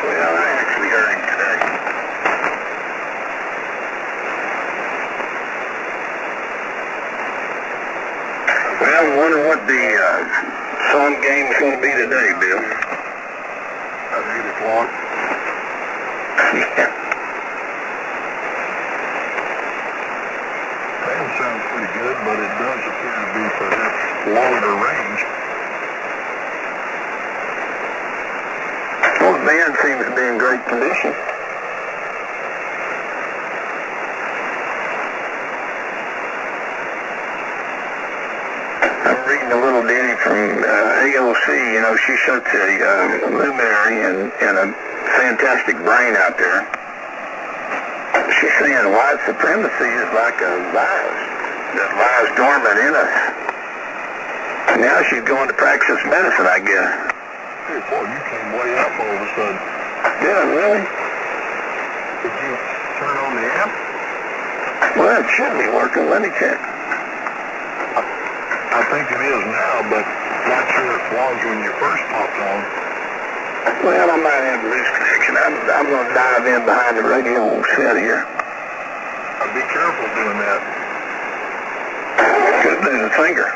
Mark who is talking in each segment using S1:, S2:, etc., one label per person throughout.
S1: Well, I actually heard him today. Well, I wonder what the Sun game is going to be today, Bill.
S2: At 8 o'clock.
S1: Yeah.
S2: That sounds pretty good, but it does appear to be perhaps longer range.
S1: Well, the band seems to be in great condition. I'm reading a little ditty from AOC. You know, she's such a luminary and a fantastic brain out there. She's saying white supremacy is like a virus that lies dormant in us. Now she's going to practice medicine, I guess.
S2: Hey, boy, you came way up all of a sudden.
S1: Yeah, really?
S2: Did you turn on the amp?
S1: Well, it should be working. Let me check.
S2: I think it is now, but not sure it was when you first popped on.
S1: Well, I might have a loose connection. I'm going to dive in behind the radio set here.
S2: I'd be careful doing that.
S1: Could lose a finger.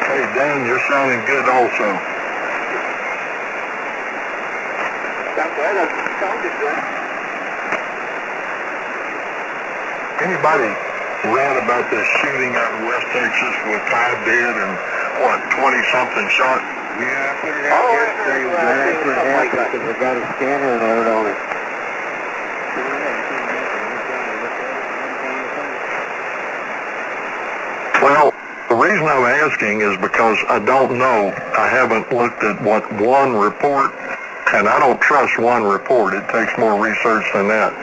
S2: Hey, Dan, you're sounding good also. Anybody read about this shooting out in West Texas with 5 dead and, what, 20-something shot?
S3: Yeah, I figured out yesterday was exactly what happened because I got a scanner alert on it.
S2: Well, the reason I'm asking is because I don't know. I haven't looked at what one report, and I don't trust one report. It takes more research than that.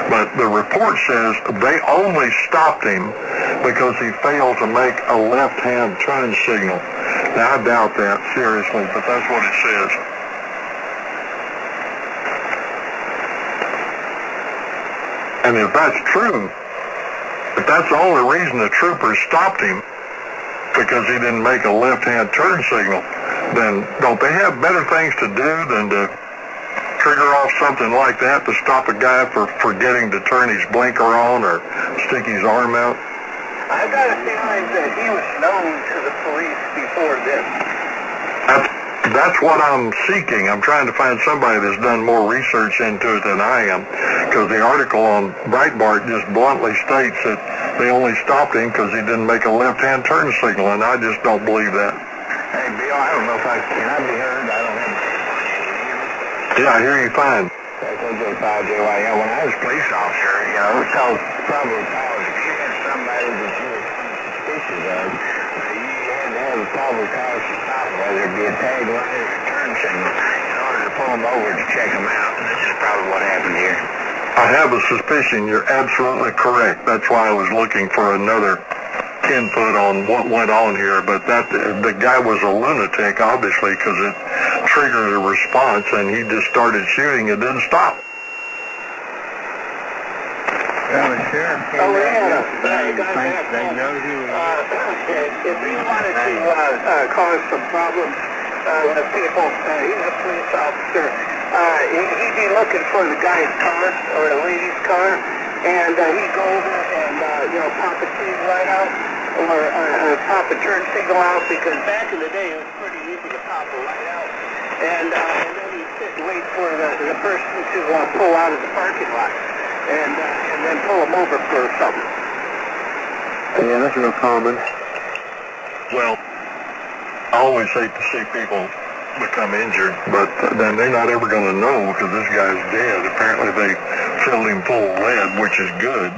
S2: But the report says they only stopped him because he failed to make a left-hand turn signal. Now, I doubt that, seriously, but that's what it says. And if that's true, if that's the only reason the troopers stopped him, because he didn't make a left-hand turn signal, then don't they have better things to do than to trigger off something like that to stop a guy for forgetting to turn his blinker on or stick his arm out?
S1: I got a feeling that he was known to the police before this.
S2: That's what I'm seeking. I'm trying to find somebody that's done more research into it than I am, because the article on Breitbart just bluntly states that they only stopped him because he didn't make a left-hand turn signal, and I just don't believe that.
S1: Hey, Bill, I don't know if can I be heard? I don't have
S2: Yeah, I hear you fine.
S1: That's OJ5JY. Yeah, when I was a police officer, you know, it's called probable cause. If you had somebody that you were suspicious of, you had to have a probable cause to stop them, whether it be a tag light or a turn signal, in order to pull them over to check them out. And this is probably what happened here.
S2: I have a suspicion. You're absolutely correct. That's why I was looking for another input on what went on here. But the guy was a lunatic, obviously, because it triggered a response, and he just started shooting. It didn't stop.
S3: Well, the sheriff came out yesterday and thinks they know who he is.
S1: If you wanted to cause some problems with people, he's a police officer. He'd be looking for the guy's car or the lady's car, and he'd go over and pop a turn light out or pop a turn signal out, because back in the day it was pretty easy to pop a light out, and then he'd sit and wait for the person to pull out of the parking lot, and then pull them over for something.
S3: Yeah, that's real common.
S2: Well, I always hate to see people become injured, but then they're not ever going to know because this guy's dead. Apparently they filled him full of lead, which is good,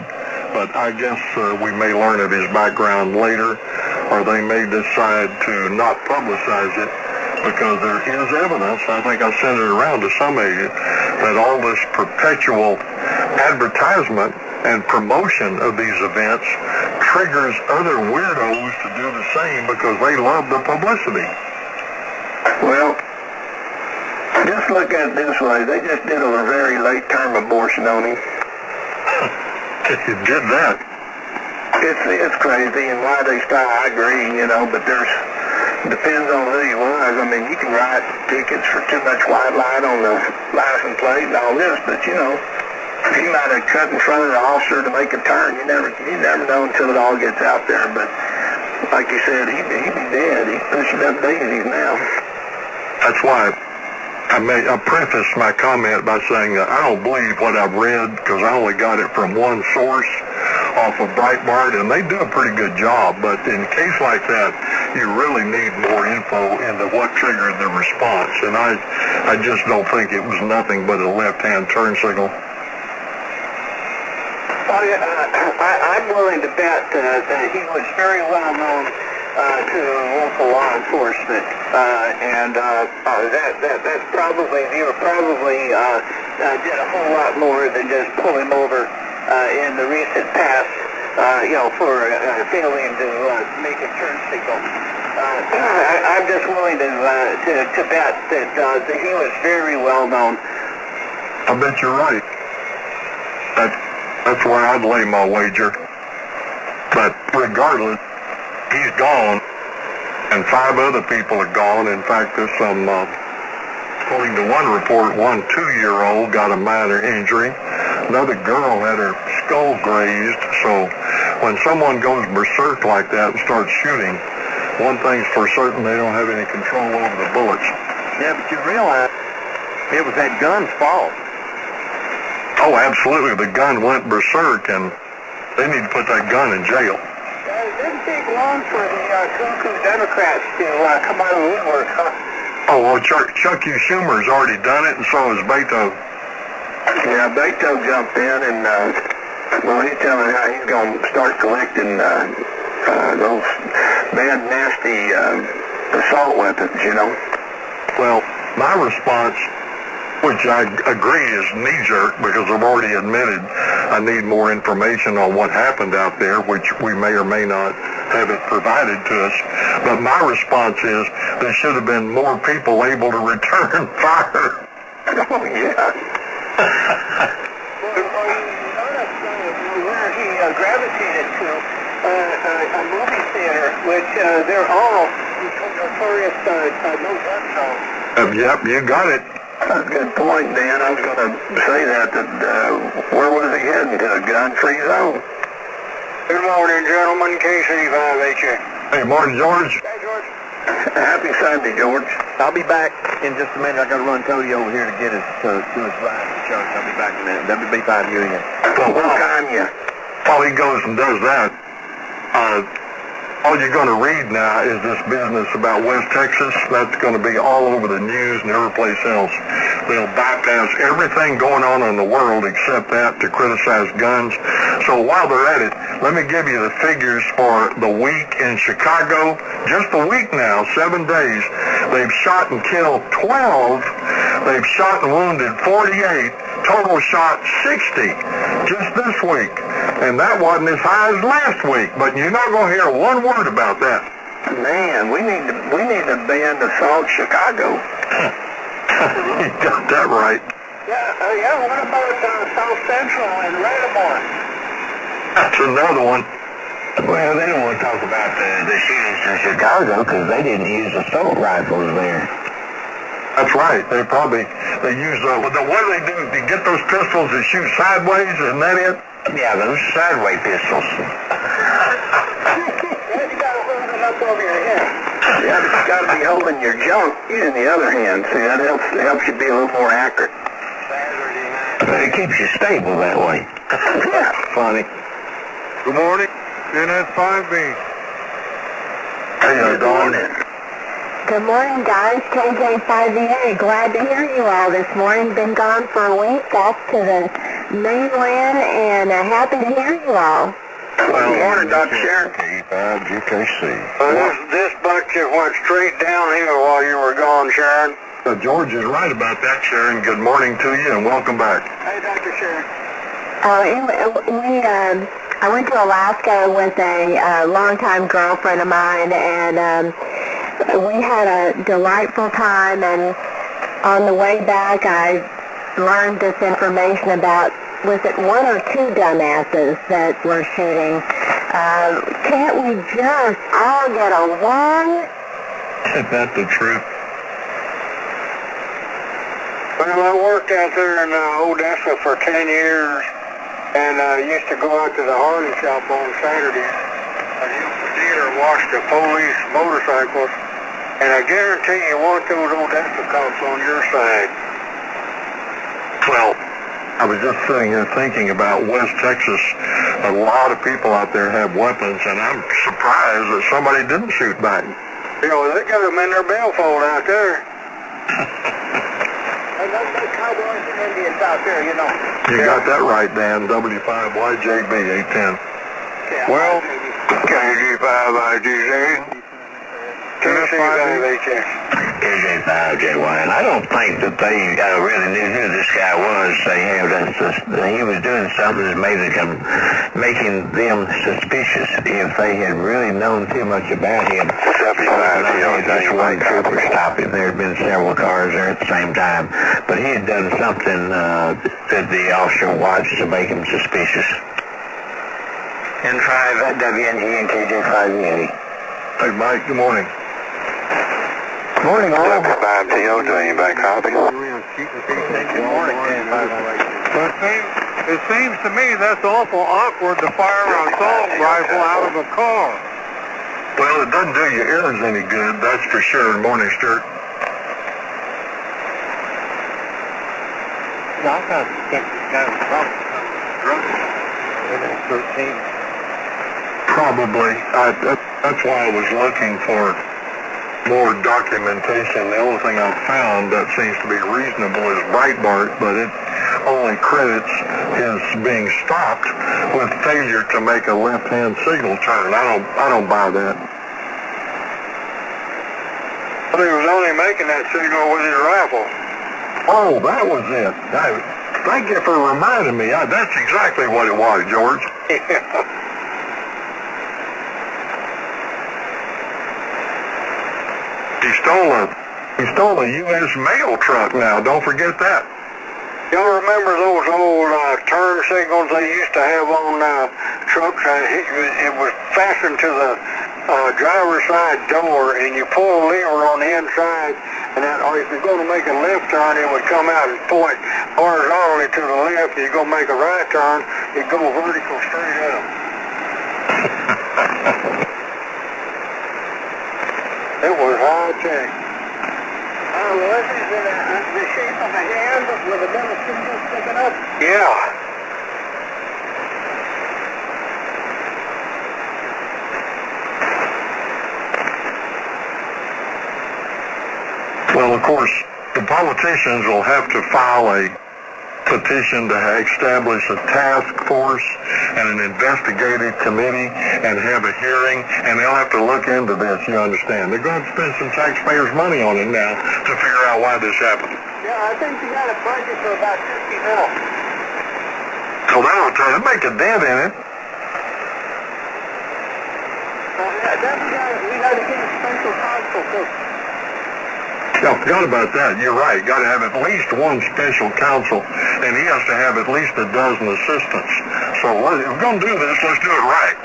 S2: but I guess we may learn of his background later, or they may decide to not publicize it, because there is evidence, I think I sent it around to some of you, that all this perpetual advertisement and promotion of these events triggers other weirdos to do the same because they love the publicity.
S1: Well, just look at it this way. They just did a very late term abortion on him.
S2: It did that.
S1: It's crazy, and why they stop, I agree, but depends on who he was. I mean, you can write tickets for too much white light on the license plate and all this, but he might have cut in front of the officer to make a turn. You never know until it all gets out there. But like you said, he'd be dead. He's pushing up daisies now.
S2: That's why I prefaced my comment by saying that I don't believe what I've read because I only got it from one source off of Breitbart, and they do a pretty good job. But in a case like that, you really need more info into what triggered the response. And I just don't think it was nothing but a left-hand turn signal.
S1: Well, I'm willing to bet that he was very well known to local law enforcement, and that's probably, they were probably did a whole lot more than just pull him over in the recent past, for failing to make a turn signal. I'm just willing to bet that he was very well known.
S2: I bet you're right. That's where I'd lay my wager. But regardless, he's gone, and 5 other people are gone. In fact, there's some, according to one report, one 2-year-old got a minor injury. Another girl had her skull grazed. So when someone goes berserk like that and starts shooting, one thing's for certain, they don't have any control over the bullets.
S1: Yeah, but you realize it was that gun's fault.
S2: Oh, absolutely. The gun went berserk, and they need to put that gun in jail.
S1: It didn't take long for the cuckoo Democrats to come out of the woodwork, huh?
S2: Oh, well, Chuck U. Schumer's already done it, and so has Beto.
S1: Yeah, Beto jumped in, and, he's telling how he's going to start collecting those bad, nasty assault weapons,
S2: Well, my response, which I agree is knee-jerk because I've already admitted I need more information on what happened out there, which we may or may not have it provided to us. But my response is there should have been more people able to return fire.
S1: Oh, yeah. Well, you notice where he gravitated to a movie theater, which they're all notorious no-gun zones.
S2: Yep, you got it.
S1: That's a good point, Dan. I was going to say that where was he heading? To a gun-free zone? Good morning, gentlemen. KC5HA.
S2: Hey, morning, George.
S1: Hey, George. Happy Sunday, George. I'll be back in just a minute. I got to run Cody over here to get us to his ride to church. I'll be back in a minute. WB5 Union.
S2: Well,
S1: What time you?
S2: while he goes and does that, all you're going to read now is this business about West Texas. That's going to be all over the news and every place else. They'll bypass everything going on in the world except that to criticize guns. So while they're at it, let me give you the figures for the week in Chicago. Just a week now, 7 days. They've shot and killed 12. They've shot and wounded 48. Total shot 60 just this week. And that wasn't as high as last week, but you're not going to hear one word about that.
S1: Man, we need to ban Assault Chicago.
S2: You got that right.
S1: Yeah. What about South Central and Ratimore?
S2: That's another one.
S1: Well, they don't want to talk about the shootings in Chicago because they didn't use assault rifles there.
S2: That's right. They use what do they do? They get those pistols that shoot sideways, isn't that it?
S1: Yeah, those sideway pistols. You gotta hold it up over your head. Yeah, but you gotta be holding your junk in the other hand. See, that helps you be a little more accurate. Saturday night. But it keeps you stable that way. Yeah, funny.
S3: Good morning, NS5B.
S2: Hey,
S1: Good morning.
S4: Good morning, guys. KJ5VA. Glad to hear you all this morning. Been gone for a week, off to the mainland, and happy to hear you all.
S1: Good morning, Dr. Sharon.
S2: K5GKC.
S1: This bunch just went straight downhill while you were gone, Sharon.
S2: George is right about that, Sharon. Good morning to you, and welcome back.
S1: Hey, Dr. Sharon.
S4: I went to Alaska with a longtime girlfriend of mine, and we had a delightful time, and on the way back I learned this information about, was it 1 or 2 dumbasses that were shooting Can't we just all get along?
S2: Isn't that the truth?
S1: Well, I worked out there in Odessa for 10 years, and used to go out to the Harley shop on Saturdays. I used to dealer watch the police motorcycles, and I guarantee you want those Odessa cops on your side.
S2: Well, I was just sitting here thinking about West Texas. A lot of people out there have weapons, and I'm surprised that somebody didn't shoot back.
S1: You know, they got them in their billfold out there. And those cowboys and Indians out there, you know.
S2: You got that right, Dan. W5YJB 810.
S1: Yeah, well, KG5IGZ.
S3: KJ5JY, and I don't think that they really knew who this guy was. He was doing something that making them suspicious. If they had really known too much about him, just one trooper stopped him. There had been several cars there at the same time, but he had done something that the officer watched to make him suspicious. N5 WNE and KJ5E.
S2: Hey, Mike, good morning.
S3: Morning, all.
S1: W5TO, do you back copy?
S3: Good morning.
S1: It seems to me that's awful awkward to fire an assault rifle out of a car.
S2: Well, it doesn't do your ears any good, that's for sure. Morning, Sturt.
S3: No, I kind of suspect this guy was probably drunk.
S2: Probably. That's why I was looking for more documentation. The only thing I've found that seems to be reasonable is Breitbart, but it only credits his being stopped with failure to make a left-hand signal turn. I don't buy that.
S1: But he was only making that signal with his rifle.
S2: Oh, that was it. Thank you for reminding me. That's exactly what it was, George. He stole a U.S. mail truck now. Don't forget that.
S1: Y'all remember those old turn signals they used to have on trucks? It was fastened to the driver's side door, and you pull a lever on the inside, and or if you're going to make a left turn, it would come out and point horizontally to the left. If you're going to make a right turn, it'd go vertical straight up. It was high tech. Was it in the shape of a hand with a metal symbol sticking up? Yeah.
S2: Well, of course, the politicians will have to file a petition to establish a task force and an investigative committee and have a hearing, and they'll have to look into this, you understand. They're going to spend some taxpayers' money on it now to figure out why this happened.
S1: Yeah, I think you got a budget for about $50 million.
S2: So that'll make a dent in it.
S1: Then we got to get a special counsel, too.
S2: Yeah, I forgot about that. You're right. Got to have at least one special counsel, and he has to have at least a dozen assistants. So if we're going to do this, let's do it right.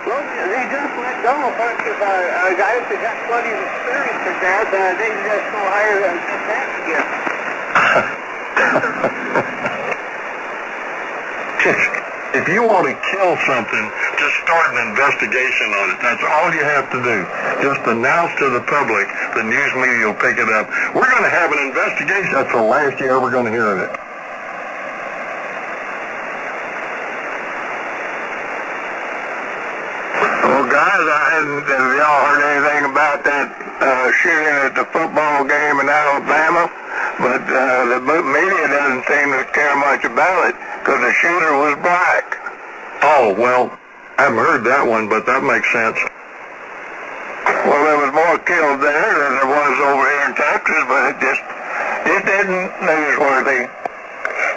S1: Well, they just let go a bunch of guys that got plenty of experience at that. They can just go hire them back again.
S2: If you want to kill something, just start an investigation on it. That's all you have to do. Just announce to the public, the news media will pick it up. We're going to have an investigation. That's the last you're ever going to hear of it.
S1: Well, guys, have y'all heard anything about that shooting at the football game in Alabama? But the media doesn't seem to care much about it because the shooter was black.
S2: Oh, well, I haven't heard that one, but that makes sense.
S1: Well, there was more killed there than there was over here in Texas, but it isn't newsworthy.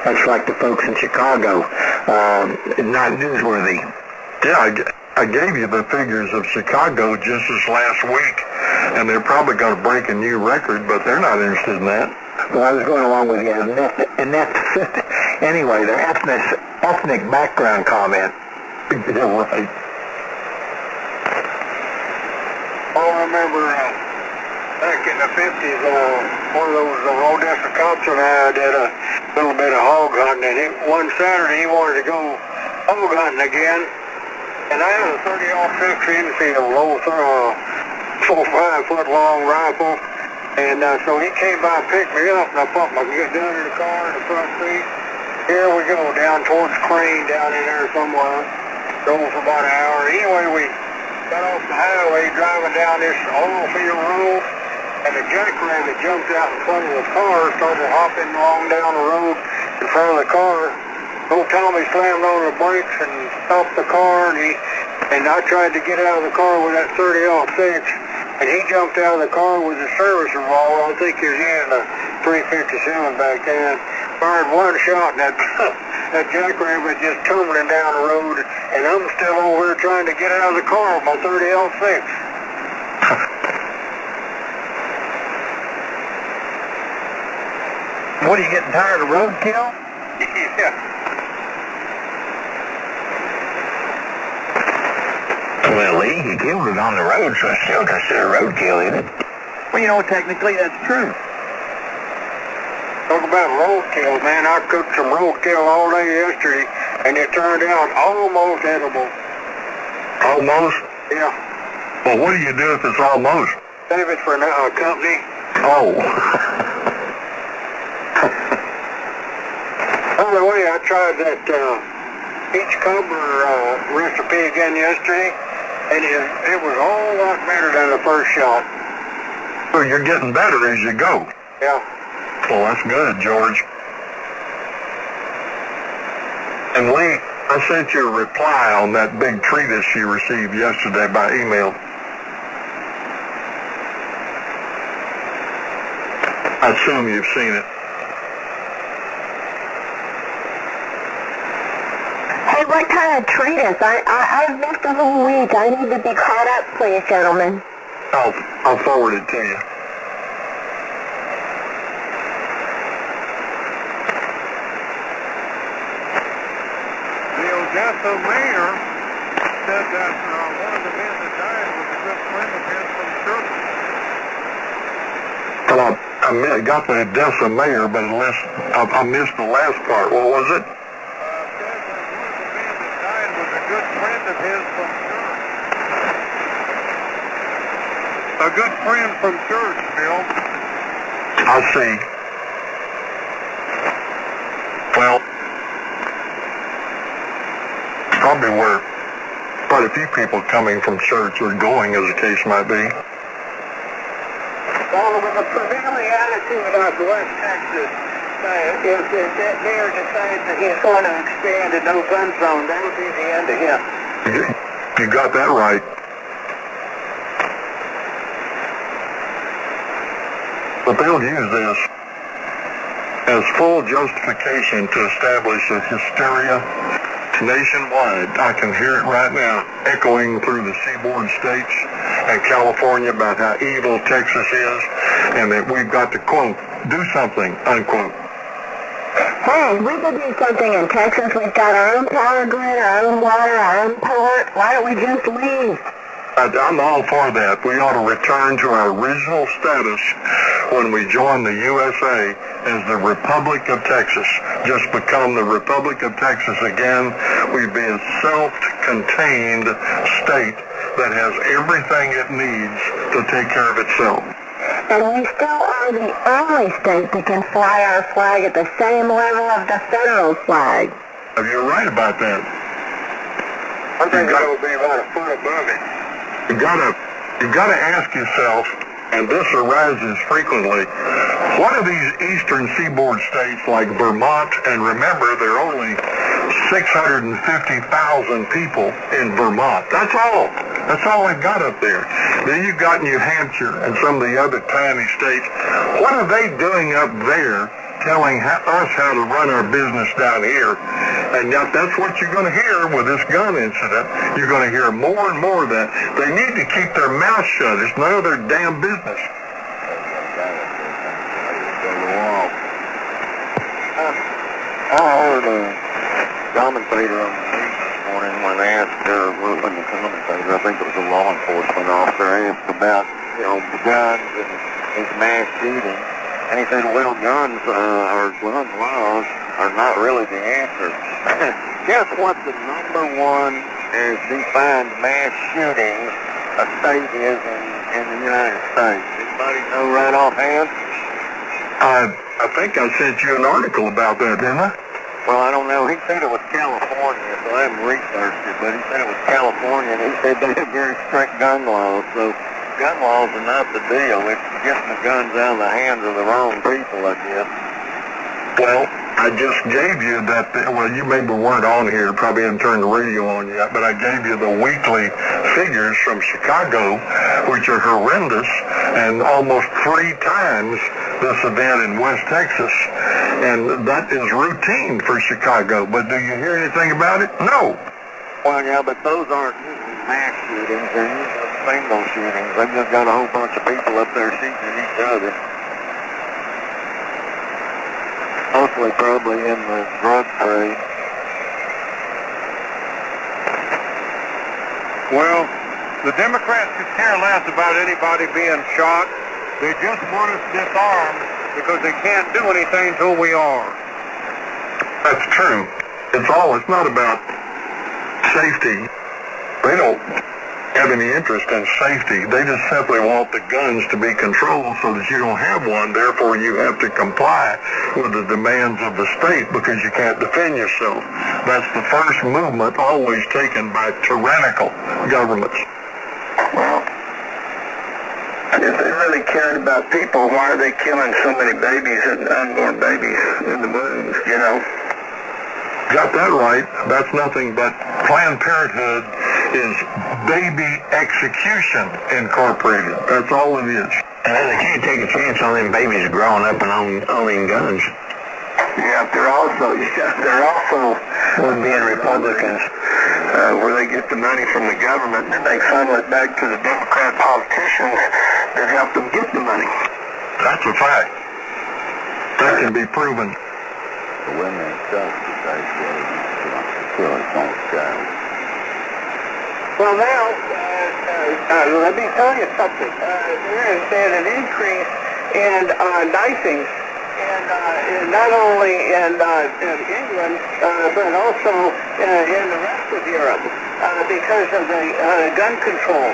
S3: That's like the folks in Chicago. Not newsworthy.
S2: Yeah, I gave you the figures of Chicago just this last week, and they're probably going to break a new record, but they're not interested in that.
S3: Well, I was going along with you. Anyway, their ethnic background comment.
S2: Yeah, right. remember back in the 50s, one of those Odessa cops and I did a little bit of hog hunting, and one Saturday he wanted to go hog hunting again, and I had a 30-06 Enfield, low 4-5 foot long rifle, and so he came by and picked me up, and I put my gun in the car in the front seat. Here we go, down towards Crane, down in there somewhere. Drove for about an hour. Anyway, we got off the highway driving down this oil field road, and the jackrabbit jumped out in front of the car, started hopping along down the road in front of the car. Old Tommy slammed on the brakes and stopped the car, and I tried to get out of the car with that 30-06, and he jumped out of the car with a service revolver. I think he was using a 357 back then. Fired one shot, and that jackrabbit just tumbling down the road, and I'm still over here trying to get out of the car with my 30-06.
S3: What, are you getting tired of roadkill?
S2: Yeah.
S3: Well, Lee, he killed it on the road, so I still consider roadkill, isn't it? Well, you know, technically that's true.
S2: Talk about roadkill, man. I cooked some roadkill all day yesterday, and it turned out almost edible.
S3: Almost?
S2: Yeah.
S3: Well, what do you do if it's almost?
S2: Save it for a company.
S3: Oh.
S2: By the way, I tried that peach cobbler recipe again yesterday, and it was a whole lot better than the first shot.
S3: So you're getting better as you go.
S2: Yeah.
S3: Well, that's good, George. And Lee, I sent you a reply on that big treatise you received yesterday by email. I assume you've seen it.
S4: Hey, what kind of treatise? I've missed a whole week. I need to be caught up, please, gentlemen.
S3: I'll forward it to you.
S2: The mayor said that one of the men that died was a good friend of his from church.
S3: Well, I got the Odessa mayor, but I missed the last part. What was it?
S2: Said that one of the men that died was a good friend of his from church. A good friend from church, Bill.
S3: I see. Well, probably where quite a few people coming from church or going, as the case might be.
S2: Well, with the prevailing attitude of West Texas, if that mayor decides that he's going to expand a no-gun zone, that would be the end of him.
S3: You got that right. But they'll use this as full justification to establish a hysteria nationwide. I can hear it right now, echoing through the seaboard states and California about how evil Texas is, and that we've got to, quote, do something, unquote.
S4: Hey, we could do something in Texas. We've got our own power grid, our own water, our own port. Why don't we just leave?
S3: I'm all for that. We ought to return to our original status when we joined the USA as the Republic of Texas. Just become the Republic of Texas again. We'd be a self-contained state that has everything it needs to take care of itself.
S4: And we still are the only state that can fly our flag at the same level of the federal flag.
S3: You're right about that.
S2: I think that would be about a foot above it.
S3: You gotta ask yourself, and this arises frequently, what are these eastern seaboard states like Vermont, and remember there are only 650,000 people in Vermont. That's all they've got up there. Then you've got New Hampshire and some of the other tiny states. What are they doing up there telling us how to run our business down here? And yet that's what you're going to hear with this gun incident. You're going to hear more and more of that. They need to keep their mouth shut. It's none of their damn business.
S2: I heard a commentator on the news this morning when they asked when the commentator, I think it was a law enforcement officer, asked about
S3: the guns and these mass shootings. And he said, well, guns or gun laws are not really the answer. Guess what the number one as defined mass shooting a state is in the United States? Anybody know right offhand?
S2: I think I sent you an article about that, didn't I?
S3: Well, I don't know. He said it was California, so I haven't researched it, but he said it was California, and he said they have very strict gun laws, so gun laws are not the deal. It's getting the guns out of the hands of the wrong people, I guess.
S2: Well, I just gave you that, well, you maybe weren't on here, probably haven't turned the radio on yet, but I gave you the weekly figures from Chicago, which are horrendous, and almost 3 times this event in West Texas. And that is routine for Chicago, but do you hear anything about it? No.
S3: Well, yeah, but those aren't mass shootings, they're usually single shootings. They've just got a whole bunch of people up there shooting at each other. Mostly probably in the drug trade.
S5: Well, the Democrats could care less about anybody being shot. They just want us disarmed because they can't do anything till we are.
S2: That's true. It's not about safety. They don't have any interest in safety. They just simply want the guns to be controlled so that you don't have one. Therefore, you have to comply with the demands of the state because you can't defend yourself. That's the first movement always taken by tyrannical governments.
S3: Well, if they really cared about people, why are they killing so many babies and unborn babies in the wombs,
S2: Got that right. That's nothing but Planned Parenthood is Baby Execution Incorporated. That's all it is.
S3: And they can't take a chance on them babies growing up and owning guns. Yeah, they're also being Republicans, where they get the money from the government and they funnel it back to the Democrat politicians that help them get the money.
S2: That's a fact. That can be proven.
S3: The women themselves decide to kill its own child.
S1: Well, now, let me tell you something. There has been an increase in knifings, and not only in England, but also in the rest of Europe, because of the gun control.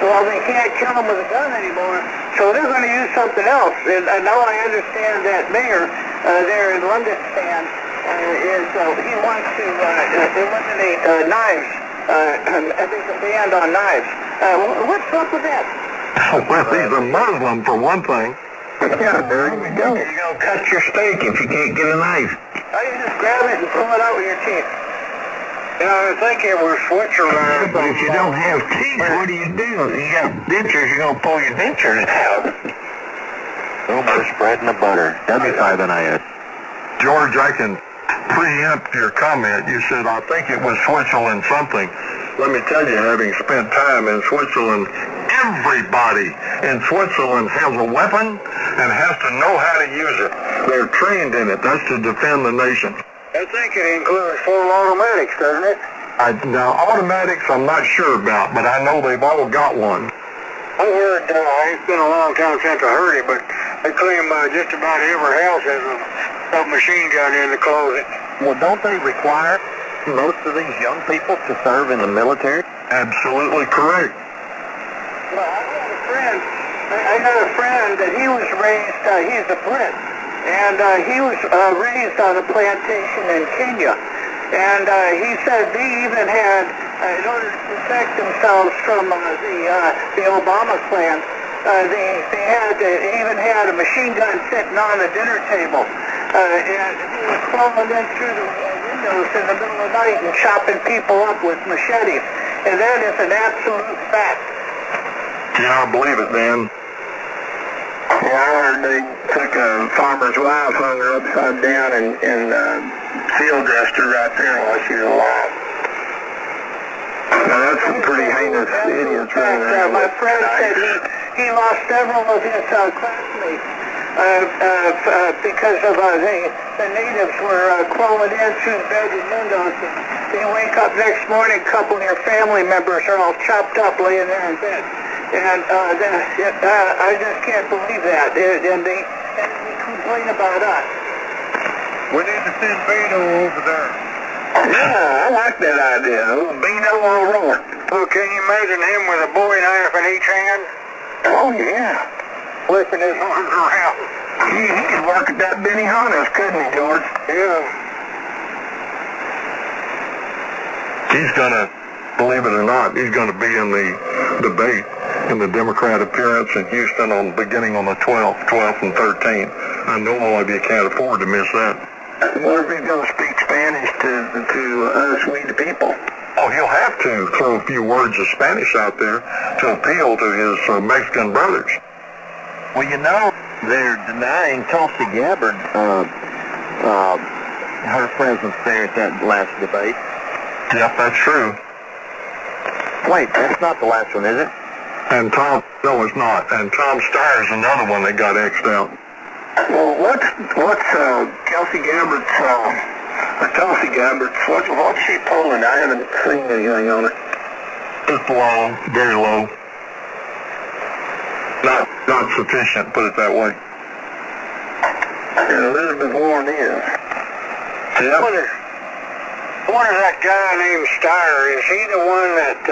S1: Well, they can't kill them with a gun anymore, so they're going to use something else. And now I understand that mayor there in London, he wants to eliminate knives. I think a ban on knives. What's up with that?
S2: Well, he's a Muslim for one thing.
S3: Yeah, there you go. You're going to cut your steak if you can't get a knife.
S1: You just grab it and pull it out with your teeth.
S3: I think it was Switzerland. But if you don't have teeth, what do? You got dentures, you're going to pull your dentures out. No more spreading the butter. W5 than I is.
S2: George, I can preempt your comment. You said, I think it was Switzerland something. Let me tell you, having spent time in Switzerland, everybody in Switzerland has a weapon and has to know how to use it. They're trained in it. That's to defend the nation.
S3: I think it includes full automatics, doesn't it?
S2: Now, automatics I'm not sure about, but I know they've all got one.
S3: I heard, it's been a long time since I heard it, but they claim just about every house has a machine gun in the closet.
S5: Well, don't they require most of these young people to serve in the military?
S2: Absolutely correct.
S1: Well, I got a friend that he was raised, he's a Brit, and he was raised on a plantation in Kenya. And he said they even had, in order to protect themselves from the Obama plan, they even had a machine gun sitting on the dinner table. And he was crawling in through the windows in the middle of the night and chopping people up with machetes. And that is an absolute fact.
S2: Yeah, I believe it, Dan.
S3: Yeah, I heard they took a farmer's wife, hung her upside down, and field dressed her right there while she was alive. Now that's some pretty heinous idiots running around.
S1: My friend said he lost several of his classmates because of the natives were crawling in through the bedroom windows. And they wake up next morning, a couple of your family members are all chopped up laying there in bed. And I just can't believe that. And they complain about us.
S5: We need to send Beto over there.
S3: Yeah, I like that idea. Beano all over.
S5: Oh, can you imagine him with a bowie knife in each hand?
S3: Oh, yeah.
S5: Flipping his arms around.
S3: He could work at that Benny Hannes, couldn't he, George?
S5: Yeah.
S2: He's going to, believe it or not, he's going to be in the debate in the Democrat appearance in Houston beginning on the 12th and 13th. I know all of you can't afford to miss that.
S3: What if he's going to speak Spanish to us, we the people?
S2: Oh, he'll have to throw a few words of Spanish out there to appeal to his Mexican brothers.
S3: Well, you know, they're denying Tulsi Gabbard her presence there at that last debate.
S2: Yep, that's true.
S3: Wait, that's not the last one, is it?
S2: And no, it's not. And Tom Steyer's another one that got X'd out.
S3: Well, what's Tulsi Gabbard's, what's she pulling? I haven't seen anything on it.
S2: It's low, very low. Not sufficient, put it that way.
S3: And Elizabeth Warren is.
S2: Yep.
S5: What is that guy named Steyer? Is he the one that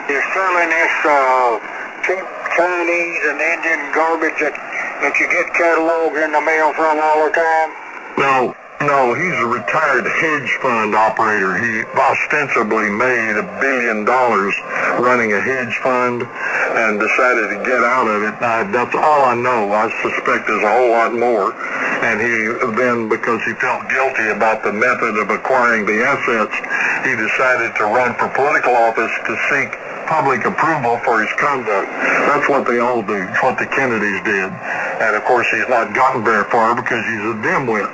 S5: is selling this cheap Chinese and Indian garbage that you get catalogs in the mail from all the time?
S2: No, he's a retired hedge fund operator. He ostensibly made $1 billion running a hedge fund and decided to get out of it. That's all I know. I suspect there's a whole lot more. And he then, because he felt guilty about the method of acquiring the assets, he decided to run for political office to seek public approval for his conduct. That's what they all do. It's what the Kennedys did. And of course he's not gotten very far because he's a dimwit.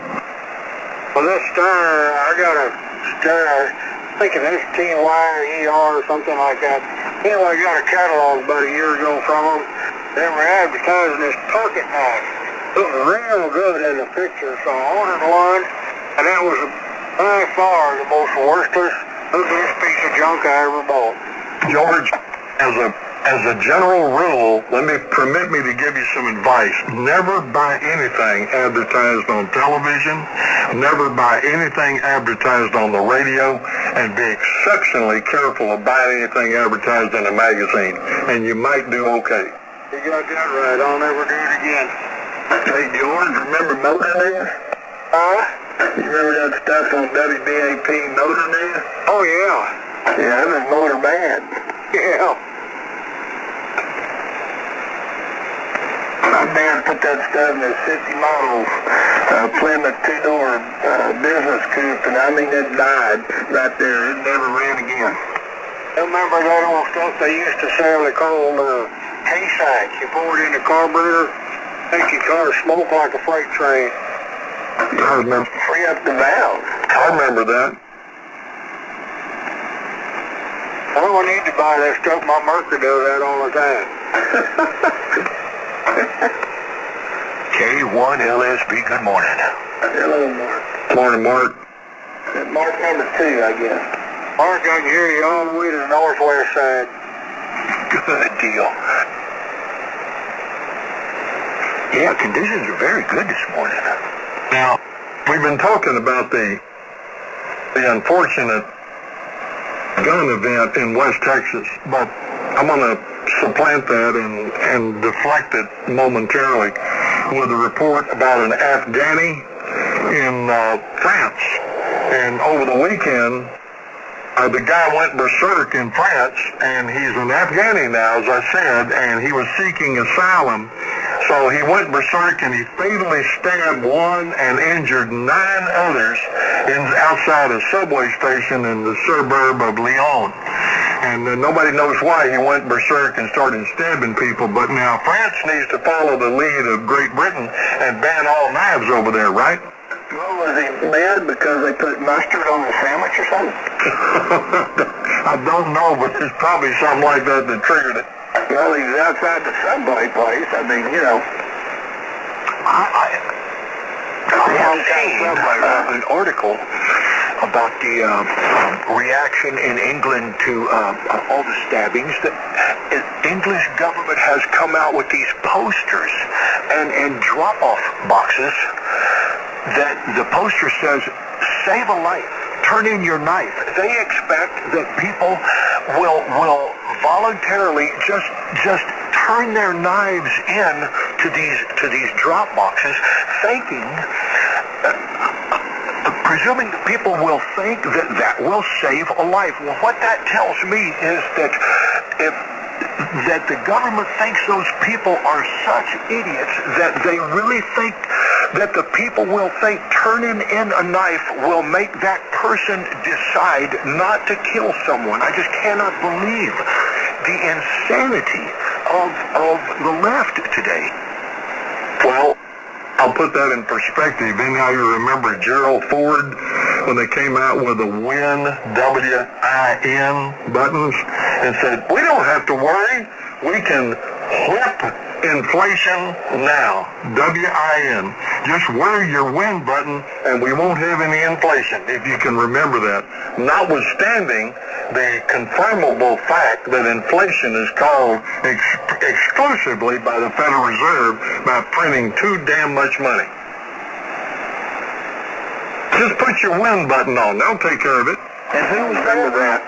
S5: Well, this Steyer, I got a Steyer, I think it's S-T-Y-E-R or something like that. Anyway, I got a catalog about a year ago from them. They were advertising this pocket knife. Looked real good in the picture, so I ordered one, and that was by far the most worthless, ugliest piece of junk I ever bought.
S2: George, as a general rule, permit me to give you some advice. Never buy anything advertised on television. Never buy anything advertised on the radio, and be exceptionally careful of buying anything advertised in a magazine, and you might do okay.
S5: You got that right. I'll never do it again.
S3: Hey, George, remember Motornet? You remember that stuff on WBAP Motornet?
S5: Oh, yeah.
S3: Yeah, it was Motor Bad.
S5: Yeah.
S3: My dad put that stuff in his 50 model Plymouth two-door business coupe, and I mean, it died right there. It never ran again.
S5: You remember that old stuff they used to sell? They called K-Sack. You pour it in the carburetor, make your car smoke like a freight train.
S2: I remember.
S3: Free up the valve.
S2: I remember that.
S5: Oh, I need to buy that stuff. My Mercury does that all the time.
S3: K1LSB, good morning. Hello, Mark.
S2: Morning, Mark.
S3: Mark number 2, I guess.
S5: Mark, I can hear you all the way to the northwest side.
S3: Good deal. Yeah, conditions are very good this morning.
S2: Now, we've been talking about the unfortunate gun event in West Texas, but I'm going to supplant that and deflect it momentarily with a report about an Afghani in France. And over the weekend, the guy went berserk in France, and he's an Afghani now, as I said, and he was seeking asylum. So he went berserk and he fatally stabbed one and injured 9 others outside a subway station in the suburb of Lyon. And nobody knows why he went berserk and started stabbing people, but now France needs to follow the lead of Great Britain and ban all knives over there, right?
S3: Well, was he mad because they put mustard on the sandwich or something?
S2: I don't know, but there's probably something like that that triggered it.
S3: Well, he's outside the subway place. I mean, you know. I have seen an article
S6: about the reaction in England to all the stabbings. The English government has come out with these posters and drop-off boxes that the poster says, "Save a life. Turn in your knife." They expect that people will voluntarily just turn their knives in to these drop boxes, thinking, presuming that people will think that will save a life. Well, what that tells me is that the government thinks those people are such idiots that they really think that the people will think turning in a knife will make that person decide not to kill someone. I just cannot believe the insanity of the left today.
S2: Well, I'll put that in perspective. Any of you remember Gerald Ford when they came out with the WIN, W-I-N buttons and said, "We don't have to worry. We can whip inflation now, W-I-N. Just wear your WIN button and we won't have any inflation," if you can remember that. Notwithstanding the confirmable fact that inflation is caused exclusively by the Federal Reserve by printing too damn much money. Just put your WIN button on. They'll take care of it.
S5: And who remember that?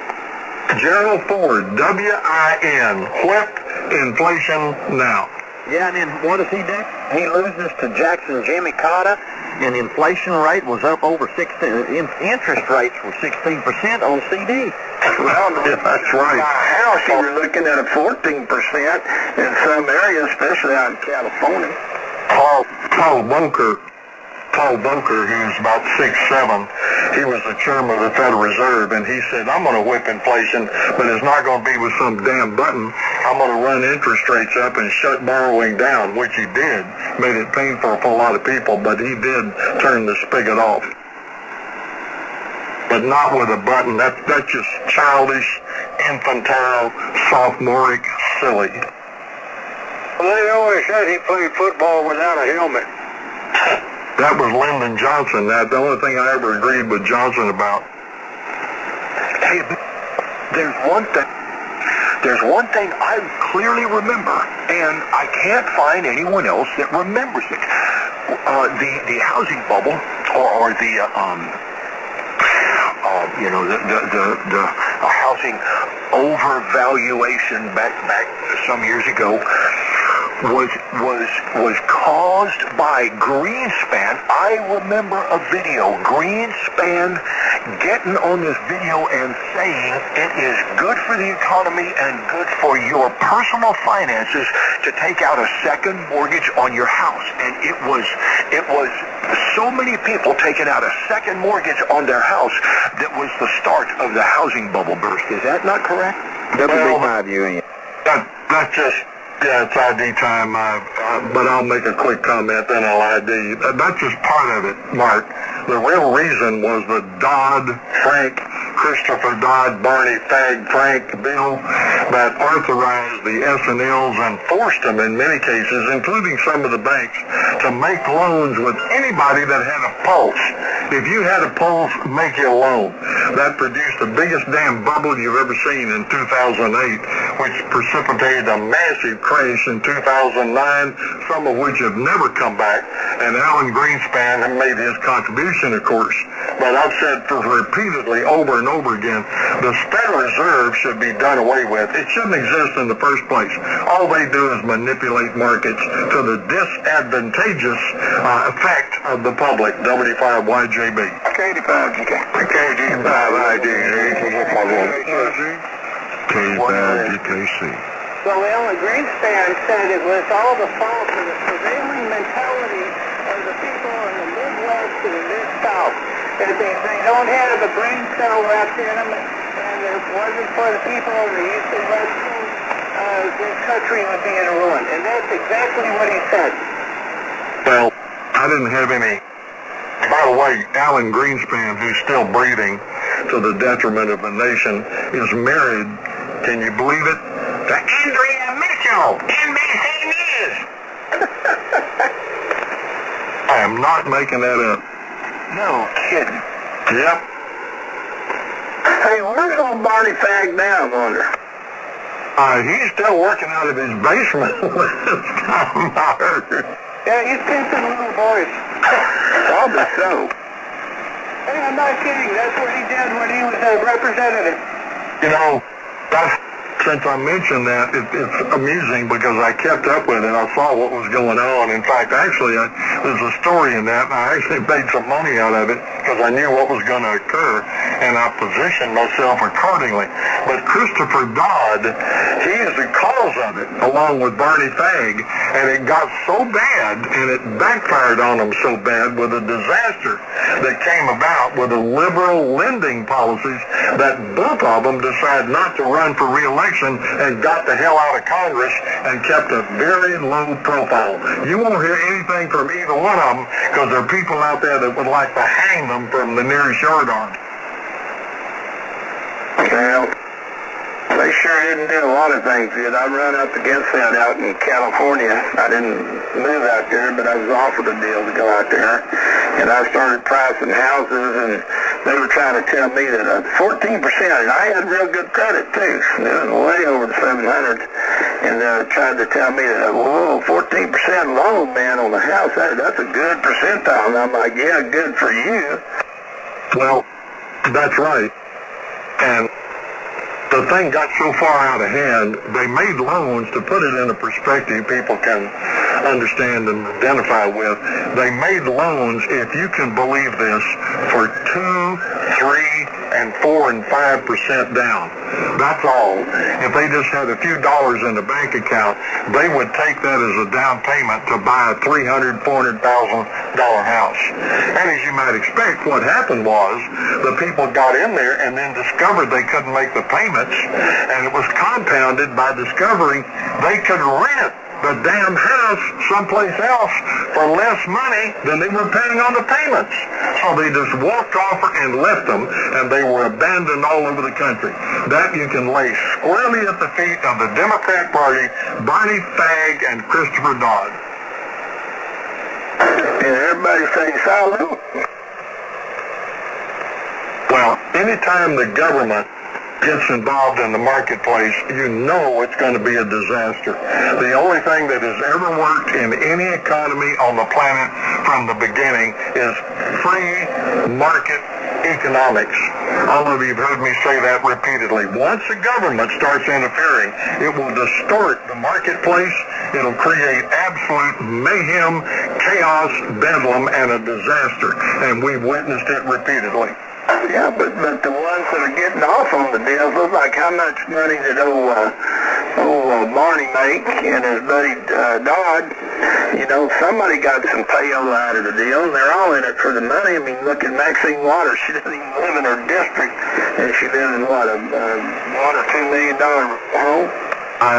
S2: Gerald Ford, W-I-N, whip inflation now.
S6: Yeah, and then what does he do? He loses to Jackson Jimmy Carter, and the inflation rate was up over 16. Interest rates were 16% on CD.
S5: Well,
S2: Yeah, that's right.
S5: house, you were looking at a 14% in some areas, especially out in California.
S2: Paul Bunker, who's about 6'7", he was the chairman of the Federal Reserve, and he said, "I'm going to whip inflation, but it's not going to be with some damn button. I'm going to run interest rates up and shut borrowing down," which he did. Made it painful for a lot of people, but he did turn the spigot off. But not with a button. That's just childish, infantile, sophomoric, silly.
S5: Well, they always said he played football without a helmet.
S2: That was Lyndon Johnson. That's the only thing I ever agreed with Johnson about.
S6: Hey, there's one thing I clearly remember, and I can't find anyone else that remembers it. The housing bubble, or the housing overvaluation back some years ago was caused by Greenspan. I remember a video, Greenspan getting on this video and saying it is good for the economy and good for your personal finances to take out a second mortgage on your house. And it was so many people taking out a second mortgage on their house that was the start of the housing bubble burst. Is that not correct?
S5: That's a big my view.
S2: That's just, yeah, it's ID time, but I'll make a quick comment, then I'll ID. That's just part of it, Mark. The real reason was the Christopher Dodd, Barney Frank bill that authorized the S&Ls and forced them in many cases, including some of the banks, to make loans with anybody that had a pulse. If you had a pulse, make you a loan. That produced the biggest damn bubble you've ever seen in 2008, which precipitated a massive crash in 2009, some of which have never come back. And Alan Greenspan made his contribution, of course. But I've said repeatedly over and over again, the Federal Reserve should be done away with. It shouldn't exist in the first place. All they do is manipulate markets to the disadvantageous effect of the public. W5YJB. KD5GKC. K5GKC.
S1: Well, Alan Greenspan said it was all the fault of the prevailing mentality of the people in the Midwest and the Mid-South. That they don't have the brain cell left in them, and if it wasn't for the people of the East and West Coast, this country would be in ruin. And that's exactly what he said.
S2: Well, I didn't have any. By the way, Alan Greenspan, who's still breathing to the detriment of the nation, is married, can you believe it, to Andrea Mitchell, NBC News. I am not making that up.
S6: No kidding.
S2: Yep.
S5: Hey, where's old Barney Fag now, I wonder?
S2: He's still working out of his basement. I heard.
S1: Yeah, he's pimping little boys.
S5: Probably so.
S1: Hey, I'm not kidding. That's what he did when he was a representative.
S2: You know, since I mentioned that, it's amusing because I kept up with it. I saw what was going on. In fact, actually, there's a story in that, and I actually made some money out of it because I knew what was going to occur, and I positioned myself accordingly. But Christopher Dodd, he is the cause of it, along with Barney Fag, and it got so bad, and it backfired on them so bad with a disaster that came about with the liberal lending policies that both of them decided not to run for re-election and got the hell out of Congress and kept a very low profile. You won't hear anything from either one of them because there are people out there that would like to hang them from the nearest yard arm.
S5: Well, they sure didn't do a lot of things good. I run up against that out in California. I didn't live out there, but I was offered a deal to go out there. And I started pricing houses, and they were trying to tell me that 14%, and I had real good credit too. It was way over the 700s. And tried to tell me that, whoa, 14% loan, man, on the house, that's a good percentile. And I'm like, yeah, good for you.
S2: Well, that's right. And the thing got so far out of hand, they made loans, to put it in a perspective people can understand and identify with. They made loans, if you can believe this, for 2, 3, and 4 and 5% down. That's all. If they just had a few dollars in the bank account, they would take that as a down payment to buy a $300,000, $400,000 house. And as you might expect, what happened was the people got in there and then discovered they couldn't make the payments, and it was compounded by discovering they could rent the damn house someplace else for less money than they were paying on the payments. So they just walked off and left them, and they were abandoned all over the country. That you can lay squarely at the feet of the Democrat Party, Barney Fag, and Christopher Dodd.
S5: And everybody saying salute.
S2: Well, anytime the government gets involved in the marketplace, you know it's going to be a disaster. The only thing that has ever worked in any economy on the planet from the beginning is free market economics. All of you have heard me say that repeatedly. Once the government starts interfering, it will distort the marketplace. It'll create absolute mayhem, chaos, bedlam, and a disaster. And we've witnessed it repeatedly.
S5: Yeah, but the ones that are getting off on the deals, look like how much money did old Barney make and his buddy Dodd. You know, somebody got some payola out of the deal, and they're all in it for the money. I mean, look at Maxine Waters. She doesn't even live in her district, and she lives in, what, a $1 or $2 million home?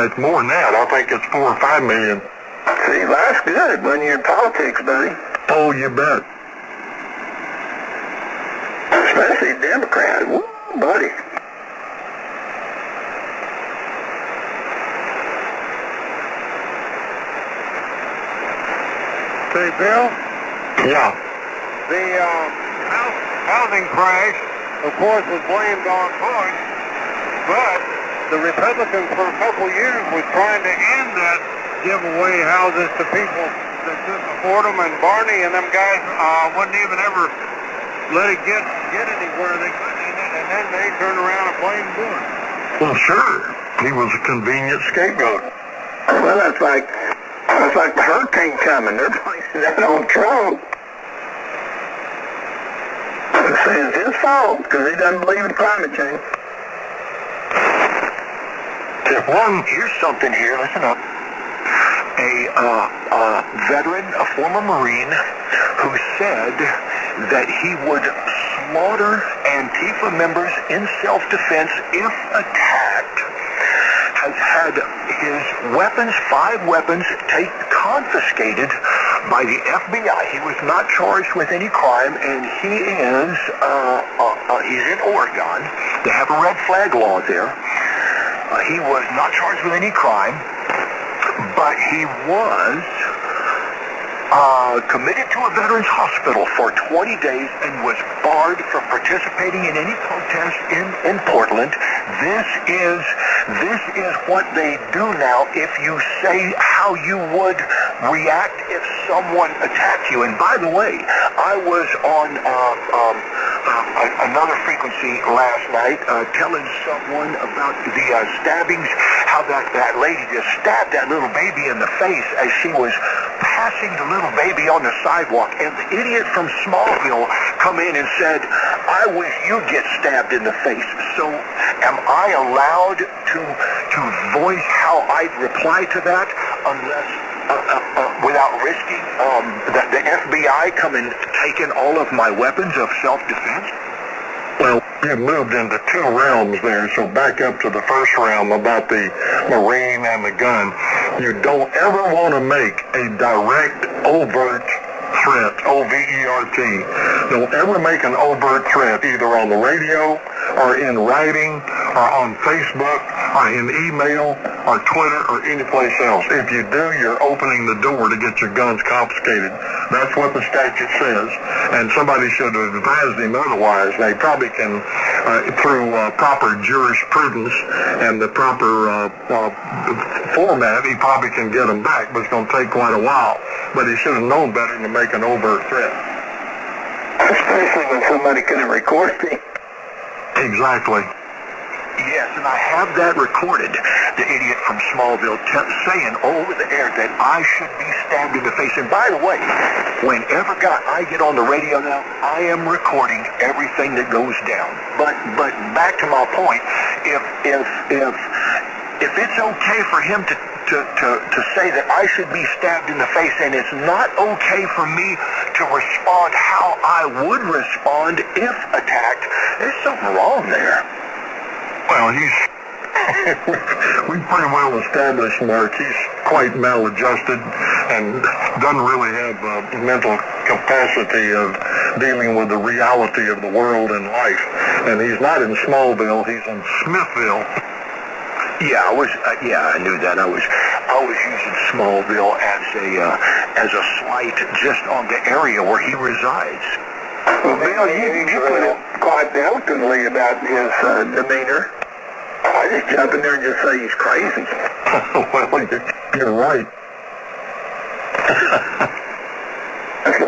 S2: It's more than that. I think it's $4 or $5 million.
S5: See, that's good when you're in politics, buddy.
S2: Oh, you bet.
S5: Especially a Democrat. Woo, buddy.
S1: Say, Bill,
S2: Yeah.
S1: the housing crash, of course, was blamed on Bush, but the Republicans for a couple years was trying to end that giveaway houses to people that couldn't afford them, and Barney and them guys wouldn't even ever let it get anywhere. They couldn't, and then they turned around and blamed Bush.
S2: Well, sure. He was a convenient scapegoat.
S5: Well, that's like the hurricane coming. They're blaming that on Trump. They're saying it's his fault because he doesn't believe in climate change.
S6: Here's something here, listen up. A veteran, a former Marine, who said that he would slaughter Antifa members in self-defense if attacked, has had his weapons, 5 weapons, confiscated by the FBI. He was not charged with any crime, and he's in Oregon. They have a red flag law there. He was not charged with any crime, but he was committed to a veterans hospital for 20 days and was barred from participating in any protest in Portland. This is what they do now if you say how you would react if someone attacked you. And by the way, I was on another frequency last night telling someone about the stabbings, how that lady just stabbed that little baby in the face as she was passing the little baby on the sidewalk, and the idiot from Smallville come in and said, "I wish you'd get stabbed in the face." So am I allowed to voice how I'd reply to that unless without risking the FBI coming taking all of my weapons of self-defense?
S2: Well, you moved into two realms there, so back up to the first realm about the Marine and the gun. You don't ever want to make a direct, overt threat, O-V-E-R-T. Don't ever make an overt threat, either on the radio, or in writing, or on Facebook, or in email, or Twitter, or anyplace else. If you do, you're opening the door to get your guns confiscated. That's what the statute says, and somebody should have advised him otherwise. They probably can, through proper jurisprudence and the proper format, he probably can get them back, but it's going to take quite a while. But he should have known better than to make an overt threat.
S1: Especially when somebody could have recorded it.
S2: Exactly.
S6: Yes, and I have that recorded, the idiot from Smallville saying over the air that I should be stabbed in the face. And by the way, whenever I get on the radio now, I am recording everything that goes down. But back to my point, if it's okay for him to say that I should be stabbed in the face, and it's not okay for me to respond how I would respond if attacked, there's something wrong there.
S2: Well, we've pretty well established, Mark, he's quite maladjusted and doesn't really have mental capacity of dealing with the reality of the world and life. And he's not in Smallville, he's in Smithville.
S6: Yeah, I knew that. I was using Smallville as a slight just on the area where he resides.
S1: Well, Bill, you put it quite eloquently about his demeanor. I just jump in there and just say he's crazy.
S2: Well, you're right.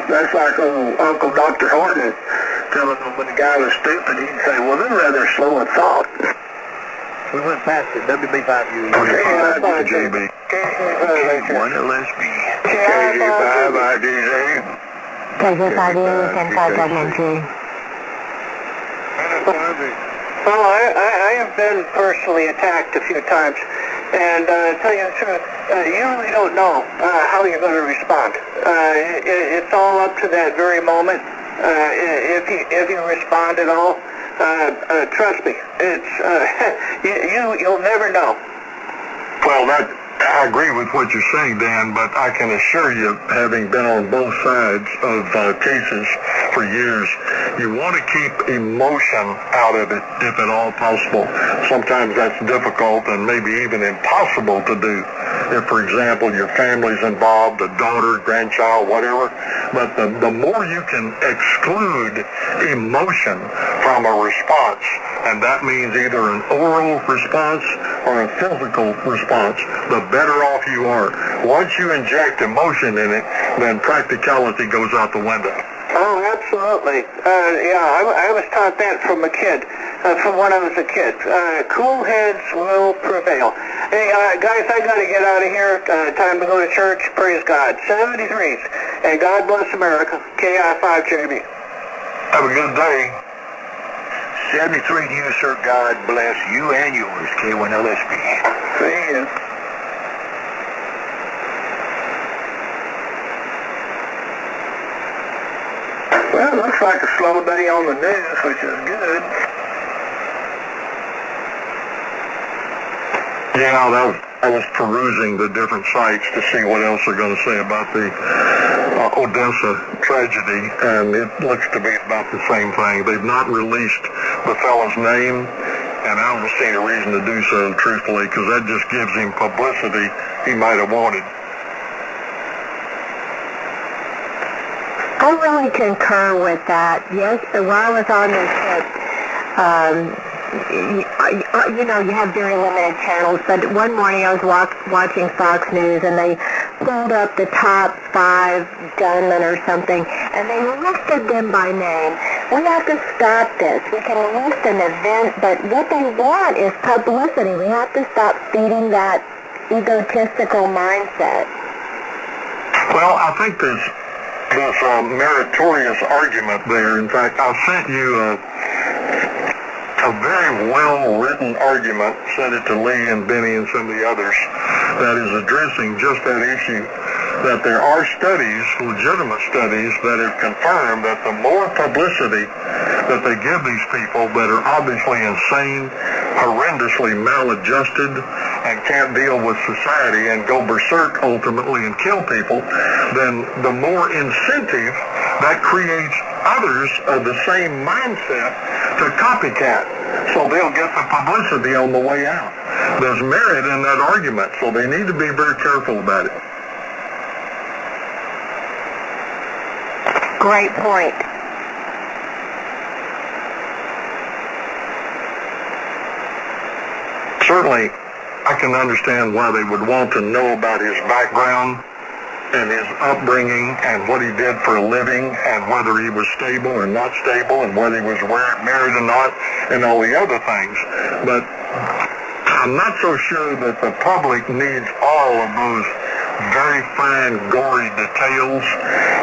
S1: That's like Uncle Dr. Horton telling them when the guy was stupid, he'd say, well, they're rather slow of thought. We went past it. WB5U.
S2: JB.
S6: One LSB.
S2: KU5IDJ.
S4: WB5U, 10-5
S1: Well, I have been personally attacked a few times, and to tell you the truth, you really don't know how you're going to respond. It's all up to that very moment. If you respond at all, trust me, it's you'll never know.
S2: Well, I agree with what you're saying, Dan, but I can assure you, having been on both sides of cases for years, you want to keep emotion out of it if at all possible. Sometimes that's difficult and maybe even impossible to do if, for example, your family's involved, a daughter, grandchild, whatever. But the more you can exclude emotion from a response, and that means either an oral response or a physical response, the better off you are. Once you inject emotion in it, then practicality goes out the window.
S1: Oh, absolutely. I was taught that from a kid, from when I was a kid. Cool heads will prevail. Hey, guys, I got to get out of here. Time to go to church. Praise God. 73s. And God bless America. KI5JB.
S2: Have a good day.
S6: 73 to you, sir. God bless you and yours. K1LSB.
S1: See ya. Well, it looks like a slow day on the news, which is good.
S2: Yeah, I was perusing the different sites to see what else they're going to say about the Odessa tragedy, and it looks to be about the same thing. They've not released the fellow's name, and I don't see any reason to do so, truthfully, because that just gives him publicity he might have wanted.
S4: I really concur with that. Yes, while I was on this trip, you know, you have very limited channels, but one morning I was watching Fox News, and they pulled up the top 5 gunmen or something, and they listed them by name. We have to stop this. We can list an event, but what they want is publicity. We have to stop feeding that egotistical mindset.
S2: Well, I think there's a meritorious argument there. In fact, I sent you a very well-written argument, sent it to Lee and Benny and some of the others, that is addressing just that issue, that there are studies, legitimate studies, that have confirmed that the more publicity that they give these people that are obviously insane, horrendously maladjusted, and can't deal with society and go berserk ultimately and kill people, then the more incentive that creates others of the same mindset to copycat. So they'll get the publicity on the way out. There's merit in that argument, so they need to be very careful about it.
S4: Great point.
S2: Certainly, I can understand why they would want to know about his background and his upbringing and what he did for a living and whether he was stable or not stable and whether he was married or not and all the other things. But I'm not so sure that the public needs all of those very fine, gory details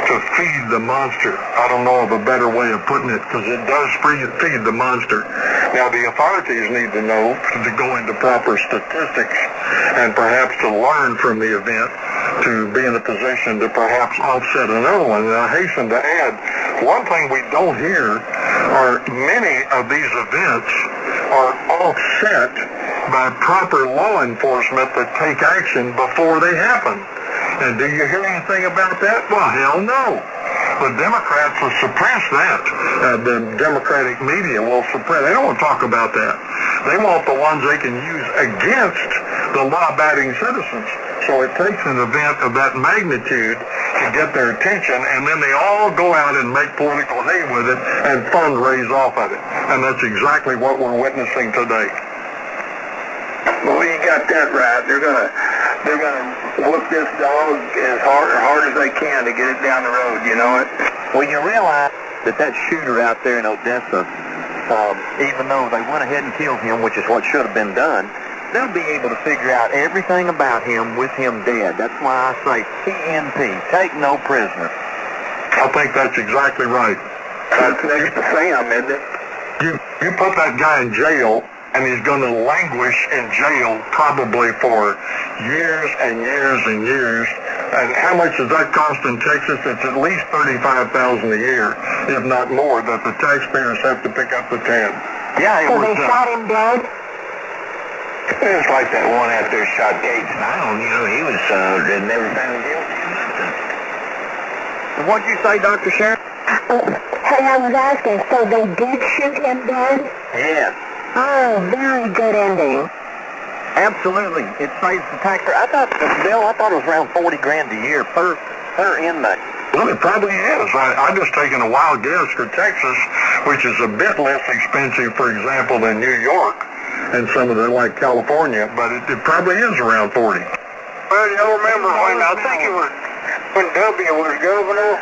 S2: to feed the monster. I don't know of a better way of putting it, because it does feed the monster. Now, the authorities need to know to go into proper statistics and perhaps to learn from the event to be in a position to perhaps offset another one. And I hasten to add, one thing we don't hear are many of these events are offset by proper law enforcement that take action before they happen. And do you hear anything about that? Well, hell no. The Democrats will suppress that. The Democratic media will suppress. They don't want to talk about that. They want the ones they can use against the law-abiding citizens. So it takes an event of that magnitude to get their attention, and then they all go out and make political hay with it and fundraise off of it. And that's exactly what we're witnessing today.
S5: Well, you got that right. They're gonna whoop this dog as hard as they can to get it down the road. You know it.
S3: Well, you realize that shooter out there in Odessa, even though they went ahead and killed him, which is what should have been done, they'll be able to figure out everything about him with him dead. That's why I say TNP, take no prisoner.
S2: I think that's exactly right.
S5: That's next to Sam, isn't it?
S2: You put that guy in jail, and he's going to languish in jail probably for years and years and years. And how much does that cost in Texas? It's at least $35,000 a year, if not more, that the taxpayers have to pick up the tab.
S3: Yeah,
S4: So they shot him dead?
S3: It's like that one out there shot Gates Brown. You know, he was never found guilty of nothing. What'd you say, Dr. Sheriff?
S4: Hey, I was asking, so they did shoot him dead?
S3: Yeah.
S4: Oh, very good ending.
S3: Absolutely. It saves the taxpayer. I thought it was around $40,000 a year per inmate.
S2: Well, it probably is. I just taken a wild guess for Texas, which is a bit less expensive, for example, than New York and some of the, like California, but it probably is around 40.
S5: Well, you'll remember I think it was when W was governor,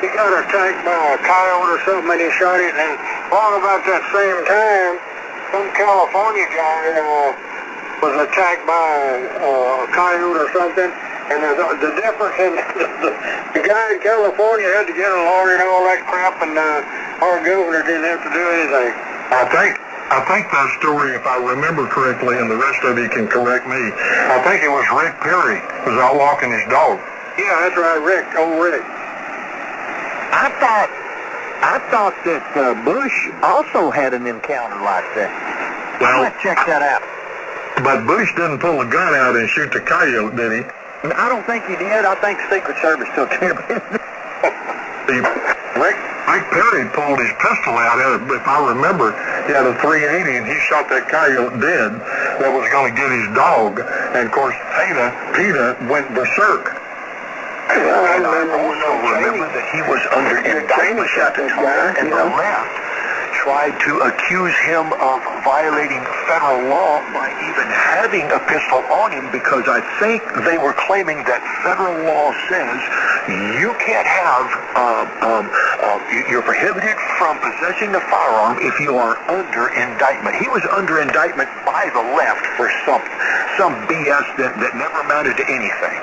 S5: he got attacked by a coyote or something, and he shot it, and along about that same time, some California guy was attacked by a coyote or something, and the difference in the guy in California had to get a lawyer and all that crap, and our governor didn't have to do anything.
S2: I think that story, if I remember correctly, and the rest of you can correct me, I think it was Rick Perry was out walking his dog.
S5: Yeah, that's right, Rick, old Rick.
S3: I thought that Bush also had an encounter like that.
S2: Well,
S3: Let's check that out.
S2: But Bush didn't pull a gun out and shoot the coyote, did he?
S3: I don't think he did. I think Secret Service took care of it.
S2: Rick Perry pulled his pistol out. If I remember, he had a .380 and he shot that coyote dead that was going to get his dog. And of course, PETA went berserk.
S5: Well, I
S6: And I
S5: remember
S6: also remember that he was under indictment
S5: shot
S6: at the
S5: this
S6: time,
S5: guy,
S6: and
S5: you
S6: the
S5: know.
S6: left tried to accuse him of violating federal law by even having a pistol on him, because I think they were claiming that federal law says you can't have, you're prohibited from possessing a firearm if you are under indictment. He was under indictment by the left for some BS that never amounted to anything.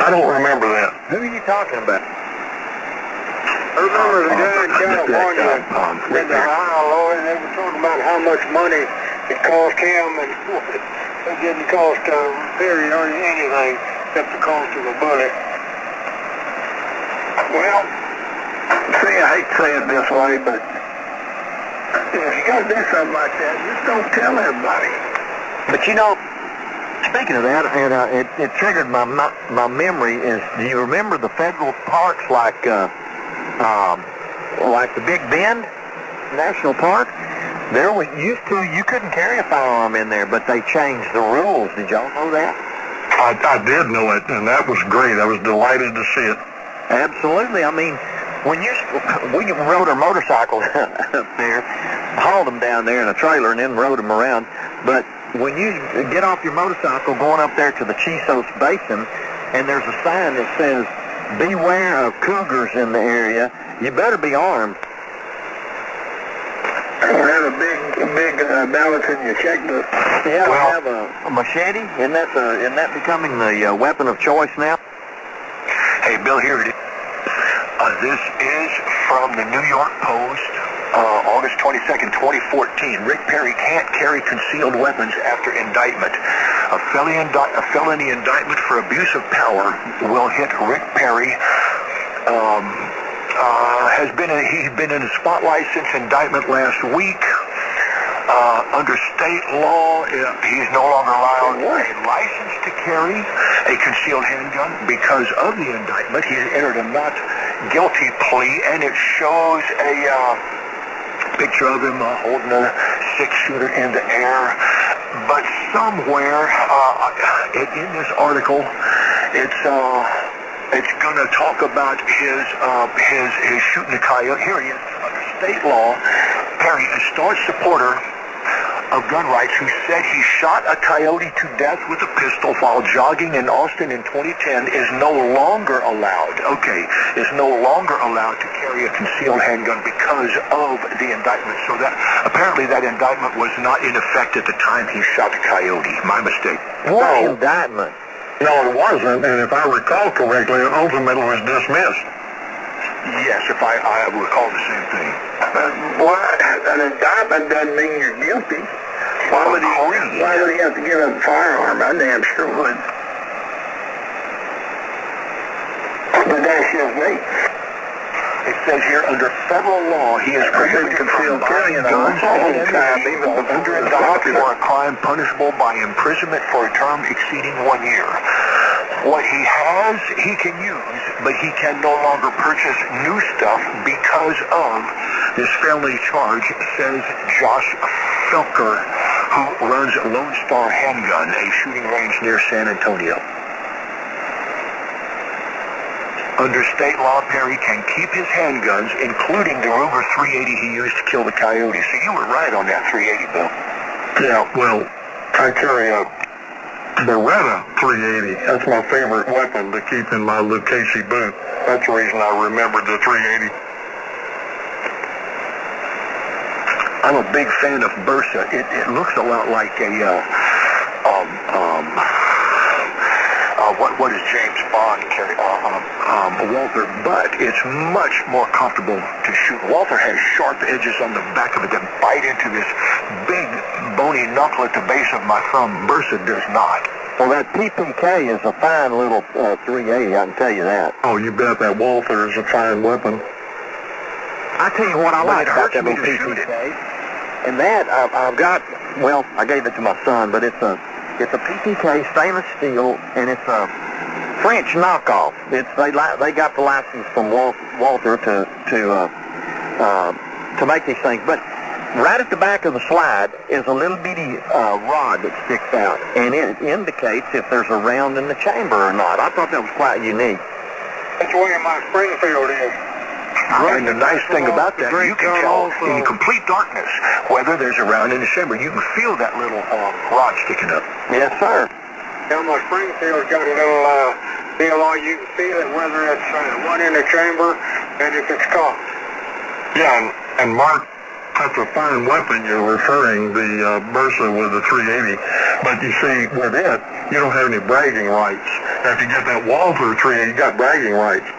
S2: I don't remember that.
S3: Who are you talking about?
S5: I remember the guy in California did the high lawyer, and they were talking about how much money it cost him, and it didn't cost Perry or anything except the cost of a bullet. Well, see, I hate to say it this way, but if you got to do something like that, just don't tell everybody.
S3: But you know, speaking of that, and it triggered my memory. Is, do you remember the federal parks like the Big Bend National Park? There was you couldn't carry a firearm in there, but they changed the rules. Did y'all know that?
S2: I did know it, and that was great. I was delighted to see it.
S3: Absolutely. I mean, we rode our motorcycles up there, hauled them down there in a trailer, and then rode them around. But when you get off your motorcycle going up there to the Chisos Basin, and there's a sign that says, "Beware of cougars in the area," you better be armed.
S5: Or have a big balance in your checkbook.
S3: Yeah, we have a machete. Isn't that becoming the weapon of choice now?
S6: Hey, Bill, here it is. This is from the New York Post, August 22nd, 2014. Rick Perry can't carry concealed weapons after indictment. A felony indictment for abuse of power will hit Rick Perry. He's been in the spotlight since indictment last week. Under state law, he's no longer allowed a license to carry a concealed handgun because of the indictment. He's entered a not guilty plea, and it shows a picture of him holding a six-shooter in the air. But somewhere in this article, it's going to talk about his shooting a coyote. Here he is. Under state law, Perry, a staunch supporter of gun rights, who said he shot a coyote to death with a pistol while jogging in Austin in 2010, is no longer allowed. Okay, is no longer allowed to carry a concealed handgun because of the indictment. So that apparently that indictment was not in effect at the time he shot the coyote. My mistake.
S3: What indictment?
S2: No, it wasn't, and if I recall correctly, it ultimately was dismissed.
S6: Yes, if I recall the same thing.
S5: An indictment doesn't mean you're guilty. Why would he have to give up a firearm? I damn sure would. But that's just me.
S6: It says here, under federal law, he is prohibited from buying guns even under indictment for a crime punishable by imprisonment for a term exceeding 1 year. What he has, he can use, but he can no longer purchase new stuff because of this felony charge, says Josh Felker, who runs Lone Star Handgun, a shooting range near San Antonio. Under state law, Perry can keep his handguns, including the Ruger 380 he used to kill the coyote. So you were right on that 380, Bill.
S2: Yeah, well, I carry a Beretta 380. That's my favorite weapon to keep in my Lucchese boot. That's the reason I remembered the 380.
S6: I'm a big fan of Bersa. It looks a lot like a what does James Bond carry? Walther, but it's much more comfortable to shoot. Walther has sharp edges on the back of it that bite into this big bony knuckle at the base of my thumb. Bersa does not.
S3: Well, that PPK is a fine little 380, I can tell you that.
S2: Oh, you bet that Walther is a fine weapon.
S3: I tell you what I like about that
S6: me
S3: little
S6: to shoot
S3: PPK, and that I've got. Well, I gave it to my son, but it's a PPK stainless steel, and it's a French knockoff. They got the license from Walther to make these things, but right at the back of the slide is a little bitty rod that sticks out, and it indicates if there's a round in the chamber or not. I thought that was quite unique.
S5: That's where my Springfield is.
S6: And the nice thing about that, you can tell in complete darkness whether there's a round in the chamber. You can feel that little rod sticking up.
S5: Yes, sir. Yeah, my Springfield's got a little deal on. You can feel it whether it's one in the chamber and if it's cocked.
S2: Yeah, and Mark, that's a fine weapon you're referring, the Bursa with the 380. But you see, with it, you don't have any bragging rights. Now, if you get that Walther 380, you got bragging rights.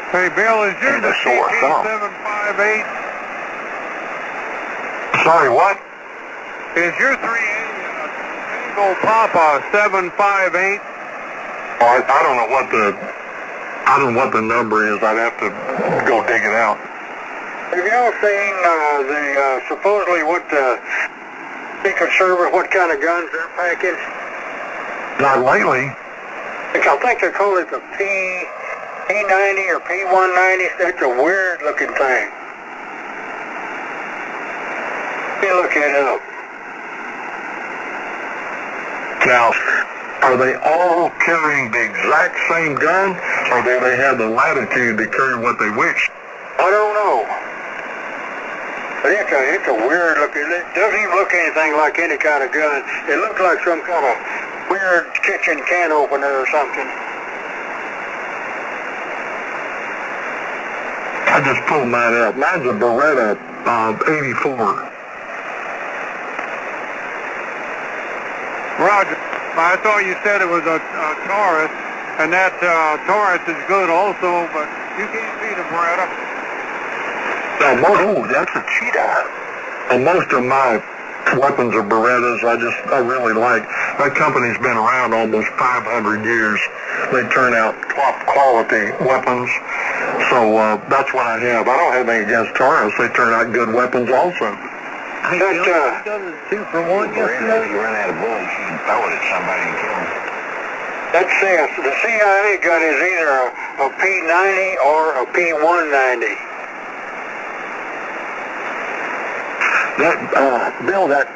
S5: Hey, Bill, is yours a CT-758?
S2: Sorry, what?
S5: Is your 380 a single Papa 758?
S2: Oh, I don't know what the number is. I'd have to go dig it out.
S5: Have y'all seen supposedly what the Secret Service, what kind of guns they're packing?
S2: Not lately.
S5: I think they call it the P90 or P190. That's a weird looking thing. You look it up.
S2: Now, are they all carrying the exact same gun, or do they have the latitude to carry what they wish?
S5: I don't know. But it's a weird looking, it doesn't even look anything like any kind of gun. It looks like some kind of weird kitchen can opener or something.
S2: I just pulled mine up. Mine's a Beretta 84.
S5: Roger. I thought you said it was a Taurus, and that Taurus is good also, but you can't beat a Beretta.
S2: Oh, that's a cheetah. And most of my weapons are Berettas. I really like. That company's been around almost 500 years. They turn out top quality weapons. So that's what I have. I don't have anything against Taurus. They turn out good weapons also.
S3: Hey, Bill, you done the 2-for-1 yesterday? You run out of bullets, you can throw it at somebody and kill them.
S5: That's it. The CIA gun is either a P90 or a P190.
S6: That Bill, that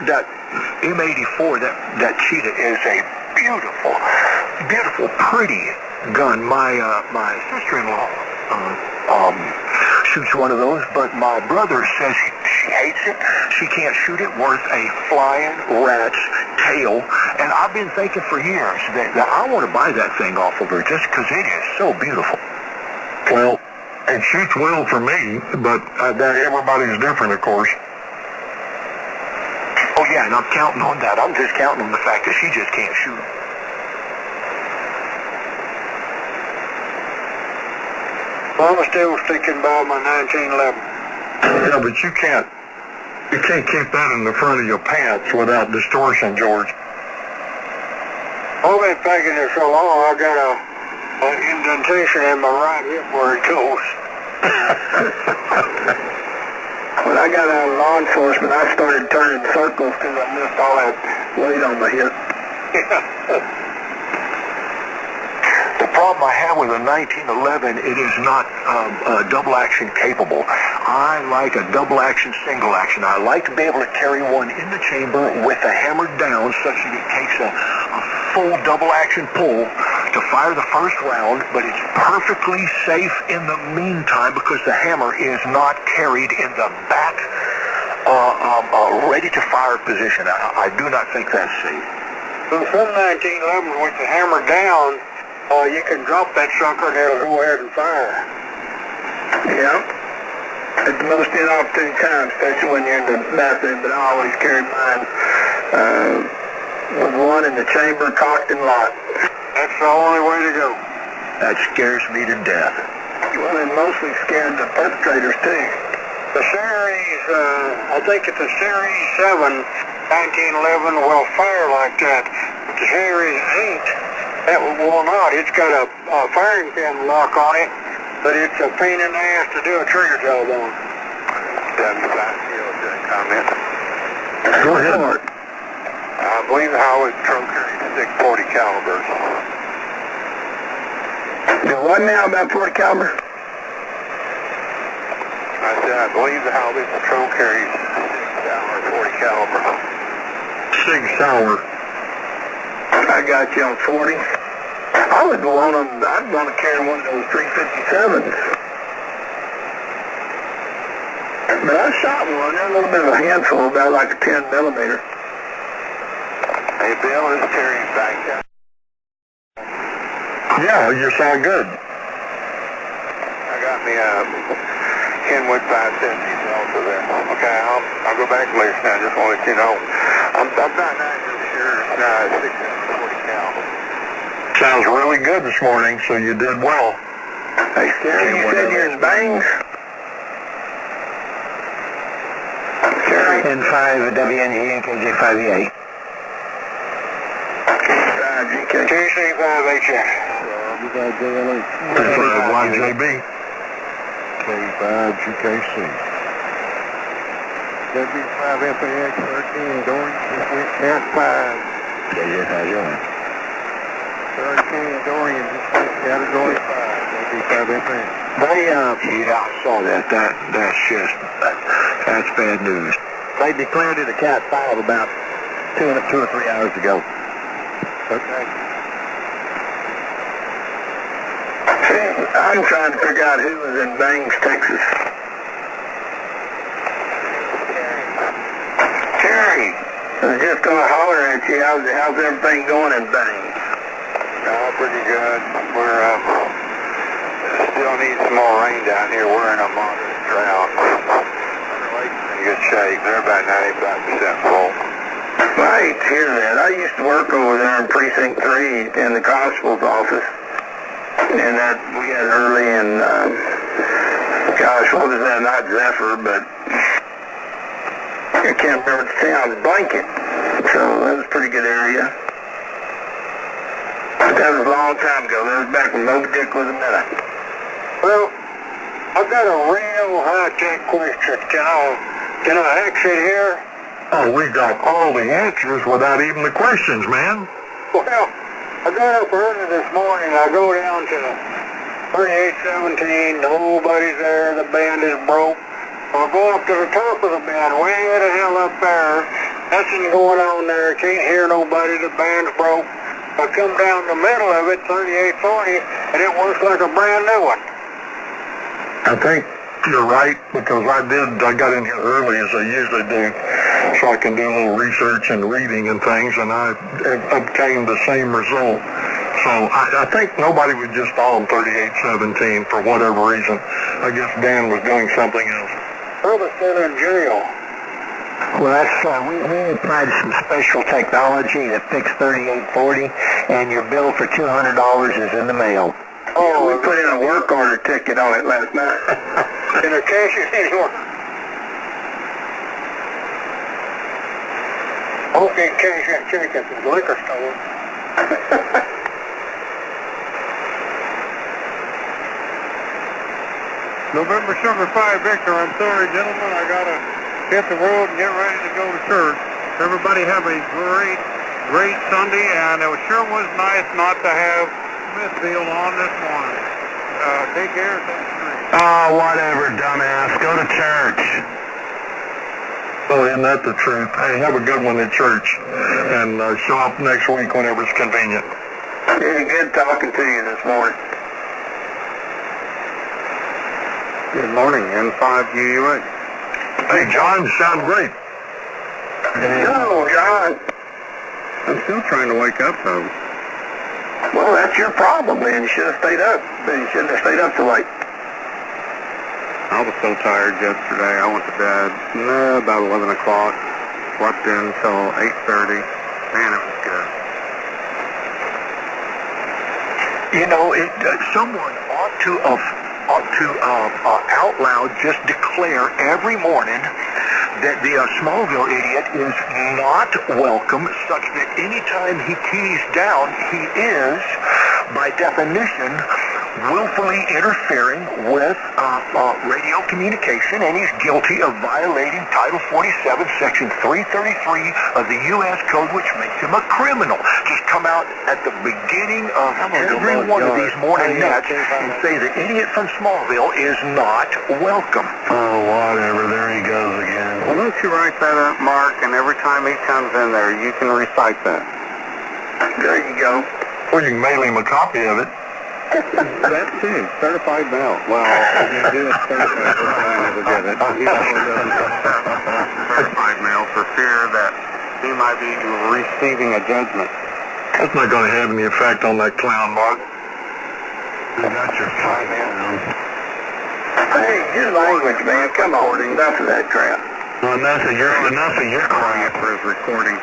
S6: M84, that cheetah is a beautiful, pretty gun. My sister-in-law shoots one of those, but my brother says she hates it. She can't shoot it worth a flying rat's tail. And I've been thinking for years that I want to buy that thing off of her just because it is so beautiful.
S2: Well, it shoots well for me, but everybody's different, of course.
S6: Oh yeah, and I'm counting on that. I'm just counting on the fact that she just can't shoot.
S5: Well, I'm still sticking by my 1911.
S2: Yeah, but you can't keep that in the front of your pants without distortion, George.
S5: I've been packing it so long, I got an indentation in my right hip where it goes. When I got out of law enforcement, I started turning circles because I missed all that weight on my hip.
S6: The problem I have with a 1911, it is not double action capable. I like a double action, single action. I like to be able to carry one in the chamber with the hammer down such that it takes a full double action pull to fire the first round, but it's perfectly safe in the meantime because the hammer is not carried in the back ready to fire position. I do not think that's safe.
S5: So some 1911 with the hammer down, you can drop that sucker and it'll go ahead and fire. Yeah. At the most inopportune time, especially when you're in the bathroom, but I always carry mine with one in the chamber, cocked and locked. That's the only way to go.
S6: That scares me to death.
S5: Well, it mostly scared the perpetrators, too. The Series, I think it's a Series 7 1911 will fire like that. But the Series 8, that will not. It's got a firing pin lock on it, but it's a pain in the ass to do a trigger job on.
S6: Comment.
S2: Go ahead.
S6: I believe how it's trunker is 640 calibers.
S5: What now about 40 caliber?
S6: I said I believe the Halbert patrol carries 6-hour 40 caliber.
S2: 6 hour.
S5: I got you on 40. I would want them, I'd want to carry one of those 357s. But I shot one, they're a little bit of a handful, about like a 10 millimeter.
S3: Hey, Bill, this is Terry back there.
S2: Yeah, you sound good.
S3: I got me a Kenwood 570s also there. Okay, I'll go back later now. Just want to let you know. I'm about 9 this year, 640 cal.
S2: Sounds really good this morning, so you did well.
S5: Hey, Terry, you said you're in Bangs? Terry.
S3: N5 WNG and KJ5E8.
S5: KC5HF.
S2: YJB.
S5: K5GKC. W5FAX 13 Dorian, just went Cat 5.
S3: KJ5
S5: 13 Dorian, just went Category 5. W5FAX.
S3: Yeah, I saw that. That's bad news.
S5: They declared it a Cat 5 about 2 or 3 hours ago. Okay. I'm trying to figure out who was in Bangs, Texas. Terry, I was just going to holler at you. How's everything going in Bangs?
S3: Pretty good. We're still need some more rain down here. We're in a moderate drought. The lake's in good shape. They're about 95% full.
S5: Well, I hate to hear that. I used to work over there in Precinct 3 in the constable's office. And that we had early and, gosh, what was that? Not Zephyr, but I can't remember the town. Blanket. So that was a pretty good area. But that was a long time ago. That was back when Moby Dick was a minute. Well, I've got a real high-tech question. Can I exit here?
S2: Oh, we got all the answers without even the questions, man.
S5: Well, I got up early this morning. I go down to 3817. Nobody's there. The band is broke. I'll go up to the top of the band, way the hell up there. Nothing going on there. Can't hear nobody. The band's broke. I come down the middle of it, 3840, and it works like a brand new one.
S2: I think you're right, because I got in here early, as I usually do, so I can do a little research and reading and things, and I obtained the same result. So I think nobody was just on 3817 for whatever reason. I guess Dan was doing something else.
S5: Probably still in jail.
S3: Well, that's we applied some special technology to fix 3840, and your bill for $200 is in the mail.
S5: Oh, we put in a work order ticket on it last night. In a cashier anymore. Okay, cashier check at the liquor store. November Sugar 5 Victor, I'm sorry gentlemen, I gotta hit the road and get ready to go to church. Everybody have a great Sunday, and it sure was nice not to have Smithfield on this morning. Take care, thanks.
S3: Oh, whatever, dumbass. Go to church.
S2: So isn't that the truth? Hey, have a good one at church, and show up next week whenever it's convenient.
S5: Yeah, good talking to you this morning. Good morning, N5UUA.
S2: Hey, John, you sound great.
S5: Hello, John. I'm still trying to wake up, though. Well, that's your problem, man. You should have stayed up. You shouldn't have stayed up so late. I was so tired yesterday. I went to bed about 11 o'clock. Slept in until 8:30. Man, it was good.
S6: You know, someone ought to out loud just declare every morning that the Smallville idiot is not welcome, such that anytime he keys down, he is, by definition, willfully interfering with radio communication, and he's guilty of violating Title 47, Section 333 of the U.S. Code, which makes him a criminal. Just come out at the beginning of every one of these morning nets and say the idiot from Smallville is not welcome.
S2: Oh, whatever. There he goes again.
S5: Well, don't you write that up, Mark, and every time he comes in there, you can recite that. There you go.
S2: Well, you can mail him a copy of it.
S5: That too, certified mail. Well, if you do it certified, I never get it. Certified mail for fear that he might be receiving a judgment.
S2: That's not going to have any effect on that clown, Mark. You got your fine, man.
S1: Hey, good language, man. Come on, enough of that crap.
S2: Well, enough of your crap.
S5: For his recording.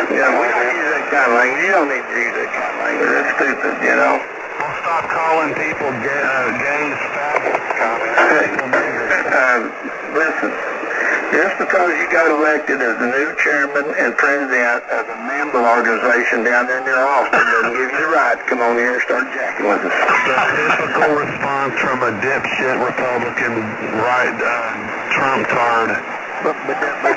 S1: Yeah, we don't use that kind of language. You don't need to use that kind of language. That's stupid, you know.
S2: We'll stop calling people gays,
S1: Listen, just because you got elected as the new chairman and president of a member organization down there near Austin doesn't give you the right to come on here and start jacking with us.
S2: The typical response from a dipshit Republican, right, Trump tard.
S3: But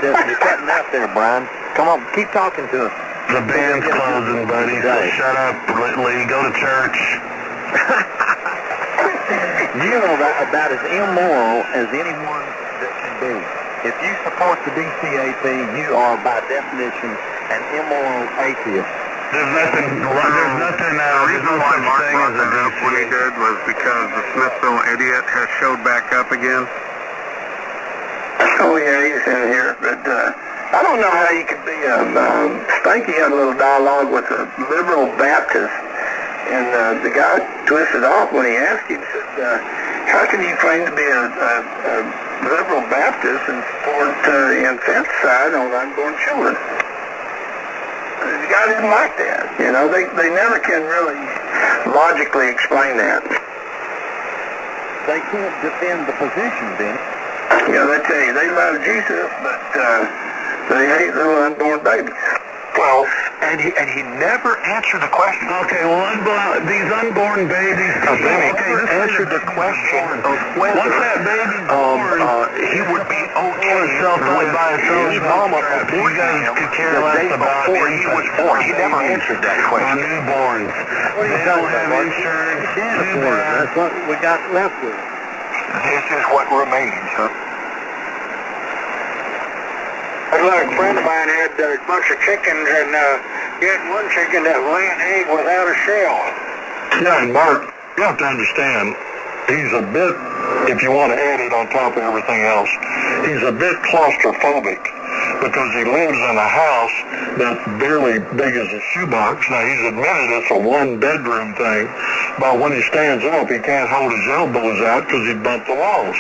S3: you're cutting out there, Brian. Come on, keep talking to us.
S2: The band's closing, buddy. So shut up, Lee. Go to church.
S3: You are about as immoral as anyone that can be. If you support the DCAP, you are by definition an immoral atheist.
S2: There's nothing
S5: The reason why Mark brought that up when he did was because the Smithville idiot has showed back up again.
S1: Oh, yeah, he's in here, but I don't know how you could be Spanky had a little dialogue with a liberal Baptist, and the guy twisted off when he asked him, said, how can you claim to be a liberal Baptist and support infanticide on unborn children? The guy didn't like that. You know, they never can really logically explain that.
S3: They can't defend the position, then.
S1: You know, they tell you they love Jesus, but they hate little unborn babies.
S6: Well, and he never answered the question.
S2: Okay, well, these unborn babies.
S6: Answered the question of whether
S2: once that baby born,
S6: he would be okay
S2: by itself.
S6: his mama
S2: You guys could care
S6: the
S2: less
S6: day
S2: about
S6: before he was born. He never answered that question.
S2: Newborns. They don't have insurance. Too bad.
S5: That's what we got left with.
S6: This is what remains, huh?
S5: Like a friend of mine had a bunch of chickens, and he had one chicken that lay an egg without a shell.
S2: Yeah, and Mark, you have to understand, he's a bit, if you want to add it on top of everything else, he's a bit claustrophobic because he lives in a house that's barely big as a shoebox. Now, he's admitted it's a one-bedroom thing, but when he stands up, he can't hold his elbows out because he'd bump the walls.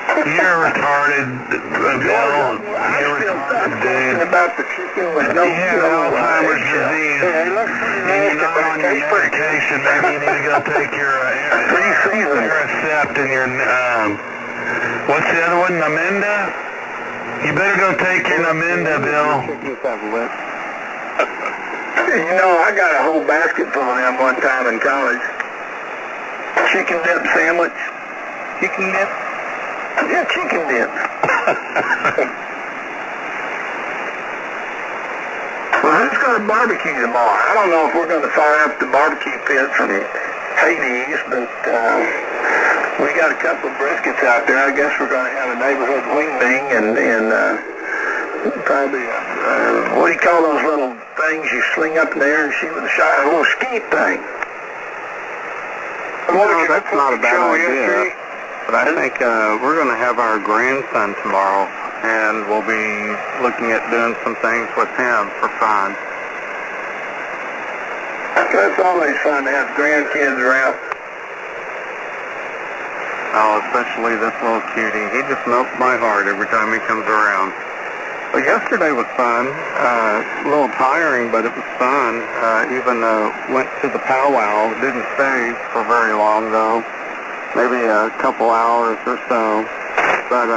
S2: You're retarded, Bill. You're retarded, dude.
S1: About the chicken with no
S2: Alzheimer's disease.
S1: It looks pretty
S2: You're
S1: nasty,
S2: not
S1: but
S2: on your medication. Maybe you need to go take your Cept and your, what's the other one, Namenda? You better go take your Namenda, Bill.
S5: Chickens have lips.
S1: You know, I got a whole basket full of them one time in college. Chicken dip sandwich.
S3: Chicken dip?
S1: Yeah, chicken dip. Well, who's going to barbecue tomorrow? I don't know if we're going to fire up the barbecue pit from Hades, but we got a couple of briskets out there. I guess we're going to have a neighborhood wing ding and probably, what do you call those little things you sling up in the air and shoot with a shot? A little skeet thing.
S5: No, that's not a bad idea. But I think we're going to have our grandson tomorrow, and we'll be looking at doing some things with him for fun.
S1: That's always fun to have grandkids around.
S5: Oh, especially this little cutie. He just melts my heart every time he comes around. Well, yesterday was fun. A little tiring, but it was fun. Even went to the powwow. Didn't stay for very long, though. Maybe a couple hours or so. But,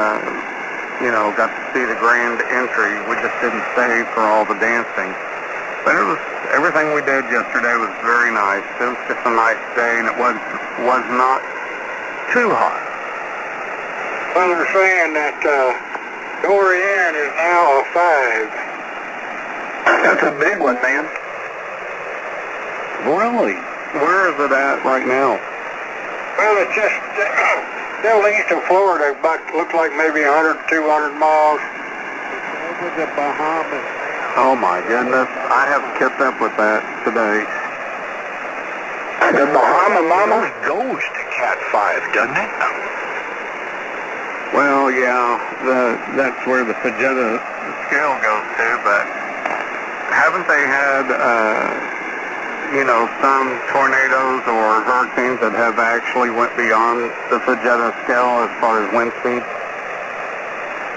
S5: you know, got to see the grand entry. We just didn't stay for all the dancing. But it was, everything we did yesterday was very nice. It was just a nice day, and it was not too hot. Well, they're saying that Dorian is now a 5.
S1: That's a big one, man.
S5: Really? Where is it at right now? Well, it's just still east of Florida, but looks like maybe 100, 200 miles. Over the Bahamas now. Oh my goodness, I haven't kept up with that today.
S1: The Bahama Mama?
S6: It goes to Cat 5, doesn't it?
S5: Well, yeah, that's where the Fajita scale goes to, but haven't they had, some tornadoes or hurricanes that have actually went beyond the Fajita scale as far as wind speed?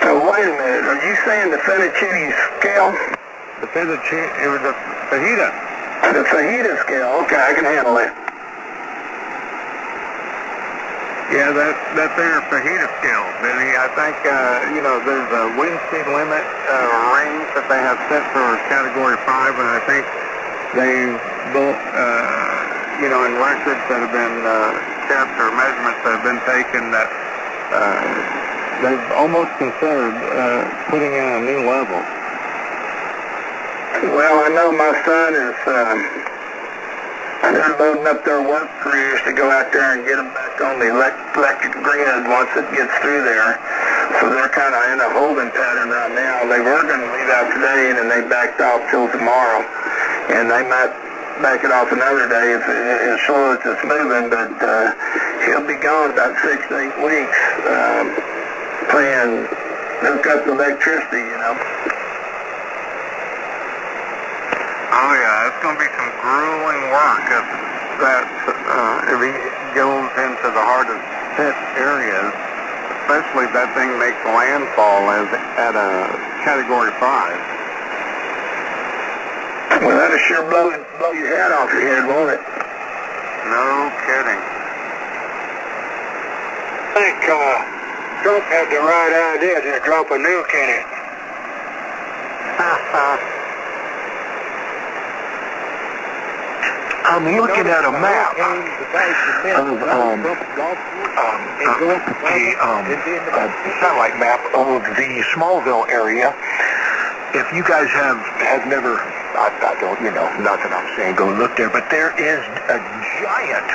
S1: Wait a minute, are you saying the fettuccine scale?
S5: The fettuccine, it was the fajita.
S1: The fajita scale, okay, I can handle it.
S5: Yeah, that's their fajita scale, Benny. I think, there's a wind speed limit range that they have set for Category 5, and I think they both, in records that have been kept or measurements that have been taken that they've almost considered putting in a new level.
S1: Well, I know my son is, they're loading up their work crews to go out there and get them back on the electric grid once it gets through there. So they're kind of in a holding pattern right now. They were going to leave out today, and then they backed off till tomorrow. And they might back it off another day if as slow as it's moving, but he'll be gone about 6 to 8 weeks playing hook up electricity,
S5: Oh yeah, it's going to be some grueling work if he goes into the hardest hit areas, especially if that thing makes landfall at a Category 5.
S1: Well, that'll sure blow your hat off your head, won't it?
S5: No kidding. I think Trump had the right idea to drop a nuke in it.
S6: I'm looking at a map of satellite map of the Smallville area. If you guys have never, I don't, not that I'm saying go look there, but there is a giant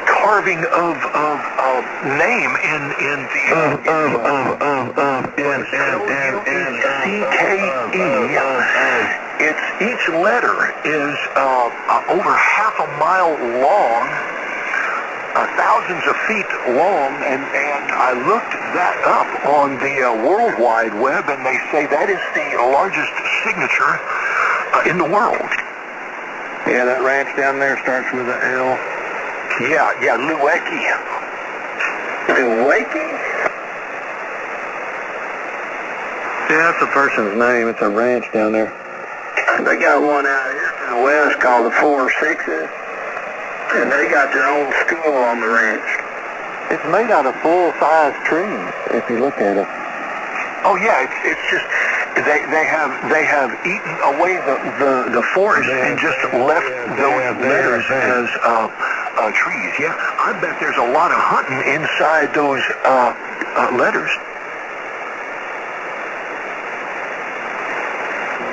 S6: carving of name in CKE. It's each letter is over half a mile long, thousands of feet long, and I looked that up on the World Wide Web, and they say that is the largest signature in the world.
S5: Yeah, that ranch down there starts with an L.
S6: Yeah, Luecki.
S1: Luecki?
S5: Yeah, that's a person's name. It's a ranch down there.
S1: They got one out here to the west called the 4-6s, and they got their own school on the ranch.
S5: It's made out of full-size trees, if you look at it.
S6: Oh yeah, it's just they have eaten away the forest and just left those letters as trees. Yeah, I bet there's a lot of hunting inside those letters.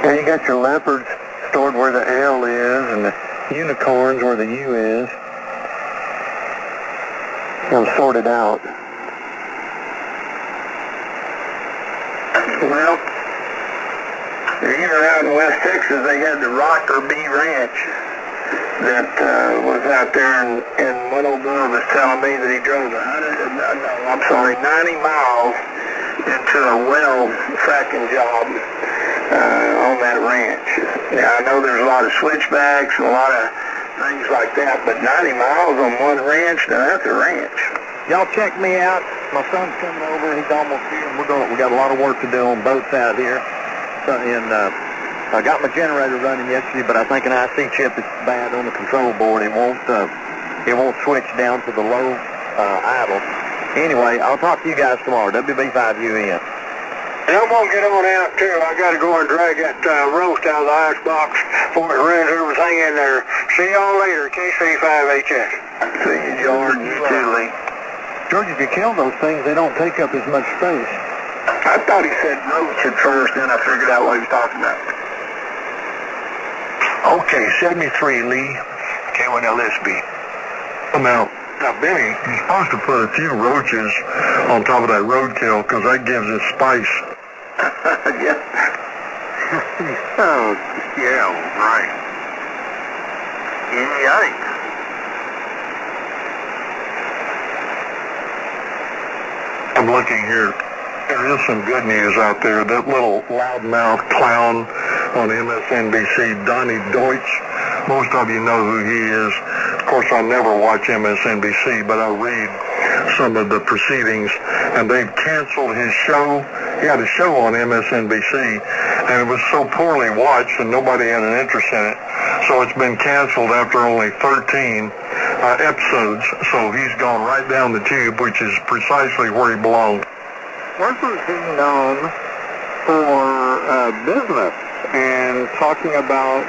S5: And you got your leopards stored where the L is, and the unicorns where the U is. They're sorted out.
S1: Well, here out in West Texas, they had the Rocker Bee Ranch that was out there, and one old boy was telling me that he drove 90 miles into a well fracking job on that ranch. Now, I know there's a lot of switchbacks and a lot of things like that, but 90 miles on one ranch, now that's a ranch.
S5: Y'all check me out. My son's coming over. He's almost here, and we got a lot of work to do on both sides here. So, and I got my generator running yesterday, but I think an IC chip is bad on the control board. It won't switch down to the low idle. Anyway, I'll talk to you guys tomorrow. WB5UN.
S1: And I'm going to get on out, too. I got to go and drag that roast out of the icebox before it runs everything in there. See y'all later, KC5HS. See you, George. You too, Lee.
S5: George, if you kill those things, they don't take up as much space.
S1: I thought he said roach at first, then I figured out what he was talking about.
S6: Okay, 73, Lee. K1LSB. I'm out.
S2: Now, Benny, you're supposed to put a few roaches on top of that roadkill because that gives it spice.
S5: Yeah. Oh, yeah, right. Yikes.
S2: I'm looking here. There is some good news out there. That little loudmouth clown on MSNBC, Donnie Deutsch, most of you know who he is. Of course, I never watch MSNBC, but I read some of the proceedings, and they've canceled his show. He had a show on MSNBC, and it was so poorly watched and nobody had an interest in it. So it's been canceled after only 13 episodes. So he's gone right down the tube, which is precisely where he belongs.
S5: Wasn't he known for business and talking about,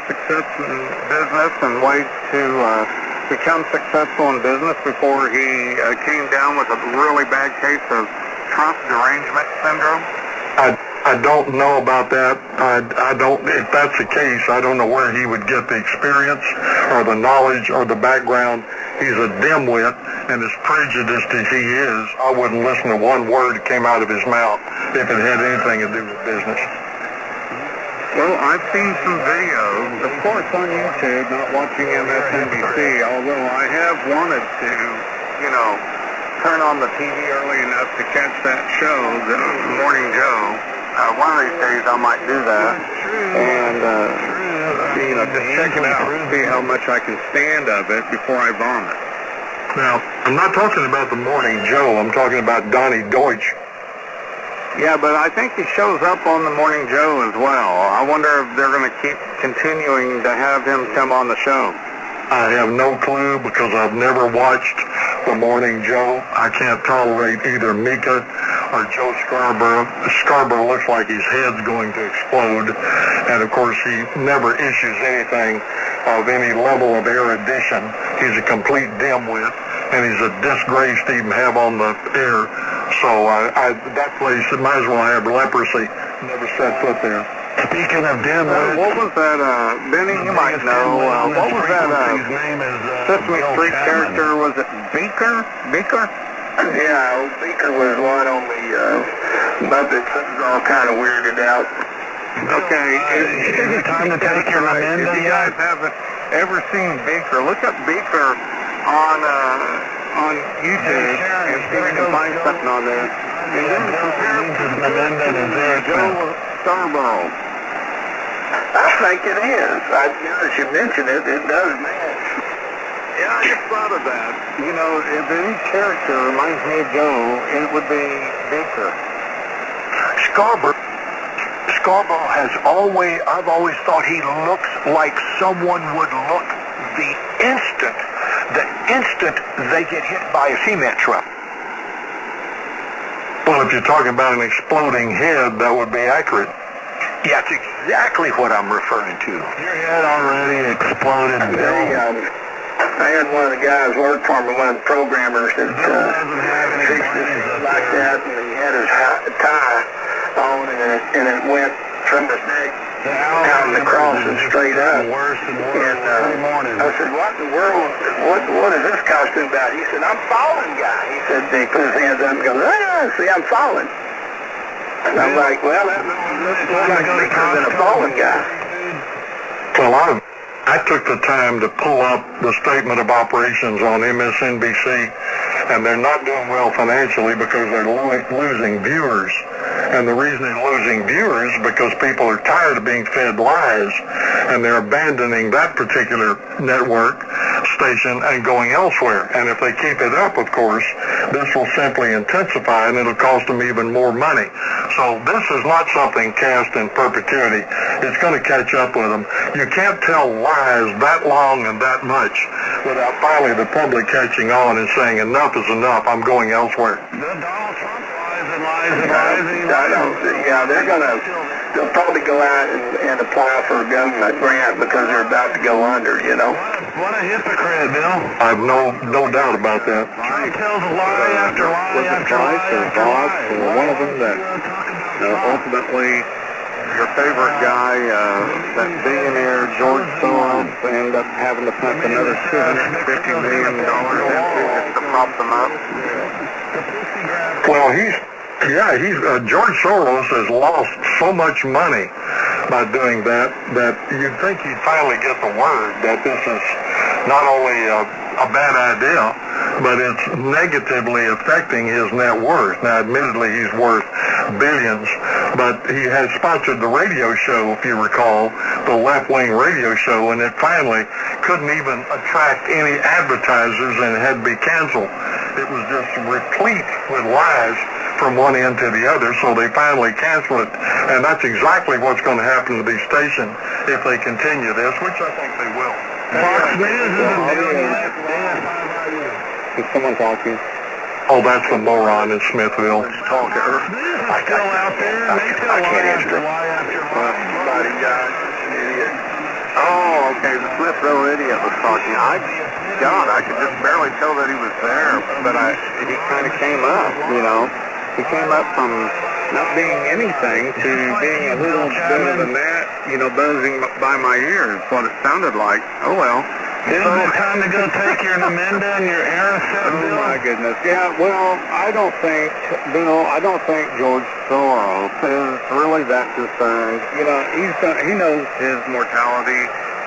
S5: success in business and ways to become successful in business before he came down with a really bad case of Trump derangement syndrome?
S2: I don't know about that. If that's the case, I don't know where he would get the experience or the knowledge or the background. He's a dimwit, and as prejudiced as he is, I wouldn't listen to one word that came out of his mouth if it had anything to do with business.
S5: Well, I've seen some videos, of course on YouTube, not watching MSNBC, although I have wanted to, turn on the TV early enough to catch that show, the Morning Joe. One of these days I might do that, and, just check it out, see how much I can stand of it before I vomit.
S2: Now, I'm not talking about the Morning Joe, I'm talking about Donnie Deutsch.
S5: Yeah, but I think he shows up on the Morning Joe as well. I wonder if they're going to keep continuing to have him come on the show.
S2: I have no clue because I've never watched the Morning Joe. I can't tolerate either Mika or Joe Scarborough. Scarborough looks like his head's going to explode. And of course, he never issues anything of any level of erudition. He's a complete dimwit, and he's a disgrace to even have on the air. So that place, it might as well have leprosy. Never set foot there. Speaking of dimwits,
S5: what was that, Benny, you might know, what was that Sesame Street character, was it Beaker? Beaker?
S1: Yeah, old Beaker was one on the Muppets that was all kind of weirded out.
S5: Okay,
S2: is it time to take your Amanda
S5: if you guys haven't ever seen Beaker, look up Beaker on YouTube and see if you can find something on there. And then compare Joe Scarborough.
S1: I think it is. Now that you mention it, it does match.
S5: Yeah, I just thought of that. If any character reminds me of Joe, it would be Baker.
S6: Scarborough has I've always thought he looks like someone would look the instant they get hit by a cement truck.
S2: well, if you're talking about an exploding head, that would be accurate.
S6: Yeah, that's exactly what I'm referring to.
S2: Your head already exploded, Bill.
S1: I had one of the guys work for me, one of the programmers that fixed it like that, and he had his tie on, and it went from his neck out and across and straight up. And I said, what in the world, what is this costume about? He said, I'm falling guy. He said, he put his hands up and goes, see, I'm falling. And I'm like, well, that's more like Beaker than a fallen guy.
S2: Well, I took the time to pull up the statement of operations on MSNBC, and they're not doing well financially because they're losing viewers. And the reason they're losing viewers is because people are tired of being fed lies, and they're abandoning that particular network station and going elsewhere. And if they keep it up, of course, this will simply intensify, and it'll cost them even more money. So this is not something cast in perpetuity. It's going to catch up with them. You can't tell lies that long and that much without finally the public catching on and saying, enough is enough, I'm going elsewhere.
S5: Donald Trump lies and lies and lies and he lies.
S1: Yeah, they'll probably go out and apply for a government grant because they're about to go under,
S5: What a hypocrite, Bill.
S2: I have no doubt about that.
S5: He tells lie after lie after lie after lie. One of them that ultimately your favorite guy, that billionaire George Soros, end up having to pump another $250 million into just to prop them up.
S2: Well, George Soros has lost so much money by doing that you'd think he'd finally get the word that this is not only a bad idea, but it's negatively affecting his net worth. Now, admittedly, he's worth billions, but he has sponsored the radio show, if you recall, the left-wing radio show, and it finally couldn't even attract any advertisers and had to be canceled. It was just replete with lies from one end to the other, so they finally canceled it. And that's exactly what's going to happen to these stations if they continue this, which I think they will. Fox News isn't doing it.
S5: Is someone talking?
S2: Oh, that's the moron in Smithville.
S5: Talking.
S2: I
S5: can't answer it.
S2: Somebody got idiot.
S5: Oh, okay. The Smithville idiot was talking. God, I could just barely tell that he was there, but he kind of came up, you know. He came up from not being anything to being a little bit of a gnat, you know, buzzing by my ears, what it sounded like. Oh, well.
S2: Isn't it time to go take your Namenda and your Aracet,
S5: Oh, my goodness. Yeah, well, I don't think George Soros is really that concerned. You know, he knows his mortality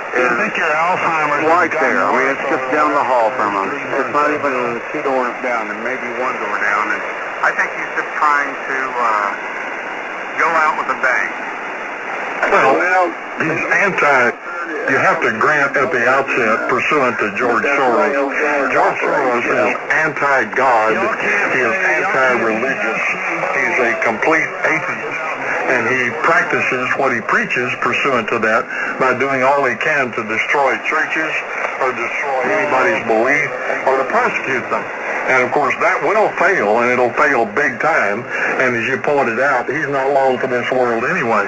S2: I think your Alzheimer's
S5: right there. I mean, it's just down the hall from him. It's not even 2 doors down, and maybe 1 door down. And I think he's just trying to go out with a bang.
S2: Well, he's you have to grant at the outset, pursuant to George Soros. George Soros is anti-God. He is anti-religious. He's a complete atheist. And he practices what he preaches pursuant to that by doing all he can to destroy churches or destroy anybody's belief or to prosecute them. And of course that will fail, and it'll fail big time. And as you pointed out, he's not long for this world anyway.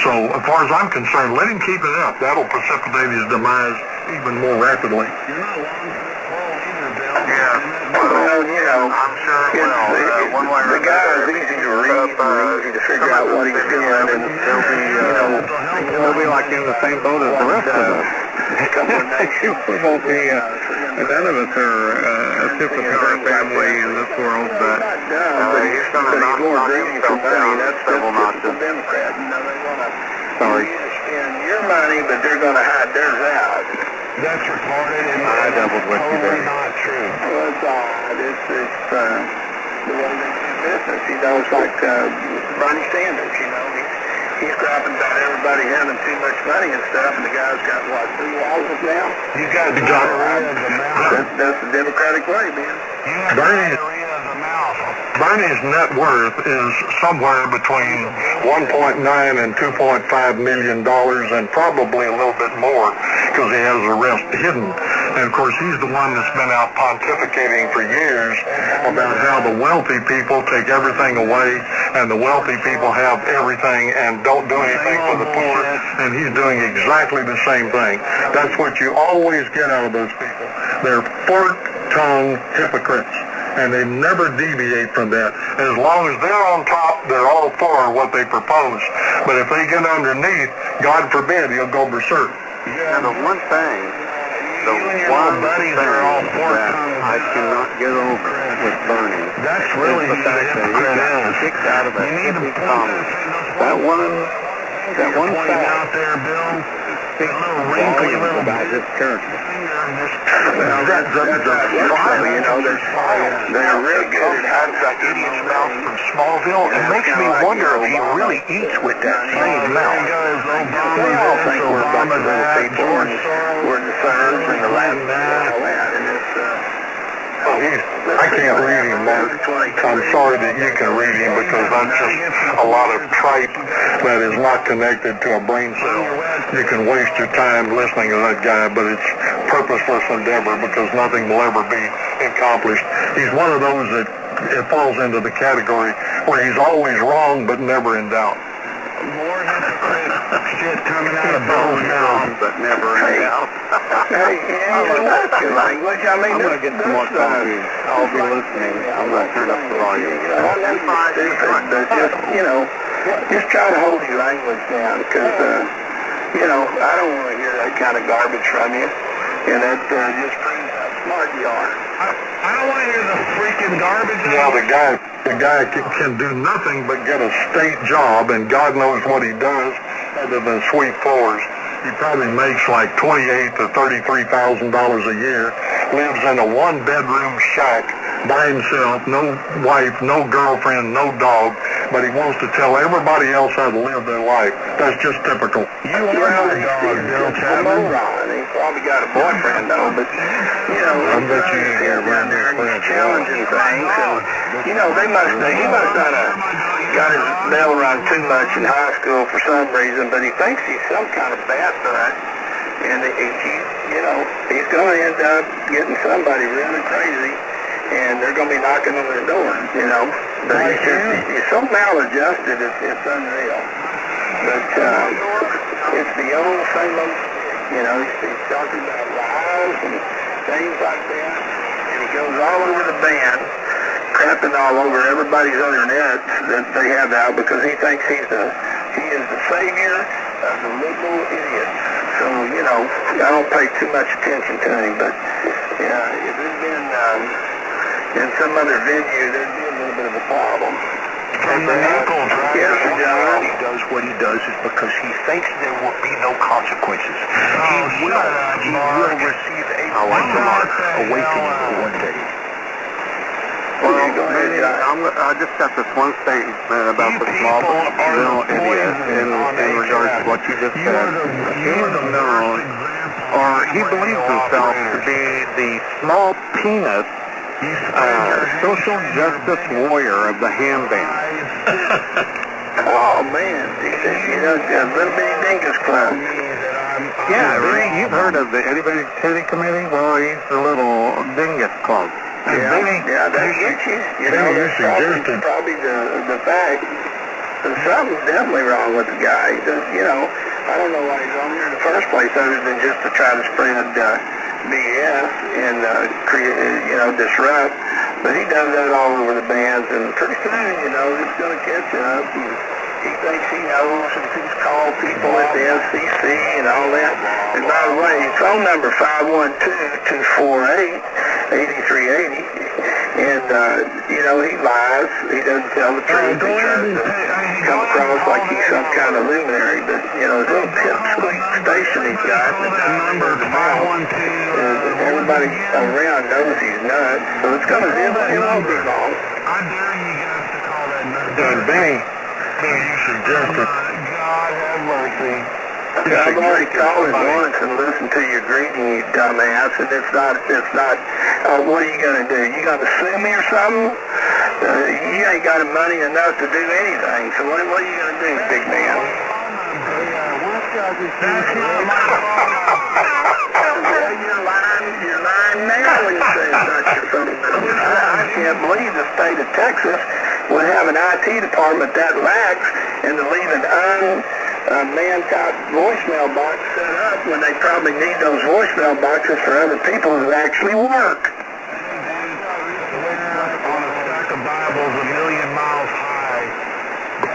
S2: So as far as I'm concerned, let him keep it up. That'll precipitate his demise even more rapidly.
S5: Yeah, well, you know, I'm sure it will. One way or
S1: the guy is easy to read and easy to figure out what he's doing, and
S5: they'll be like in the same boat as the rest of us. We won't be, none of us are a sympathetic family in this world, but he's going to knock himself down several notches. Sorry.
S1: Spend your money, but they're going to hide theirs out.
S2: That's recorded and
S5: I doubled with you there.
S2: not true.
S1: Well, it's odd. It's the way they do business. You know, it's like Bernie Sanders, you know. He's griping about everybody having too much money and stuff, and the guy's got, what, 3 houses now?
S2: He's got the
S1: That's the Democratic way, man.
S2: Bernie's net worth is somewhere between $1.9 and $2.5 million, and probably a little bit more because he has the rest hidden. And of course, he's the one that's been out pontificating for years about how the wealthy people take everything away, and the wealthy people have everything and don't do anything for the poor. And he's doing exactly the same thing. That's what you always get out of those people. They're fork-tongued hypocrites, and they never deviate from that. As long as they're on top, they're all for what they propose. But if they get underneath, God forbid, he'll go berserk.
S5: And the one thing that I cannot get over with Bernie
S2: That's really
S5: is the fact that he got kicked out of that hippie Congress. That one fact
S2: out there, Bill.
S5: volumes about his character.
S1: You know, they're really good at hiding that idiot's mouth from Smallville. It makes me wonder if he really eats with that same mouth. They all think we're a bunch of little people, and we're the serves and the last and all that. And it's,
S2: I can't read him, Mark. I'm sorry that you can read him because that's just a lot of tripe that is not connected to a brain cell. You can waste your time listening to that guy, but it's purposeless endeavor because nothing will ever be accomplished. He's one of those that it falls into the category where he's always wrong but never in doubt.
S5: More hypocrite shit coming out of Bill's mouth, but never in doubt.
S1: hey, that's good language. I mean,
S5: I'm going to get some more coffee. I'll be listening. I'm going to turn up the volume.
S1: Just, just try to hold your language down, because you know, I don't want to hear that kind of garbage from you. And that just proves how smart you are.
S2: I don't want to hear the freaking garbage. Well, the guy can do nothing but get a state job, and God knows what he does other than sweep floors. He probably makes like $28,000 to $33,000 a year, lives in a one-bedroom shack by himself, no wife, no girlfriend, no dog, but he wants to tell everybody else how to live their life. That's just typical.
S1: You are my dog, Bill Chapman. He probably got a boyfriend, though, but, you know,
S2: I bet you
S1: he's down there and he's challenging things, and, you know, he must have got his bell rung too much in high school for some reason, but he thinks he's some kind of bad nut, and he's going to end up getting somebody really crazy, and they're going to be knocking on their door, you know. But he's so maladjusted, it's unreal. But it's the old same old, you know, he's talking about lies and things like that, and he goes all over the band, crapping all over everybody's other nets that they have out because he thinks he is the savior of the liberal idiots. So, you know, I don't pay too much attention to him, but yeah, if it's been in some other venue, there'd be a little bit of a problem.
S6: From the ankles, right?
S1: Yes, John.
S6: He does what he does is because he thinks there will be no consequences. He will receive a awakening one day.
S5: Well, I just got this one statement about the small little idiot in regards to what you just said. He is known, or he believes himself to be the small penis social justice warrior of the ham band.
S1: Oh, man. You know, a little bitty dingus club.
S5: Yeah, you've heard of the Itty Bitty Titty Committee? Well, he's the little dingus club.
S1: Yeah, that gets you. You know, that's probably the fact. There's something definitely wrong with the guy. You know, I don't know why he's on here in the first place other than just to try to spread BS and create, you know, disrupt. But he does that all over the bands, and pretty soon, you know, it's going to catch up. And he thinks he knows, and he's called people at the FCC and all that. And by the way, his phone number 512-248-8380. And, you know, he lies. He doesn't tell the truth. He tries to come across like he's some kind of luminary. But, you know, his little pipsqueak station he's got, everybody around knows he's nuts. So it won't be long.
S2: I dare you guys to call that nut. Benny, you suggested. God have mercy.
S1: I've already called him once and listened to your greeting, you dumbass, and it's not, what are you going to do? You going to sue me or something? You ain't got money enough to do anything, so what are you going to do, big man? You're lying now when you say such a thing. I can't believe the state of Texas would have an IT department that lax and to leave an man-type voicemail box set up when they probably need those voicemail boxes for other people who actually work.
S2: On a stack of Bibles a million miles high.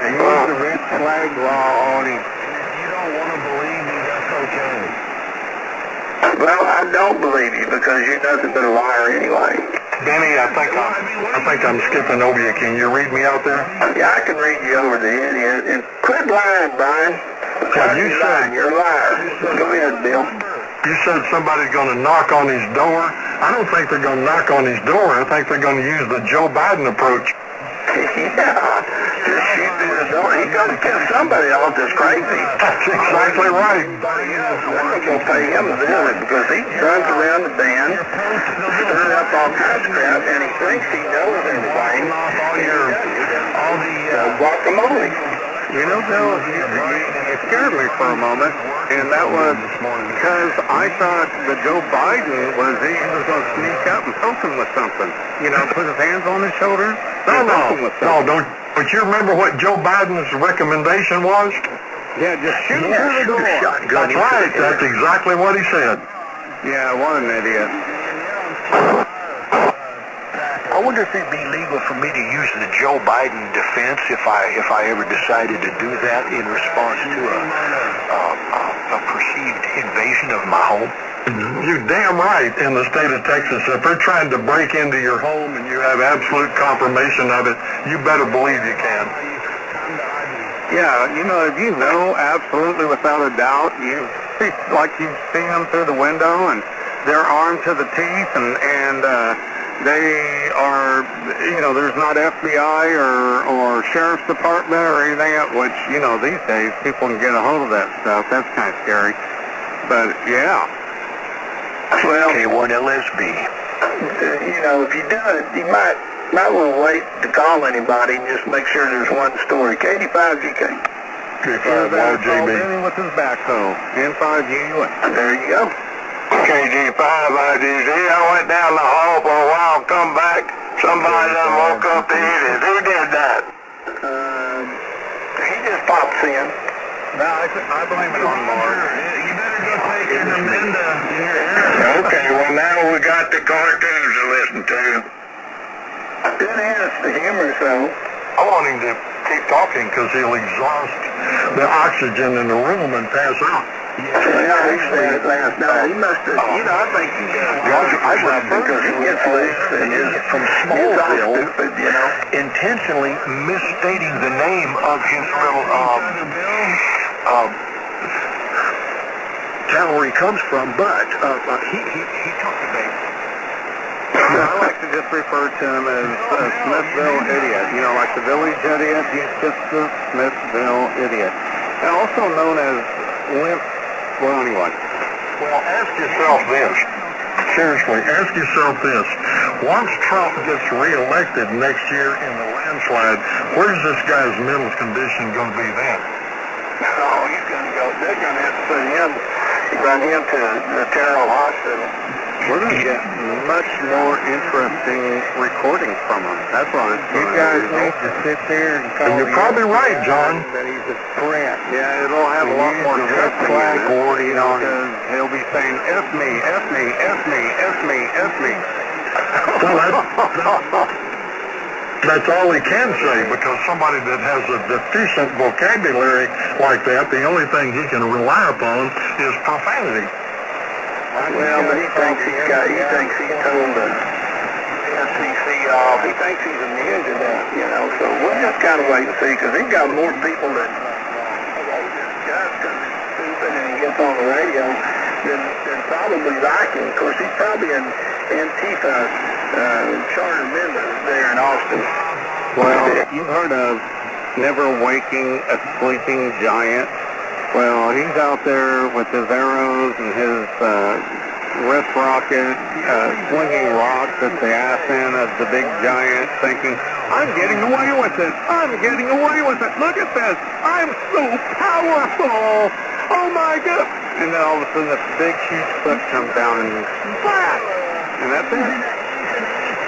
S5: And use the red flag law on him.
S2: You don't want to believe me, that's okay.
S1: Well, I don't believe you because you're nothing but a liar anyway.
S2: Benny, I think I'm skipping over you. Can you read me out there?
S1: Yeah, I can read you over the idiot. And quit lying, Brian.
S2: Well, you said
S1: you're a liar. Go ahead, Bill.
S2: You said somebody's going to knock on his door. I don't think they're going to knock on his door. I think they're going to use the Joe Biden approach.
S1: Yeah, just shoot through the door. He's going to kill somebody off this crazy.
S2: That's exactly right.
S1: I'm going to pay him a visit because he runs around the band, stirring up all kinds of crap, and he thinks he knows everything. All the guacamole.
S5: You know, Bill, it scared me for a moment, and that was because I thought that Joe Biden was going to sneak up and poke him with something. You know, put his hands on his shoulders.
S2: Don't. But you remember what Joe Biden's recommendation was?
S5: Yeah, just shoot through the door.
S2: That's right. That's exactly what he said.
S5: Yeah, what an idiot.
S6: I wonder if it'd be legal for me to use the Joe Biden defense if I ever decided to do that in response to a invasion of my home?
S2: You damn right. In the state of Texas, if they're trying to break into your home and you have absolute confirmation of it, you better believe you can.
S5: Yeah, if you know absolutely without a doubt, you see them through the window and they're armed to the teeth and they are, there's not FBI or Sheriff's Department or anything, which, these days people can get a hold of that stuff. That's kind of scary. But, yeah.
S6: Well, K1LSB.
S1: If you do it, you might want to wait to call anybody and just make sure there's one story. K85GK.
S2: K5YJB.
S5: With his backhoe. N5UUA.
S1: There you go.
S3: KG5IGZ. I went down the hall for a while, come back. Somebody done woke up to eat it. Who did that?
S1: He just pops in.
S5: No, I blame it on Mark.
S1: You better go take an Amanda in your hair.
S3: Okay, well now we got the cartoons to listen to.
S1: Good answer to humor, so.
S2: I want him to keep talking because he'll exhaust the oxygen in the room and pass out.
S1: Yeah, he said it last night. He must have, I think he does.
S6: I would
S1: because he gets loose and
S6: is from
S1: he's all
S6: Smallville,
S1: stupid,
S6: intentionally misstating the name of his little town where he comes from, but he took the bait.
S5: I like to just refer to him as Smithville Idiot. Like the village idiot, he's just the Smithville Idiot. And also known as Limp. Well, anyway.
S2: Well, ask yourself this. Seriously, ask yourself this. Once Trump gets reelected next year in the landslide, where's this guy's mental condition going to be then?
S1: Oh, he's going to go. They're going to have to run him to the Terrell Hospital.
S5: We're going to get much more interesting recordings from him. That's what it's You guys need to sit there and call.
S2: And you're probably right, John.
S5: That he's a threat. Yeah, it'll have a lot more red flag warning on it. He'll be saying, F me, F me, F me, F me, F me.
S2: Well, that's all he can say, because somebody that has a deficient vocabulary like that, the only thing he can rely upon is profanity.
S1: Well, but he thinks he's told the FCC off. He thinks he's immune to that, so we'll just kind of wait and see, because he's got more people that just stupid and he gets on the radio than probably like him. Of course, he's probably an Antifa charter member there in Austin.
S5: Well, you've heard of never waking a sleeping giant. Well, he's out there with his arrows and his wrist rocket, swinging rocks at the ass end of the big giant, thinking, I'm getting away with it. I'm getting away with it. Look at this. I'm so powerful. Oh, my God. And then all of a sudden, this big, huge foot comes down and flat. And that's it.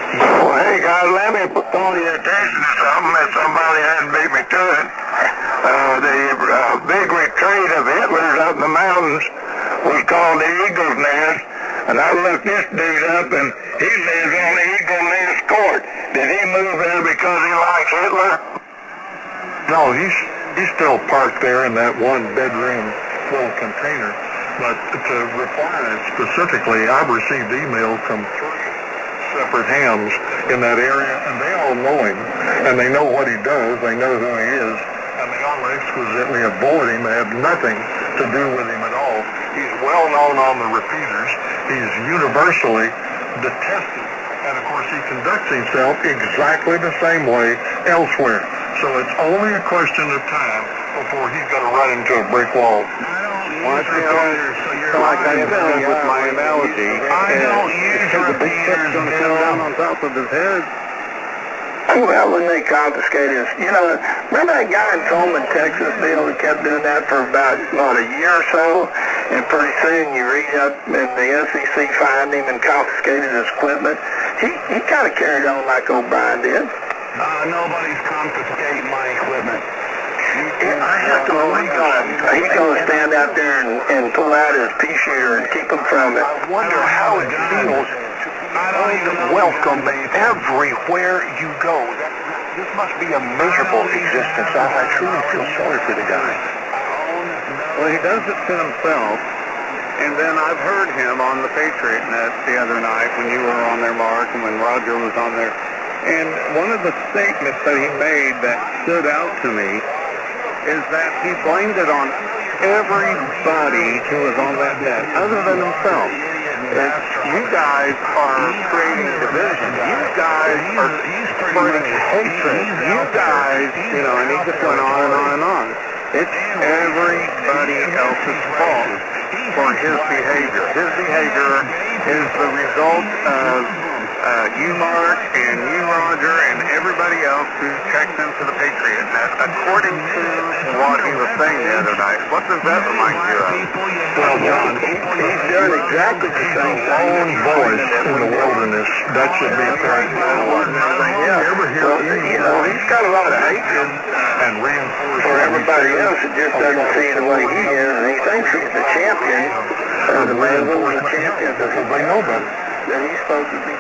S3: Well, hey guys, let me call your attention to something that somebody hadn't beat me to it. The big retreat of Hitler's up in the mountains was called the Eagle's Nest, and I looked this dude up, and he lives on the Eagle Nest Court. Did he move there because he likes Hitler?
S2: No, he's still parked there in that one bedroom little container. But to reply specifically, I've received emails from 3 separate hams in that area, and they all know him, and they know what he does, they know who he is, and they all exquisitely avoid him. They have nothing to do with him at all. He's well known on the repeaters. He's universally detested, and of course he conducts himself exactly the same way elsewhere. So it's only a question of time before he's going to run into a brick wall.
S5: Watch repeaters, so you're like I said with my analogy.
S6: I don't use repeaters,
S5: Bill. Down on top of his head.
S1: Well, when they confiscated us, remember that guy in Coleman, Texas, Bill, that kept doing that for about, a year or so? And pretty soon you read up and the SEC fined him and confiscated his equipment. He kind of carried on like O'Brien did.
S6: Nobody's confiscating my equipment.
S1: I have to believe he's going to stand out there and pull out his pea shooter and keep him from it.
S6: I wonder how it feels to welcome everywhere you go. This must be a miserable existence. I truly feel sorry for the guy.
S5: Well, he does it to himself, And then I've heard him on the Patriot Net the other night when you were on there, Mark, and when Roger was on there. And one of the statements that he made that stood out to me is that he blamed it on everybody who was on that net, other than himself. You guys are creating division. You guys are spreading hatred. You guys, and he just went on and on and on. It's everybody else's fault for his behavior. His behavior is the result of you, Mark, and you, Roger, and everybody else who checked into the Patriot Net, according to what he was saying the other night. What does that remind you of?
S2: Well, John,
S1: He's doing exactly the same thing.
S2: own voice in the wilderness, that should be apparent.
S1: He's got a lot of hatred
S2: And reinforce
S1: for everybody else that just doesn't see the way he is, and he thinks he's the champion, or the man who was the champion.
S2: They know better.
S1: That he's supposed to be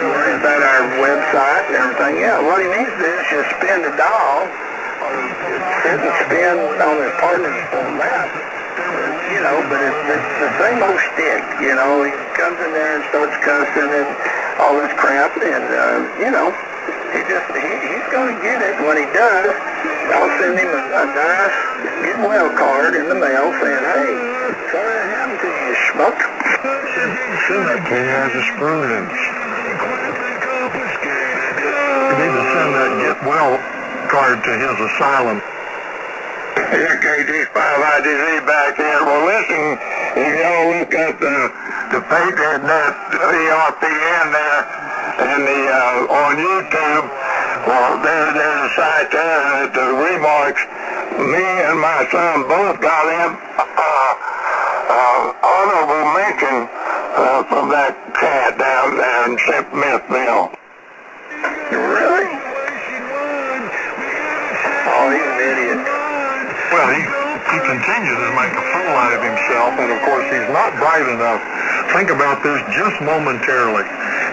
S1: worried about our website and everything. Yeah, what he needs to do is just spin the dial, or sit and spin on his partner's lap. But it's the same old shtick, He comes in there and starts cussing and all this crap, and, he's going to get it. When he does, I'll send him a nice get well card in the mail saying, hey, sorry that happened to you, you schmuck.
S2: Send that to you as a experience. You need to send that get well card to his asylum.
S3: Yeah, KD5IDZ back there. Well, listen, if y'all look up the Patriot Net, ERPN there, and on YouTube, well, there's a site there that the remarks, me and my son both got in honorable mention from that cat down there in Smithville.
S1: Really? Oh, he's an idiot.
S2: Well, he continues to make a fool out of himself, and of course he's not bright enough. Think about this just momentarily.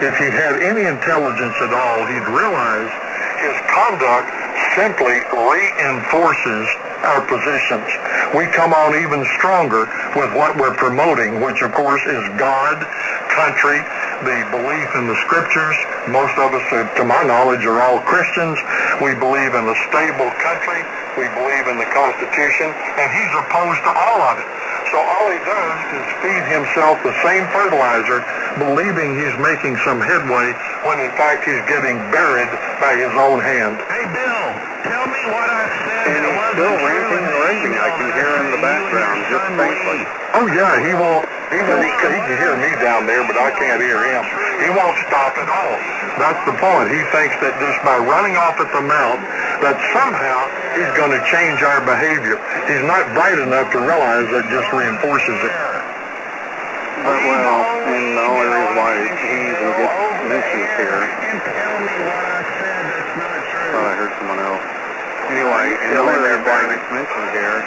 S2: If he had any intelligence at all, he'd realize his conduct simply reinforces our positions. We come on even stronger with what we're promoting, which of course is God, country, the belief in the scriptures. Most of us, to my knowledge, are all Christians. We believe in a stable country. We believe in the Constitution, and he's opposed to all of it. So all he does is feed himself the same fertilizer, believing he's making some headway, when in fact he's getting buried by his own hand.
S3: Hey, Bill, tell me what I said.
S5: And he's still ranting and raving. I can hear in the background, just faintly.
S2: Oh yeah, he can hear me down there, but I can't hear him. He won't stop at all. That's the point. He thinks that just by running off at the mouth, that somehow he's going to change our behavior. He's not bright enough to realize that just reinforces it.
S5: But, well, and the only reason why he even gets mentioned here, I heard someone else. Anyway, and the only reason why he gets mentioned here,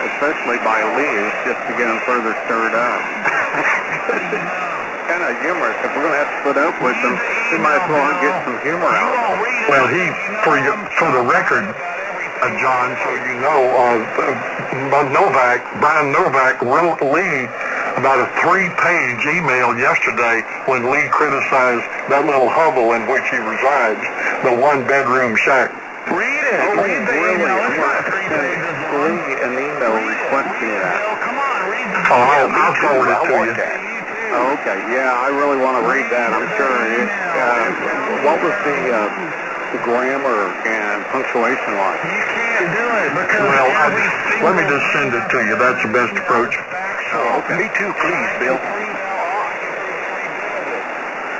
S5: especially by Lee, is just to get him further stirred up. Kind of humorous. If we're going to have to put up with him, we might as well get some humor out of him.
S2: Well, for the record, John, so you know, Brian Novak wrote Lee about a 3-page email yesterday when Lee criticized that little hovel in which he resides, the one-bedroom shack.
S3: Read it.
S5: Oh,
S3: Read the
S5: really?
S3: email. It's not 3 pages.
S5: Lee, an email requesting that.
S3: Come on, read the
S2: I'll forward it to you.
S5: Oh, okay. Yeah, I really want to read that. I'm sure. What was the grammar and punctuation like?
S3: You can't do it because
S2: Well, let me just send it to you. That's the best approach.
S3: Oh, okay. Me too, please, Bill.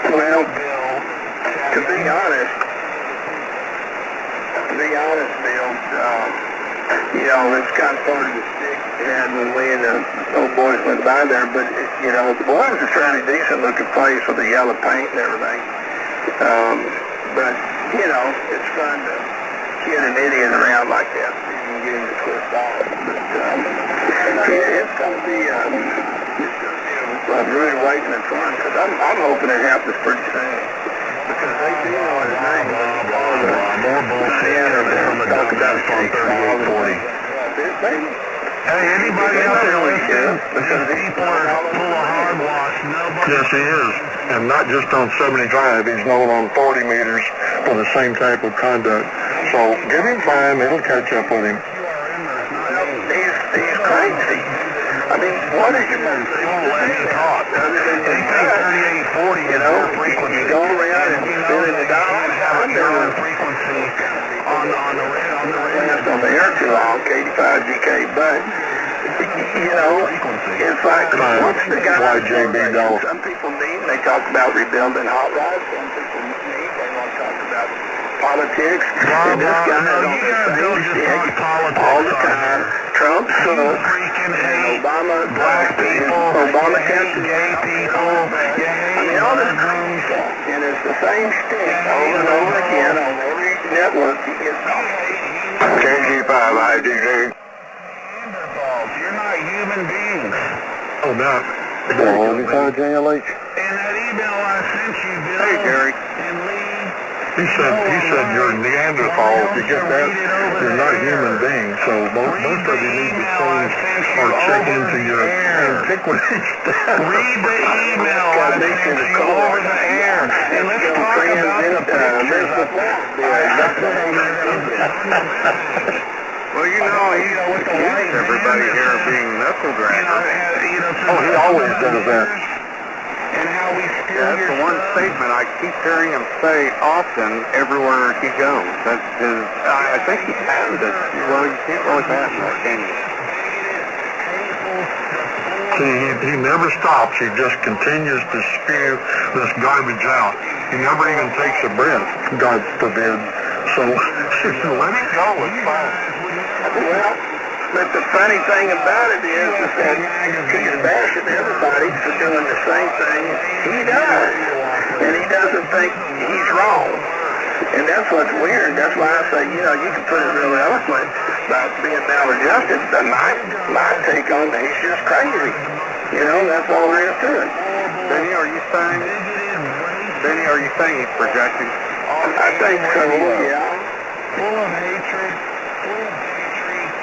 S1: Well, to be honest, Bill, it's kind of part of the stick we had when we and the old boys went by there, but, the boys is a fairly decent-looking place with the yellow paint and everything. But, it's fun to kid an idiot around like that so you can get him to twist off. But, it's going to be a rude awakening and fun, because I'm hoping it happens pretty soon. Because they do know what his name is.
S2: More bullshit from the dumb guys on 3840.
S1: Maybe.
S2: Hey, anybody out there listening? These people are full of hogwash. Nobody. Yes, he is. And not just on 75. He's known on 40 meters for the same type of conduct. So give him time. It'll catch up with him.
S1: He's crazy. I mean, what is your most
S2: talk? They think 3840 is their frequency.
S1: You go around and spinning the dial.
S2: Have a certain frequency on
S1: the air too long, 85 DK, but you know, it's like what's the guy? Some people need. They talk about rebuilding hot rods. Some people need. They want to talk about politics. And this guy is on the same stick all the time. Trump sucks. Obama, black people, Obama canceled gay people. I mean, all this crazy stuff. And it's the same stick over and over again on every network he gets on.
S2: KG5, IDJ. You're not human beings. Oh, no.
S1: JLH.
S2: And that email I sent you, Bill. Hey, Gary. And Lee. He said you're Neanderthals. You get that? You're not human beings. So most of you need to change or check into your antiquity stuff. Read the email I sent you over the air. And let's talk about the pictures of
S5: Well, you know, he's accused everybody here of being knuckle dragger.
S2: Oh, he always does that.
S5: And how we that's the one statement I keep hearing him say often everywhere he goes. That's his, I think he patented it. Well, you can't really patent that, can you?
S2: See, he never stops. He just continues to spew this garbage out. He never even takes a breath, God forbid. So let it go. It's fine.
S1: Well, but the funny thing about it is that he's bashing everybody for doing the same thing he does. And he doesn't think he's wrong. And that's what's weird. That's why I say, you know, you can put it real eloquent about being maladjusted, but my take on it, he's just crazy. You know, that's all there is to it.
S5: Benny, are you saying he's projecting?
S1: I think so, yeah.
S2: Full of hatred.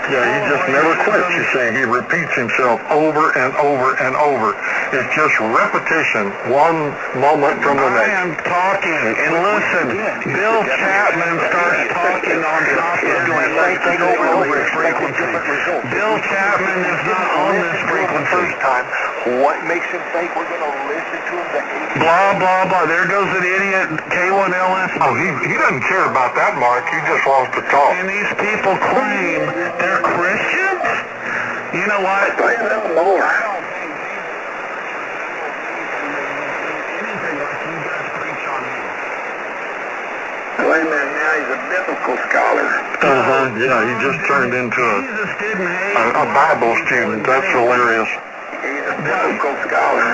S2: Yeah, he just never quits. You see, he repeats himself over and over and over. It's just repetition, one moment from the next. I am talking, and listen, Bill Chapman starts talking on top of doing the same thing over and over frequency. Bill Chapman is not on this frequency.
S6: First time, what makes him think we're going to listen to him?
S2: Blah, blah, blah. There goes an idiot, K1LS. Oh, he doesn't care about that, Mark. He just wants to talk. And these people claim they're Christians? You know what?
S1: Play a little more. Wait a minute, now he's a biblical scholar.
S2: Yeah, he just turned into a Bible student. That's hilarious.
S1: He's a biblical scholar.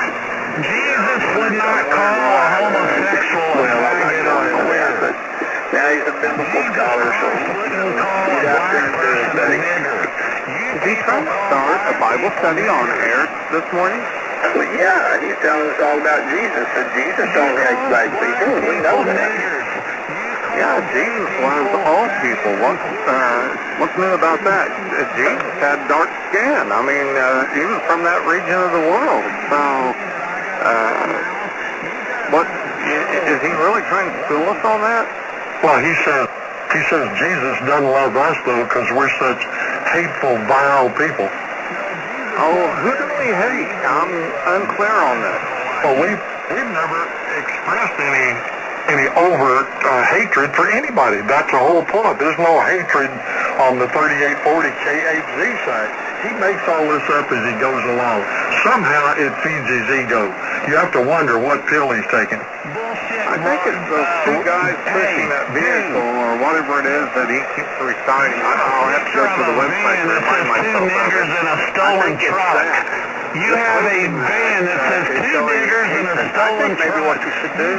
S2: Jesus would not call a homosexual
S1: well, I'm not going aware, but now he's a biblical scholar, so he's out there to do his thing.
S5: Is he trying to start a Bible study on air this morning?
S1: Well, yeah, he's telling us all about Jesus, and Jesus don't hate black people, and we know that.
S5: Yeah, Jesus loves all people. What's new about that? Jesus had dark skin. I mean, he was from that region of the world. So, what is he really trying to fool us on that?
S2: Well, he says Jesus doesn't love us though because we're such hateful, vile people.
S5: Oh, who do we hate? I'm unclear on this.
S2: Well, we've never expressed any overt hatred for anybody. That's the whole point. There's no hatred on the 3840 KHZ side. He makes all this up as he goes along. Somehow it feeds his ego. You have to wonder what pill he's taking.
S5: I think it's those two guys pushing that vehicle or whatever it is that he keeps reciting. I'll have to go to the website to remind myself of it.
S2: In a stolen truck. You have a van that says two niggers in a stolen truck.
S5: Maybe what you should do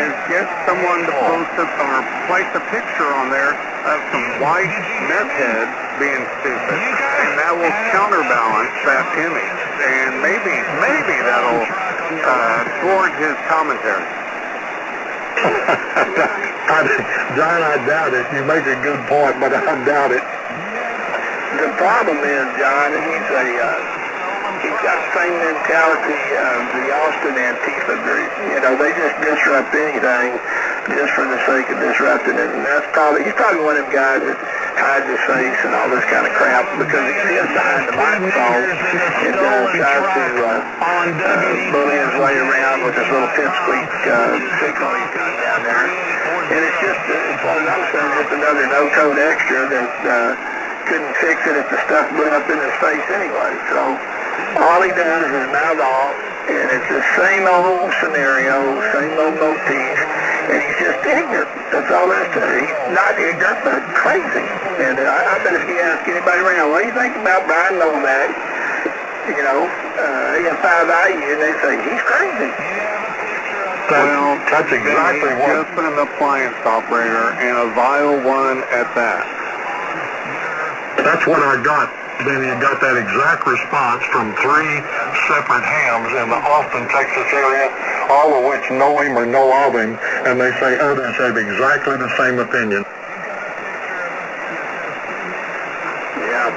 S5: is get someone to post it or place a picture on there of some white meth heads being stupid, and that will counterbalance that image, and maybe that'll thwart his commentary.
S2: John, I doubt it. You make a good point, but I doubt it.
S1: The problem is, John, he's got the same mentality of the Austin Antifa group. You know, they just disrupt anything just for the sake of disrupting it. And he's probably one of them guys that hides his face and all this kind of crap because he sits behind the microphone and tries to bully his way around with this little pipsqueak signal he's got down there. And it's just, as far as I'm concerned, just another no-code extra that couldn't fix it if the stuff blew up in his face anyway. So all he does is mouth off, and it's the same old scenario, same old motif, and he's just ignorant. That's all there is to it. He's not ignorant, but crazy. And I bet if you ask anybody around, what do you think about Brian Novak? You know, he has 5 IU, and they say, he's crazy.
S2: Well, that's exactly what...
S5: Just an appliance operator, and a vile one at that.
S2: That's what I got. Then you got that exact response from 3 separate hams in the Austin, Texas area, all of which know him or know of him, and they say others have exactly the same opinion.
S1: Yeah.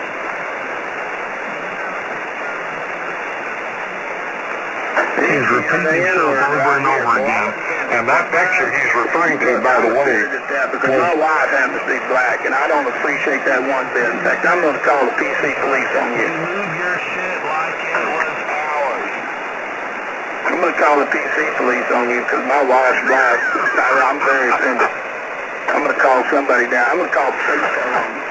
S2: He's repeating himself over and over again. And that picture he's referring to, by the way...
S1: Because my wife happens to be black, and I don't appreciate that one bit. In fact, I'm going to call the PC police on you.
S3: Move your shit like it was ours.
S1: I'm going to call the PC police on you because my wife's black. I'm very offended. I'm going to call somebody down. I'm going to call the police on you.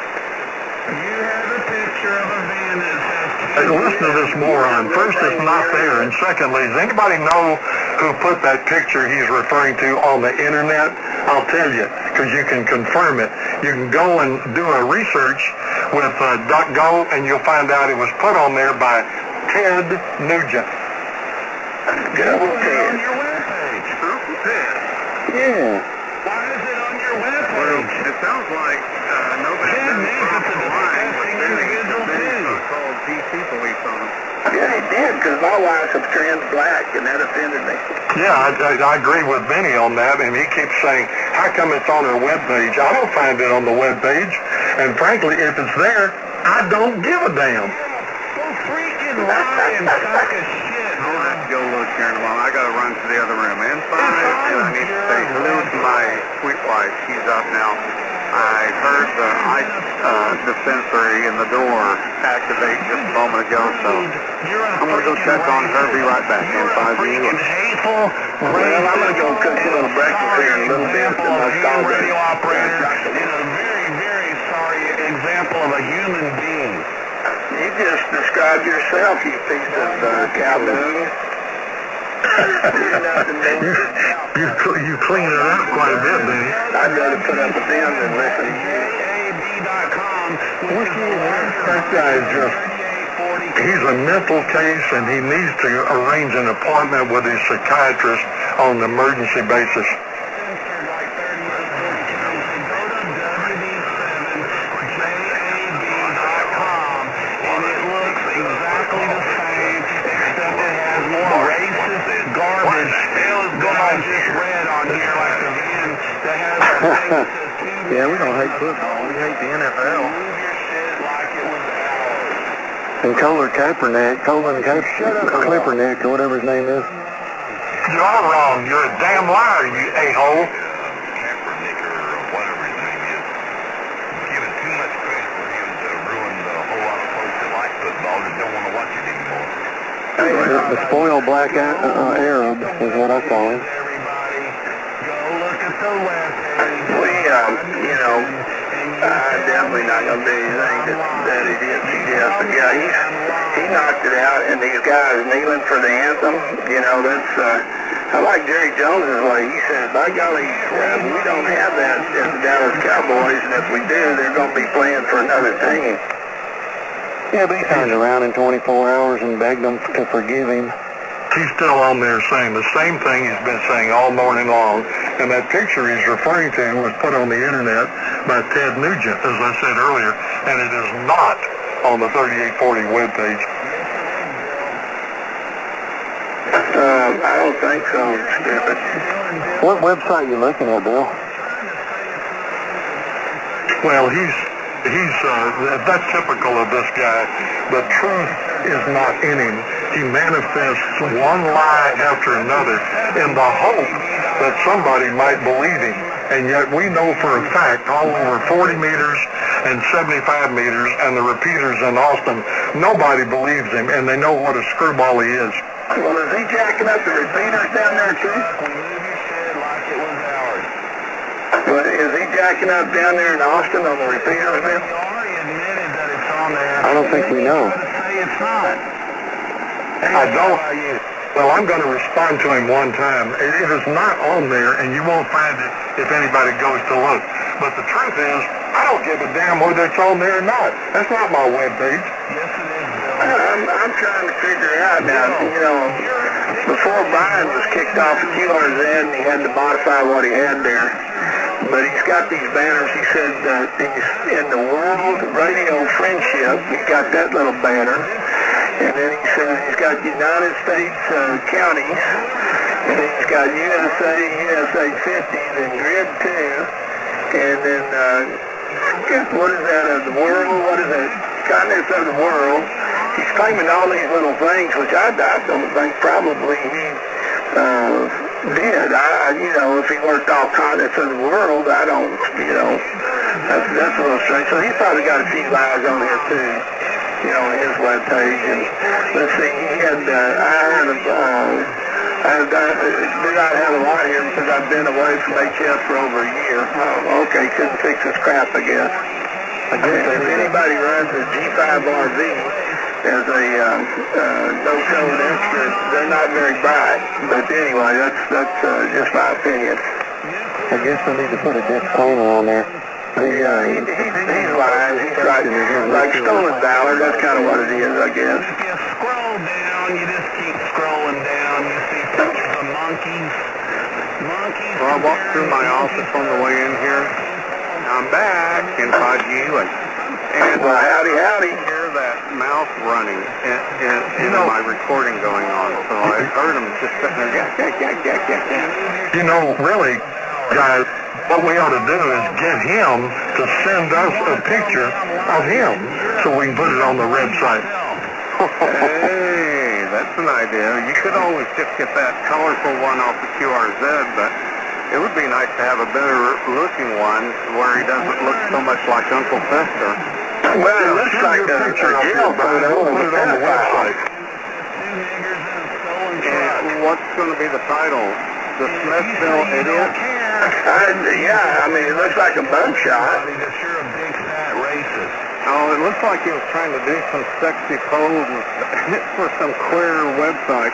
S3: You have a picture of a van that says...
S2: Hey, listen to this moron. First, it's not there, and secondly, does anybody know who put that picture he's referring to on the internet? I'll tell you, because you can confirm it. You can go and do a research with DuckGo, and you'll find out it was put on there by Ted Nugent.
S1: Double Ted.
S3: On your webpage. Ted.
S1: Yeah.
S3: Why is it on your webpage?
S5: Well, it sounds like nobody
S3: Ted
S5: did
S3: Nugent's a disgusting individual, too.
S5: called PC police on him.
S1: Yeah, he did, because my wife's a trans black, and that offended me.
S2: Yeah, I agree with Benny on that, and he keeps saying, how come it's on her webpage? I don't find it on the webpage, and frankly, if it's there, I don't give a damn.
S3: So freaking lying sack of shit.
S5: I'll have to go look here in a while. I got to run to the other room inside, and I need to say hello to my sweet wife. She's up now. I heard the ice dispensary in the door activate just a moment ago, so I'm going to go check on her. Be right back in 5 minutes.
S3: Hateful,
S1: Well, I'm going to go cook a little breakfast here in a little bit.
S3: radio operator is a very, very sorry example of a human being.
S1: You just described yourself, you piece of cowdoon.
S2: You clean it up quite a bit, Benny.
S1: I'd rather put up with them than listen to you.
S2: That guy is just, he's a mental case, and he needs to arrange an appointment with his psychiatrist on an emergency basis.
S5: Yeah, we don't hate football. We hate the NFL. And Colin Kaepernick, Clippernick, or whatever his name is.
S2: You are wrong. You're a damn liar, you a-hole.
S3: Kaepernick or whatever his name is. Giving too much credit for him to ruin the whole lot of folks that like football that don't want to watch it anymore.
S5: The spoiled black Arab is what I call him.
S3: Everybody, go look at the webpage.
S1: I'm definitely not going to do anything that he did suggest. But yeah, he knocked it out, and these guys kneeling for the anthem, that's, I like Jerry Jones's way. He said, by golly, we don't have that as the Dallas Cowboys, and if we do, they're going to be playing for another team.
S5: Yeah, but he turned around in 24 hours and begged them to forgive him.
S2: He's still on there saying the same thing he's been saying all morning long. And that picture he's referring to was put on the internet by Ted Nugent, as I said earlier, and it is not on the 3840 webpage.
S1: I don't think so, stupid.
S5: What website are you looking at, Bill?
S2: Well, That's typical of this guy. The truth is not in him. He manifests one lie after another in the hope that somebody might believe him. And yet we know for a fact all over 40 meters and 75 meters and the repeaters in Austin, nobody believes him, and they know what a screwball he is.
S1: Well, is he jacking up the repeaters down there too? Well, is he jacking up down there in Austin on the repeaters then?
S5: I don't think we know.
S2: I don't. Well, I'm going to respond to him one time. It is not on there, and you won't find it if anybody goes to look. But the truth is, I don't give a damn whether it's on there or not. That's not my webpage.
S1: I'm trying to figure out now, you know, before Brian was kicked off of QRM, he had to modify what he had there. But he's got these banners. He said in the World Radio Friendship, he's got that little banner. And then he said he's got United States counties. And then he's got USA 50, then Grid 2. And then, what is that of the world? What is that? Continents of the world. He's claiming all these little things, which I don't think probably he did. You know, if he worked all continents of the world, I don't, you know, that's a little strange. So he's probably got a few lies on here too, you know, on his webpage. And let's see, he had, I do not have a lot here because I've been away from HS for over a year. Oh, okay, couldn't fix this crap, I guess. If anybody runs a G5RV as a no-code extra, they're not very bright. But anyway, that's just my opinion.
S5: I guess we need to put a disclaimer on there.
S1: Yeah, he's lying. He's like stolen valor. That's kind of what it is, I guess.
S3: If you scroll down, you just keep scrolling down, you see pictures of monkeys.
S5: Well, I walked through my office on the way in here. I'm back inside you, and
S1: well, howdy.
S5: I hear that mouth running and my recording going on. So I heard him just sitting there, yeah.
S2: You know, really, guys, what we ought to do is get him to send us a picture of him so we can put it on the website.
S5: Hey, that's an idea. You could always just get that colorful one off the QRZ, but it would be nice to have a better looking one where he doesn't look so much like Uncle Fester.
S1: Well, it looks like a jail photo.
S2: We'll put it on the website.
S5: And what's going to be the title? The Smithville Idiot?
S1: Yeah, I mean, it looks like a bug shot.
S5: Oh, it looks like he was trying to do some sexy pose for some queer website.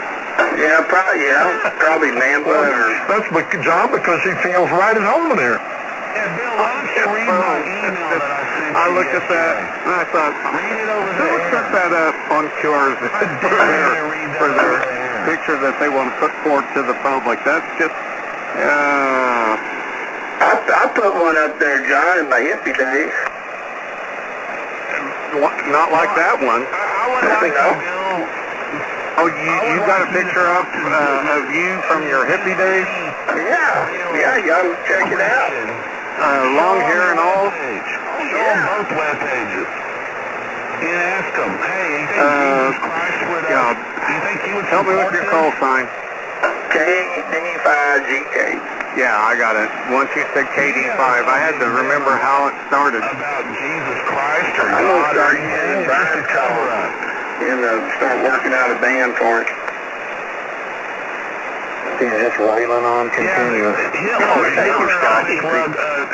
S1: Yeah, probably Namba or...
S2: That's John, because he feels right at home there.
S3: Yeah, Bill, why don't you read my email that I sent you?
S5: I looked at that and I thought,
S3: Read it over
S5: don't
S3: there.
S5: set that up on QRZ for their picture that they want to put forward to the public. That's just,
S1: I put one up there, John, in my hippie days.
S5: not like that one.
S3: I would like
S1: No.
S3: to, Bill.
S5: Oh, you got a picture up of you from your hippie days?
S1: Yeah, you ought to check it out.
S5: Long hair and all?
S3: Show them both web pages. And ask them, hey, you think Jesus Christ would, you think he would
S5: Tell me what your call sign.
S1: KD5GK.
S5: Yeah, I got it. Once you said KD5, I had to remember how it started.
S3: about Jesus Christ or
S1: I'm going to
S3: God
S1: start
S3: or
S1: using
S3: anything?
S1: Brian's color and start working out a band for it.
S5: Yeah, just railing on continuous.
S3: Hitler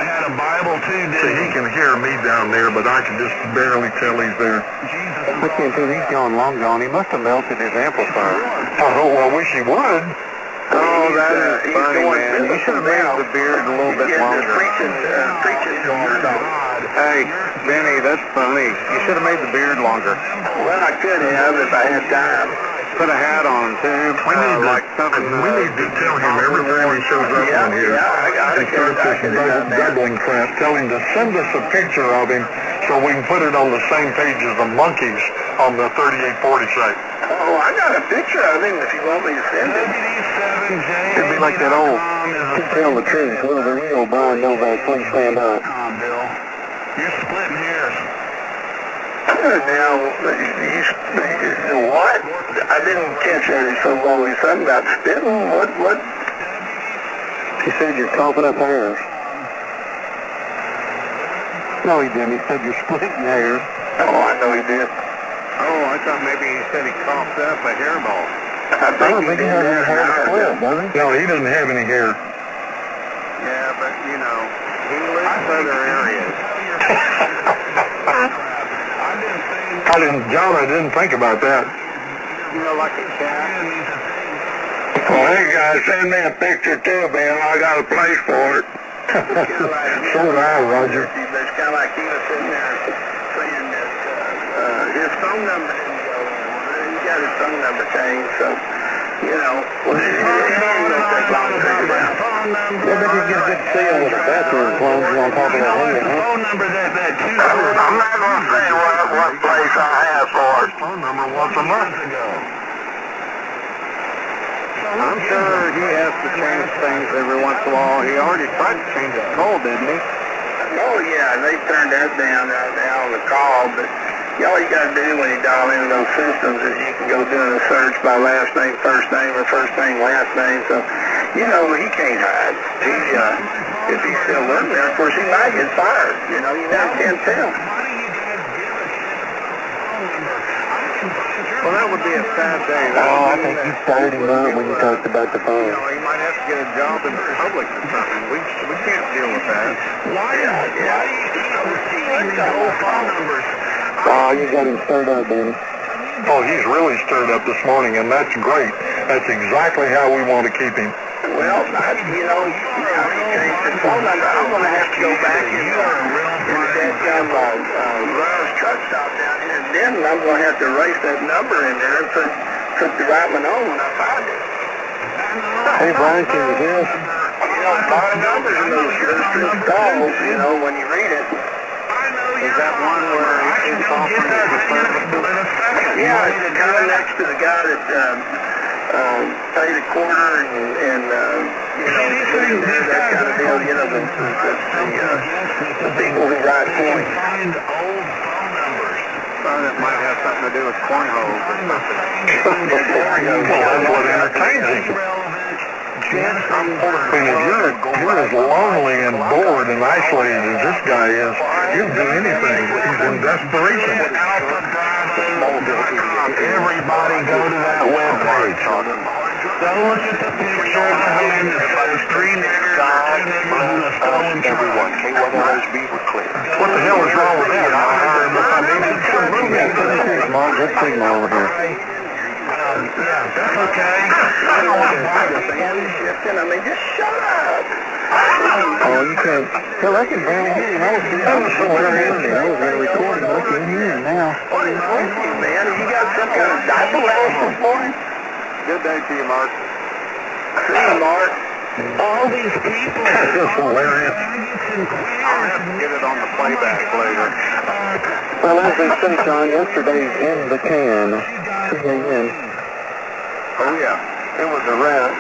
S3: had a Bible too,
S2: See,
S3: didn't
S2: he
S3: he?
S2: can hear me down there, but I can just barely tell he's there.
S3: Jesus.
S5: I can't believe he's gone long gone. He must have melted his amplifier.
S2: Oh, well, I wish he would.
S5: Oh, that is
S1: he's
S5: funny,
S1: going
S5: man. You should have made the beard a little bit
S1: Yeah,
S5: longer.
S1: preaching going on.
S5: Hey, Benny, that's funny. You should have made the beard longer.
S1: Well, I could have if I had time.
S5: Put a hat on, too.
S2: We need
S5: like something.
S2: we need to tell him every time he shows up on here.
S1: I got it.
S2: Instead of this doubling crap, tell him to send us a picture of him so we can put it on the same page as the monkeys on the 3840 site.
S1: Oh, I got a picture of him if you want me to send it.
S2: It'd be like that old,
S5: Tell the truth. Will the real Brian Novak please stand up?
S3: Bill. You're splitting hairs.
S5: Now, what? I didn't catch that. He's so low. He's something about spitting. What?
S2: He said you're coughing up hairs. No, he didn't. He said you're splitting hairs.
S5: Oh, I know he did.
S6: Oh, I thought maybe he said he coughed up a hairball.
S5: I don't think he has any hair split, does he?
S2: No, he doesn't have any hair.
S6: Yeah, but, you know, he lives in other areas.
S2: John, I didn't think about that.
S6: You know, like a cat.
S5: Well, hey, guys, send me a picture, too, man. I got a place for it.
S2: So did I, Roger.
S5: It's kind of like he was sitting there saying that his phone number didn't go. He got his phone number changed, so, you know. Well, it ain't going to take long to figure it out.
S2: Well, but you get a good feel with the bathroom closed on top of that head, huh?
S6: Phone number that
S5: I'm not going to say what place I have for it.
S2: Phone number once a month ago.
S6: I'm sure he has to change things every once in a while. He already tried to change his call, didn't he?
S5: Oh, yeah, they turned that down right now on the call, but all you got to do when you dial into those systems is you can go doing a search by last name, or first name, last name, so, you know, he can't hide. If he's still living there, of course, he might get fired, you know, you never can tell.
S6: Well, that would be a sad day.
S2: Oh, I think you started him up when you talked about the phone.
S6: You know, he might have to get a job in public or something. We can't deal with that.
S5: Why do you keep the whole phone numbers?
S2: Oh, you got him stirred up, baby. Oh, he's really stirred up this morning, and that's great. That's exactly how we want to keep him.
S5: Well, you know, now he changed his phone number. I'm going to have to go back in that Ryan's truck stop down here in Denton. I'm going to have to erase that number in there and put the right one on when I find it.
S2: Hey, Brian, can you hear us?
S5: You know, a lot of numbers in those calls, you know, when you read it.
S6: Is that one where he's offering his services?
S5: Yeah, it's kind of next to the guy that paid a quarter and you know, that kind of deal, you know, the people who write points.
S6: That might have something to do with cornholes or something.
S2: That's what entertains him. I mean, if you're as lonely and bored and isolated as this guy is, he'll do anything. He's in desperation. Everybody go to that webpage. Go look at the picture of him that was green sky,
S6: Everyone, K1LSB were clear.
S2: What the hell is wrong with that? I mean, it's some movement. Good signal over here.
S5: That's okay. I don't want to buy the fan shifting. I mean, just shut up.
S2: Oh, you can't. Hell, I can barely hear you. I was somewhere in there. I was going to record it, but I can't hear it now.
S5: What is wrong with you, man? You got some kind of diaper loss this morning?
S6: Good day to you, Mark.
S5: See you, Mark.
S4: All these people.
S2: That's just hilarious.
S6: I'll have to get it on the playback later.
S2: Well, as they say, John, yesterday's in the can. C-A-N.
S6: Oh, yeah.
S2: It was a wrap.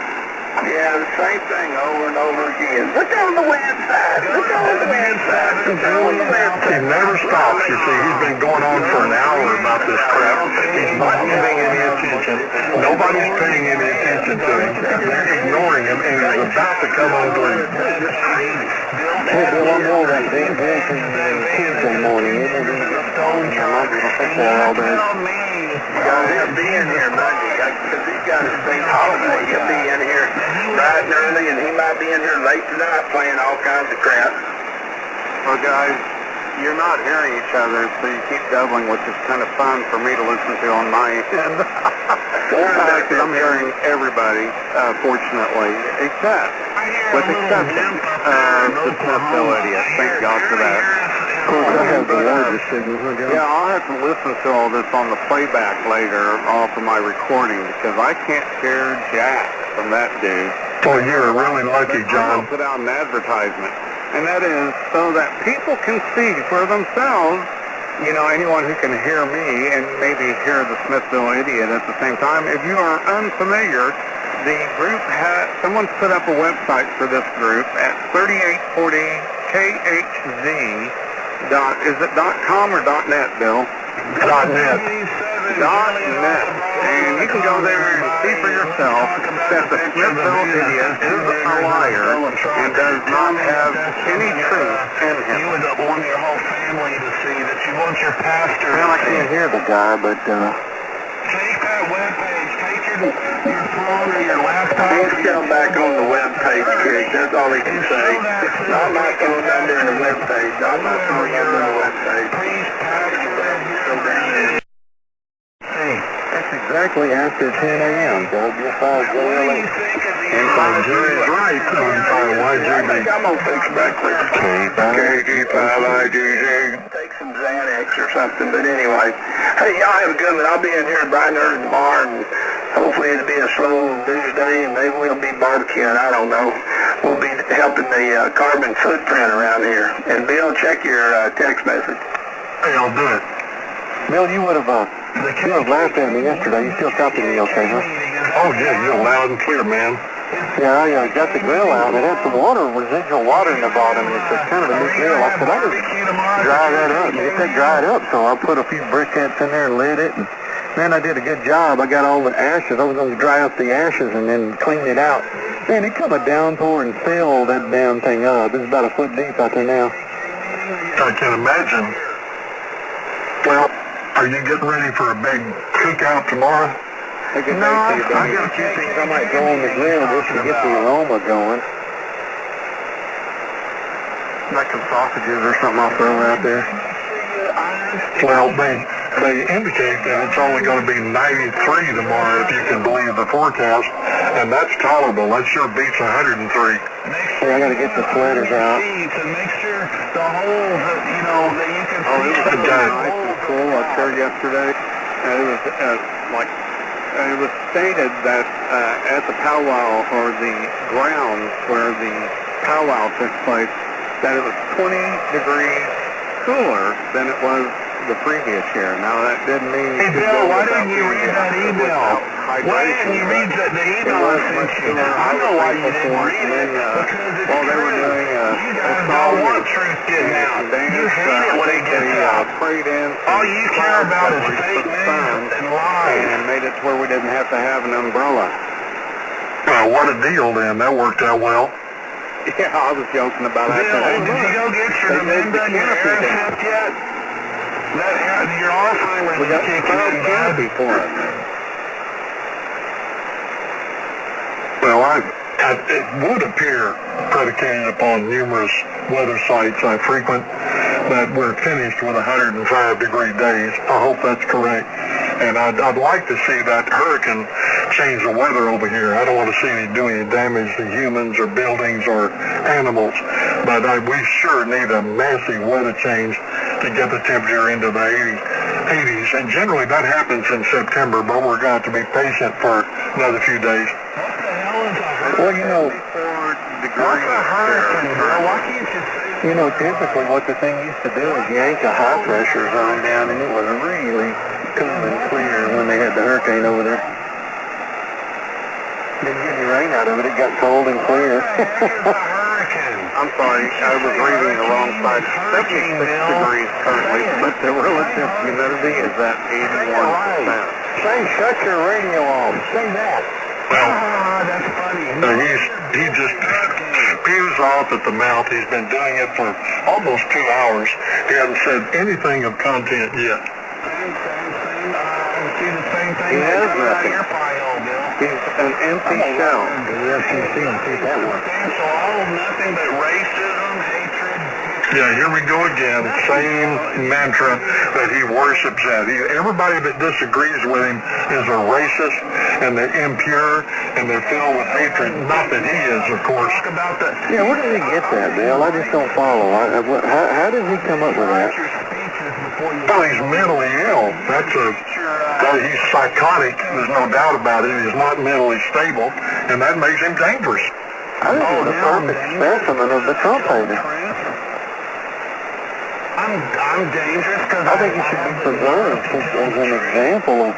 S5: Yeah, the same thing over and over again. Look on the website. Look on the website. Look on the website.
S2: He never stops. You see, he's been going on for an hour about this crap. He's not giving any attention. Nobody's paying any attention to him. They're ignoring him, and he's about to come on to him. Hey, Bill, I'm more that damn Tuesday morning. It was in the stones. I'm not going to think that all day.
S5: He'll be in here Monday, because he's got a state holiday. He'll be in here bright and early, and he might be in here late tonight playing all kinds of crap.
S6: Well, guys, you're not hearing each other, so you keep doubling, which is kind of fun for me to listen to on my end. Because I'm hearing everybody, fortunately, with exception of the Smithville idiot. Thank God for that.
S2: I have the largest signal, huh, John?
S6: Yeah, I'll have to listen to all this on the playback later off of my recording, because I can't hear jack from that dude.
S2: Well, you're really lucky, John.
S6: I'll put out an advertisement, and that is so that people can see for themselves, you know, anyone who can hear me and maybe hear the Smithville idiot at the same time. If you are unfamiliar, the group someone's put up a website for this group at 3840KHZ. Is it .com or .net, Bill?
S2: .net.
S5: .net. And you can go there and see for yourself that the Smithville idiot is a liar and does not have any truth in him.
S2: You would want your whole family to see that you want your pastor.
S5: Well, I can't hear the guy, but
S2: take that webpage, take your phone or your laptop.
S5: he's still back on the webpage, Greg. That's all he can say. Not my phone number in the webpage. Not my phone number in the webpage.
S2: Please, pastor.
S5: Hey, that's exactly after 10 a.m. Doug. You're 5 early.
S2: And Jerry's right on YGB.
S5: I'm going to fix breakfast. KG5IGZ. Take some Xanax or something, but anyway. Hey, y'all have a good one. I'll be in here bright and early tomorrow, and hopefully it'll be a slow news day, and maybe we'll be barbecuing. I don't know. We'll be helping the carbon footprint around here. And Bill, check your text message.
S2: Hey, I'll do it.
S5: Bill, you would have laughed at me yesterday. You still copy me okay, huh?
S2: Oh, yeah, you're loud and clear, man.
S5: Yeah, I got the grill out. It had some residual water in the bottom. It's kind of a new grill. I said, I just dry that up. Get that dried up. So I put a few briquettes in there and lit it. And man, I did a good job. I got all the ashes. I was going to dry up the ashes and then clean it out. Man, it come a downpour and filled that damn thing up. It's about a foot deep out there now.
S2: I can imagine. Well, are you getting ready for a big cookout tomorrow?
S5: No, I got a few things I might throw on the grill just to get the aroma going. Like some sausages or something I'll throw out there.
S2: Well, they indicate that it's only going to be 93 tomorrow, if you can believe the forecast, and that's tolerable. That sure beats 103.
S5: Hey, I got to get the sweaters out.
S2: To make sure the holes that, that you can see.
S5: It was nice and cool. I sure yesterday. It was stated that at the powwow, or the grounds where the powwow took place, that it was 20 degrees cooler than it was the previous year. Now that didn't mean...
S2: Hey, Bill, why didn't you read that email? Why didn't you read the email I sent you? I know why you didn't read it. Because it's
S5: well, they were
S2: true.
S5: doing
S2: You guys don't want truth getting out. You hate it when it gets out. All you care about is fake news and lies.
S5: And made it to where we didn't have to have an umbrella.
S2: Well, what a deal, then. That worked out well.
S5: Yeah, I was joking about that.
S2: Bill, did you go get your Amanda and your Airfest yet? Your Alzheimer's is kicking in bad.
S5: For us.
S2: Well, it would appear, predicated upon numerous weather sites I frequent, that we're finished with 105-degree days. I hope that's correct. And I'd like to see that hurricane change the weather over here. I don't want to see it do any damage to humans or buildings or animals. But we sure need a massive weather change to get the temperature into the 80s. And generally that happens in September, but we're going to have to be patient for another few days.
S5: Well, what's a hurricane, Bill? Why can't you say... typically what the thing used to do is yank a high pressure zone down, and it was really cool and clear when they had the hurricane over there. Didn't get any rain out of it. It got cold and clear. I'm sorry, I was reading the wrong side. 76 degrees currently, but the relative humidity is at 81%. Say, shut your radio off. Say that.
S2: Well,
S5: that's funny.
S2: he just spews off at the mouth. He's been doing it for almost 2 hours. He hasn't said anything of content yet.
S5: He has nothing. He's an empty shell.
S2: Yes, you see him see that one. Nothing but racism, hatred. Yeah, here we go again. Same mantra that he worships at. Everybody that disagrees with him is a racist, and they're impure, and they're filled with hatred. Not that he is, of course.
S5: Yeah, where did he get that, Bill? I just don't follow. How did he come up with that?
S2: Well, he's mentally ill. He's psychotic. There's no doubt about it. He's not mentally stable, and that makes him dangerous.
S5: I think he's the perfect specimen of the Trump hater.
S2: I'm dangerous because
S5: I think he should be preserved as an example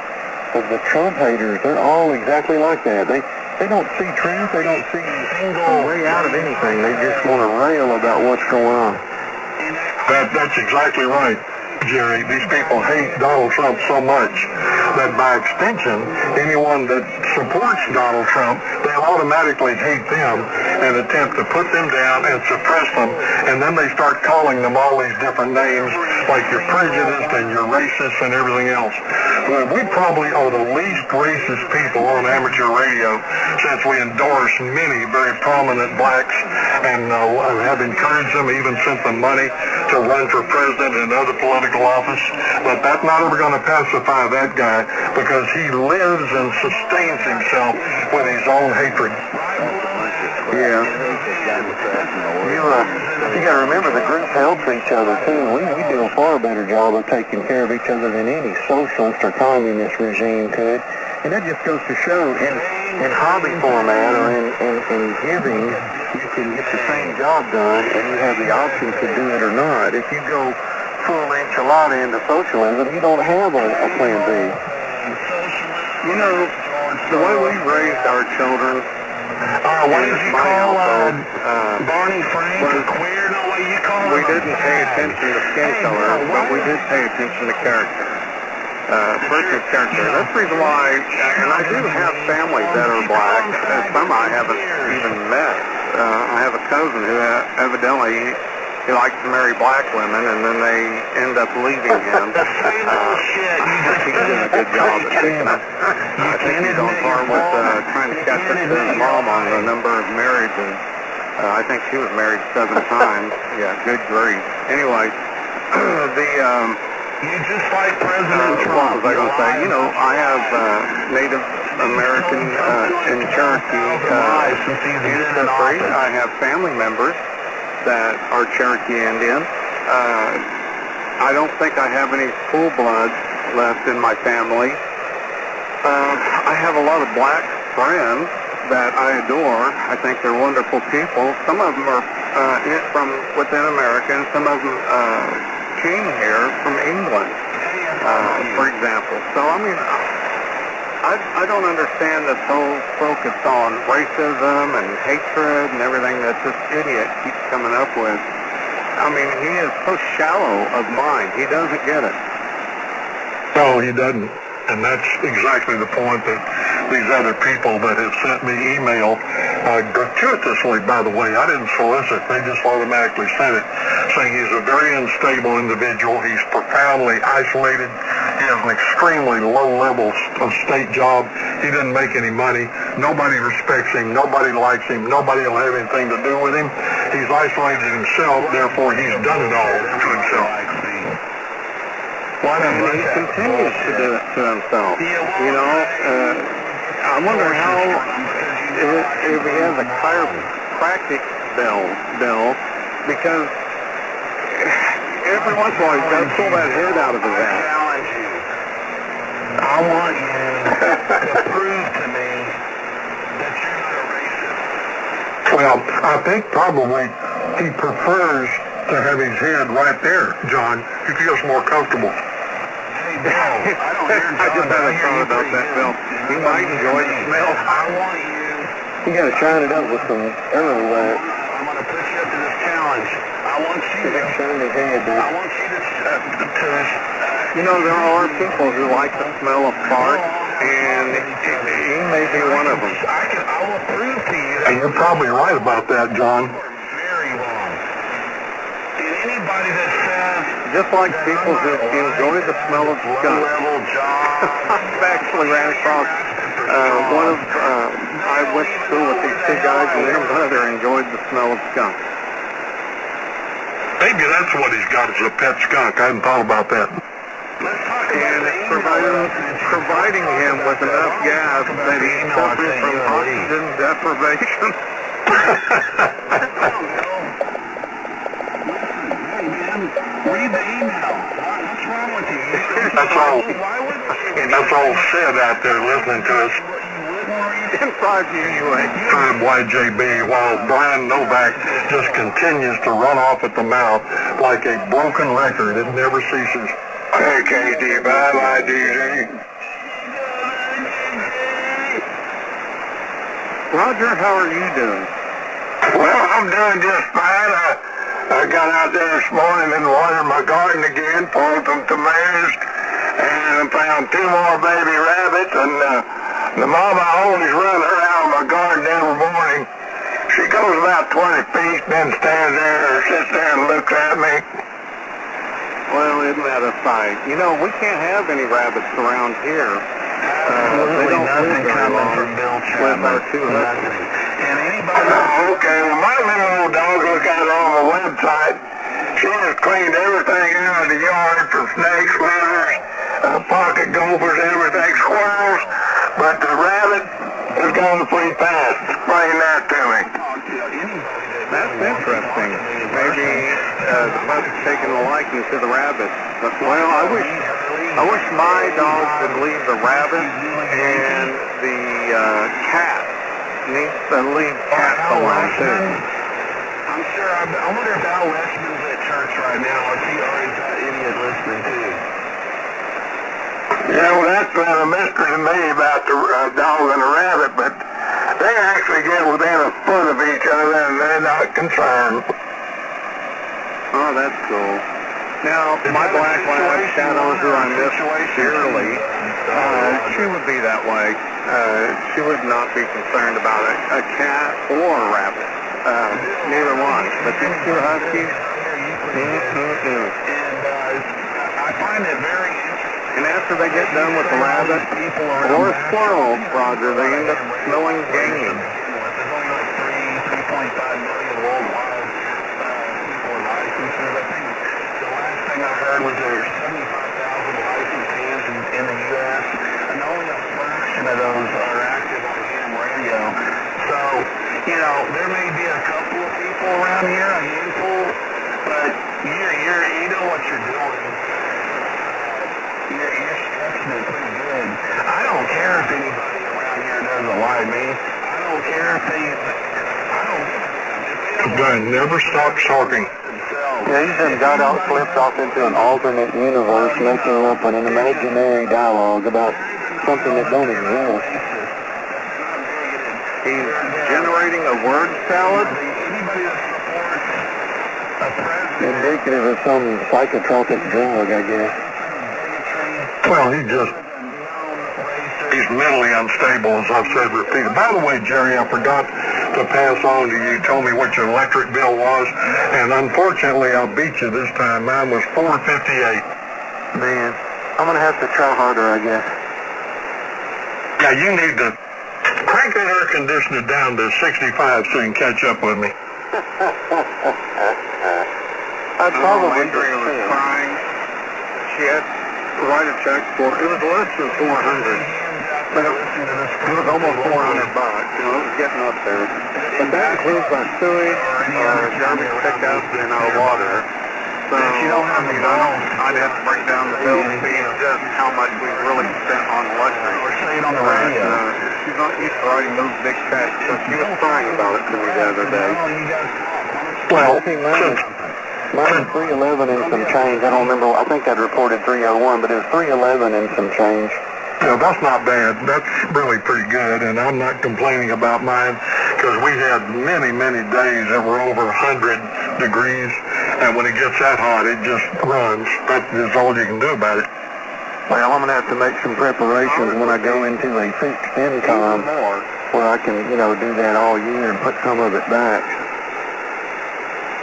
S5: of the Trump haters. They're all exactly like that. They don't see truth. They don't see a way out of anything. They just want to rail about what's going on.
S2: That's exactly right. Jerry, these people hate Donald Trump so much that by extension, anyone that supports Donald Trump, they automatically hate them and attempt to put them down and suppress them, and then they start calling them all these different names, like you're prejudiced and you're racist and everything else. But we probably are the least racist people on amateur radio since we endorse many very prominent blacks and have encouraged them, even sent them money to run for president and other political office. But that's not ever going to pacify that guy because he lives and sustains himself with his own hatred.
S5: Yeah. You got to remember the group helps each other too. We do a far better job of taking care of each other than any socialist or communist regime could. And that just goes to show in hobby format or in giving, you can get the same job done and you have the option to do it or not. If you go full enchilada into socialism, you don't have a plan B. You know, the way we raised our children,
S2: what did you call Barney Frank or queer? No way you call
S5: we didn't pay attention to skin color, but we did pay attention to character. Person's character. That's the reason why, and I do have families that are black. Some I haven't even met. I have a cousin who evidently he likes to marry black women, and then they end up leaving him. He's doing a good job at picking up. I think he's on par with trying to catch up to his mom on the number of marriages. I think she was married 7 times. Yeah, good grief. Anyway,
S2: You just like President Trump.
S5: What was I going to say? You know, I have Native American and Cherokee ancestry. I have family members that are Cherokee Indian. I don't think I have any full blood left in my family. I have a lot of black friends that I adore. I think they're wonderful people. Some of them are from within America, and some of them came here from England, for example. So, I mean, I don't understand this whole focus on racism and hatred and everything that this idiot keeps coming up with. I mean, he is so shallow of mind. He doesn't get it.
S2: No, he doesn't. And that's exactly the point that these other people that have sent me email, gratuitously, by the way, I didn't solicit, they just automatically sent it, saying he's a very unstable individual, he's profoundly isolated, he has an extremely low level of state job, he doesn't make any money, nobody respects him, nobody likes him, nobody will have anything to do with him, he's isolated himself, therefore he's done it all to himself.
S5: Why not? He continues to do it to himself. You know, I wonder how, if he has a chiropractic bill, because every once in a while he's got to pull that head out of his ass.
S2: I want you to prove to me that you're not a racist. Well, I think probably he prefers to have his head right there, John. He feels more comfortable.
S5: I just had a thought about that, Bill. He might enjoy the smell.
S2: I want you.
S5: You got to shine it up with some arrow wax.
S2: I'm going to put you up to this challenge. I want you to
S5: shine his head, dude.
S2: I want you to
S5: you know, there are people who like the smell of fart, and he may be one of them.
S2: I will prove to you. And you're probably right about that, John. Very wrong. And anybody that says,
S5: just like people who enjoy the smell of skunk. I've actually ran across one of, I went to school with these 2 guys and their mother enjoyed the smell of skunk.
S2: Maybe that's what he's got as a pet skunk. I hadn't thought about that.
S5: And it's providing him with enough gas that he's suffering from oxygen deprivation.
S2: Read the email. What's wrong with you? That's all Sid out there listening to us.
S5: Inside you anyway.
S2: From YJB, while Brian Novak just continues to run off at the mouth like a broken record. It never ceases.
S5: Hey, KD, bye-bye, DJ. Roger, how are you doing?
S2: Well, I'm doing just fine.
S5: I got out there this morning and watered my garden again, pulled some tomatoes, and found 2 more baby rabbits, and the mama, I always run her out of my garden every morning. She goes about 20 feet, then stands there or sits there and looks at me.
S1: Well, isn't that a sight? You know, we can't have any rabbits around here. They don't live very long with our 2 huskies.
S5: And anybody... Oh, okay, well, my little old dog, look at it on the website. She has cleaned everything out of the yard from snakes, litters, pocket gophers, everything, squirrels. But the rabbit is going pretty fast. Explain that to me.
S1: That's interesting. Maybe the public's taking a liking to the rabbits. But, well, I wish my dog would leave the rabbit and the cat. Needs to leave cats alone too.
S2: I'm sure. I wonder if Al Westman's at church right now. If he already got idiot listening too.
S5: Yeah, well, that's been a mystery to me about the dog and the rabbit, but they actually get within a foot of each other and they're not concerned.
S1: Oh, that's cool. Now, my black lab, Shadow, who I miss dearly, she would be that way. She would not be concerned about a cat or a rabbit. Neither one. But these 2 huskies,
S2: And I find it very interesting.
S1: and after they get done with the rabbit or a squirrel, Roger, they end up smelling game.
S2: There's only like 3.5 million worldwide people with licenses. I think the last thing I heard was there's 75,000 licensed hands in the U.S. and only a fraction of those are active on ham radio. So, you know, there may be a couple of people around here, a handful, but you know what you're doing. You're stretching it pretty good. I don't care if anybody around here doesn't like me. I don't care if they... never stop talking.
S5: Yeah, he's just got out, slipped off into an alternate universe, making up an imaginary dialogue about something that don't exist.
S1: He's generating a word salad.
S5: Indicative of some psychotropic drug, I guess.
S2: Well, he's mentally unstable, as I've said repeatedly. By the way, Jerry, I forgot to pass on to you. You told me what your electric bill was, and unfortunately, I'll beat you this time. Mine was $4.58.
S5: Man, I'm going to have to try harder, I guess.
S2: Yeah, you need to crank that air conditioner down to 65 so you can catch up with me.
S5: I'd probably
S1: Andrea was crying. She had to write a check for, it was less than 400, but it was almost $400. You know, it was getting up there. But that includes our sewage, our garbage pickup, and our water. So, I mean, I'd have to break down the bill to see just how much we really spent on electric.
S2: Or say it on the radio.
S1: She's not used to writing those big checks, so she was crying about it to me the other day.
S2: Well,
S5: mine was 311 and some change. I don't remember. I think I'd reported 301, but it was 311 and some change.
S2: Yeah, that's not bad. That's really pretty good, and I'm not complaining about mine because we had many, many days that were over 100 degrees, and when it gets that hot, it just runs. That is all you can do about it.
S5: Well, I'm going to have to make some preparations when I go into a fixed income where I can, you know, do that all year and put some of it back.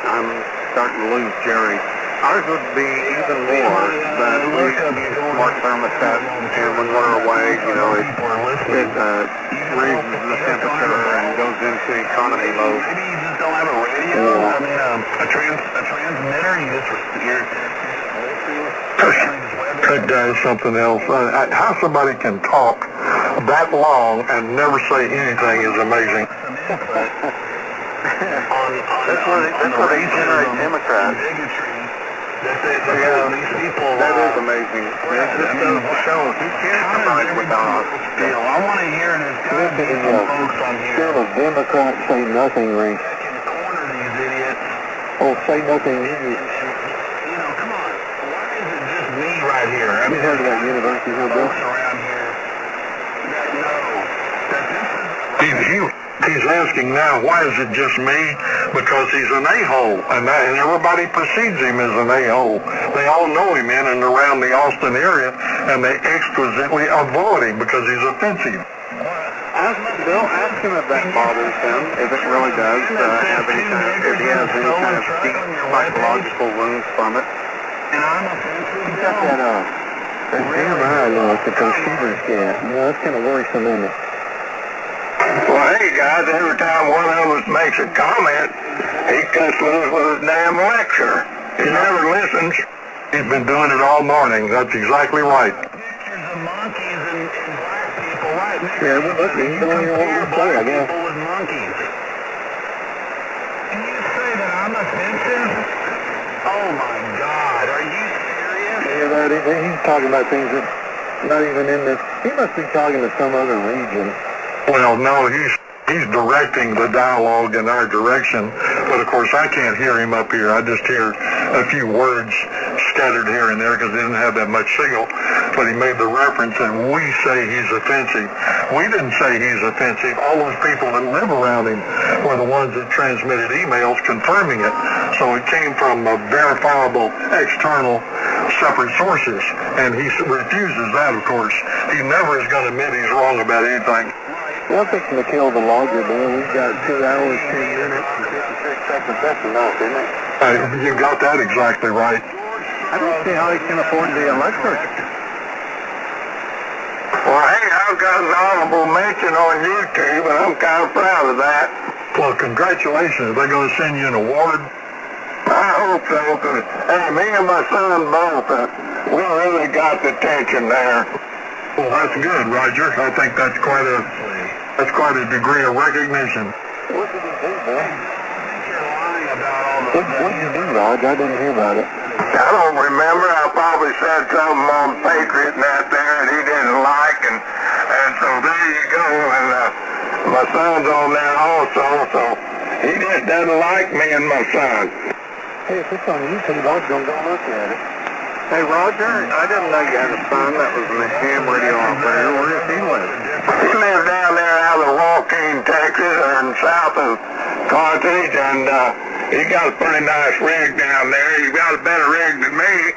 S1: I'm starting to lose Jerry. Ours would be even more, but we smart thermostat, and when we're away, you know, it raises the temperature and goes into economy mode.
S2: Maybe you just don't have a radio. I mean, a transmitter. That is something else. How somebody can talk that long and never say anything is amazing.
S5: That's what they generate Democrats.
S2: These people,
S1: that is amazing. It just goes to show you can't survive without us.
S2: I want to hear this guy folks on here.
S5: Still a Democrat say nothing race.
S2: In the corner, these idiots.
S5: Oh, say nothing.
S2: You know, come on. Why is it just me right here? I mean,
S5: heard of that university here, Bill?
S2: Around here. No. He's asking now, why is it just me? because he's an a-hole, and everybody perceives him as an a-hole. They all know him in and around the Austin area, and they exquisitely avoid him because he's offensive.
S5: Bill, ask him if that bothers him, if it really does have any kind of, if he has any kind of deep psychological wounds from it.
S1: And I'm offensive.
S5: He's got that,
S3: TMI look, the concealer's get. That's kind of worrisome, isn't it?
S5: well, hey guys, every time one of us makes a comment, he cuts loose with his damn lecture. He never listens.
S2: He's been doing it all morning. That's exactly right.
S1: Pictures of monkeys and black people right next
S3: Yeah, well, look, he's doing what he wants to say, I guess.
S1: people with monkeys. Can you say that I'm offensive? Oh my God, are you serious?
S3: Yeah, he's talking about things that not even in this. He must be talking to some other region.
S2: Well, no, he's directing the dialogue in our direction, but of course I can't hear him up here. I just hear a few words scattered here and there because he didn't have that much signal, but he made the reference and we say he's offensive. We didn't say he's offensive. All those people that live around him were the ones that transmitted emails confirming it. So it came from verifiable external separate sources, and he refuses that, of course. He never is going to admit he's wrong about anything.
S3: Well, I'm fixing to kill the logger, Bill. We've got 2 hours, 10 minutes, and 56 seconds. That's enough, isn't it?
S2: You got that exactly right.
S5: I don't see how he can afford the electric. Well, hey, I've got an honorable mention on YouTube, and I'm kind of proud of that.
S2: Well, congratulations. They're going to send you an award.
S5: I hope so, because, hey, me and my son both, we really got the tension there.
S2: Well, that's good, Roger. I think that's quite a degree of recognition.
S3: What did he do, Bill?
S1: You're lying about all the
S3: What did you do, Rog? I didn't hear about it.
S5: I don't remember. I probably said something on Patriot Net there that he didn't like, and so there you go. And my son's on there also, so he just doesn't like me and my son.
S3: Hey, if it's on YouTube, I was going to go look at it.
S5: Hey, Roger, I didn't know you had a son that was a ham radio operator. Where does he live? He lives down there out of Joaquin, Texas, and south of Carthage, and he's got a pretty nice rig down there. He's got a better rig than me,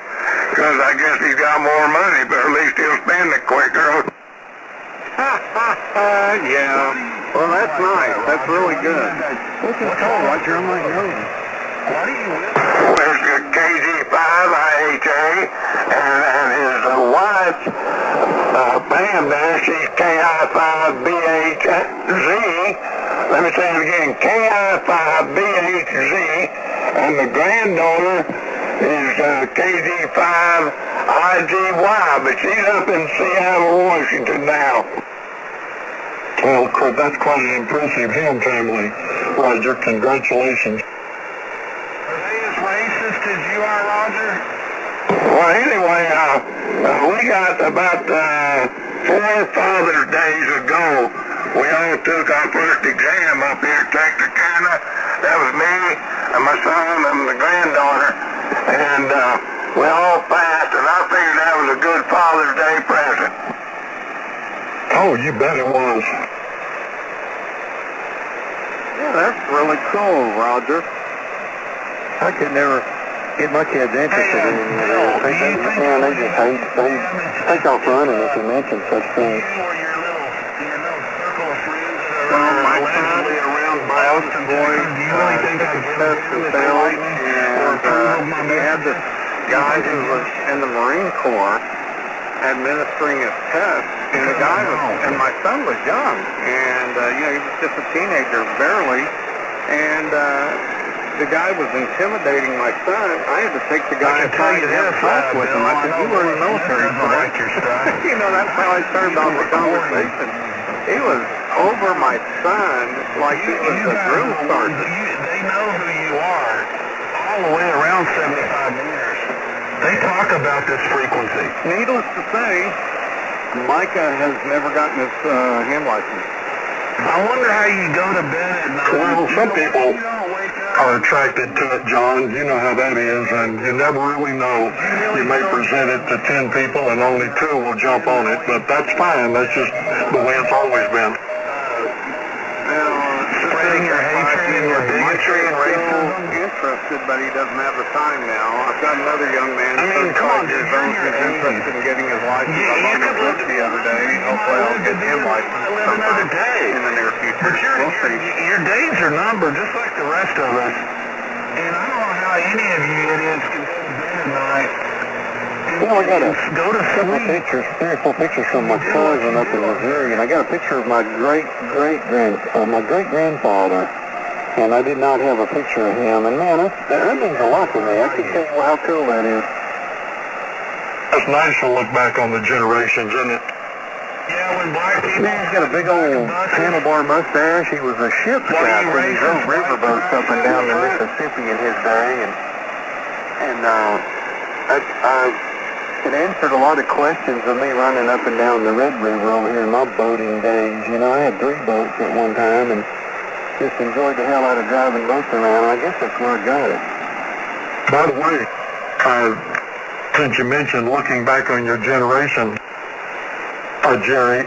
S5: because I guess he's got more money, but at least he'll spend it quicker. Yeah. Well, that's nice. That's really good.
S3: What's it called, Roger? I might know.
S5: There's a KZ5IHA, and his wife's band there, she's KI5BHZ. Let me say it again, KI5BHZ, and the granddaughter is KZ5IGY, but she's up in Seattle, Washington now.
S2: Well, that's quite an impressive ham family, Roger. Congratulations.
S1: Racist as you are, Roger?
S5: Well, anyway, we got about 4 Father's Days ago, we all took our first exam up here at Texarkana. That was me and my son and the granddaughter, and we all passed, and I figured that was a good Father's Day present.
S2: Oh, you bet it was.
S5: Yeah, that's really cool, Roger.
S3: I could never get my kids interested in any of that. They just hate. They think I'm funny if you mention such things.
S5: My family around Boston, boys,
S1: do you really think I
S5: took a test to fail, and he had this guy who was in the Marine Corps administering his test, and the guy was, and my son was young, and he was just a teenager, barely, and the guy was intimidating my son. I had to take the guy aside and have a talk with him. I said, "You were in the military, boy." That's how I started off the conversation. He was over my son like he was a drill sergeant.
S1: They know who you are all the way around 75 meters. They talk about this frequency.
S5: Needless to say, Micah has never gotten his ham license.
S1: I wonder how you go to bed at night.
S2: Well, some people are attracted to it, John. You know how that is, and you never really know. You may present it to 10 people and only 2 will jump on it, but that's fine. That's just the way it's always been.
S1: Spreading your hatred and your bigotry and
S5: interested, but he doesn't have the time now. I've got another young man,
S2: I mean, come on, dude,
S5: who's interested in getting his license. I bought him a book the other day. Hopefully I'll get him licensed sometime in the near future.
S2: But
S5: We'll see.
S2: your days are numbered just like the rest of us. And I don't know how any of you idiots can go to bed at night.
S5: Well, I got
S2: go to sleep.
S5: pictures, 3 or 4 pictures from my cousin up in Missouri, and I got a picture of my great-grandfather, and I did not have a picture of him. And man, that means a lot to me. I can tell you how cool that is.
S2: It's nice to look back on the generations, isn't it? Yeah, when black people...
S5: Man, he's got a big old handlebar mustache. He was a ship's captain. He drove riverboats up and down the Mississippi in his day, and it answered a lot of questions of me running up and down the Red River over here in my boating days. You know, I had 3 boats at one time and just enjoyed the hell out of driving boats around. I guess that's where I got it.
S2: By the way, since you mentioned looking back on your generation, Jerry,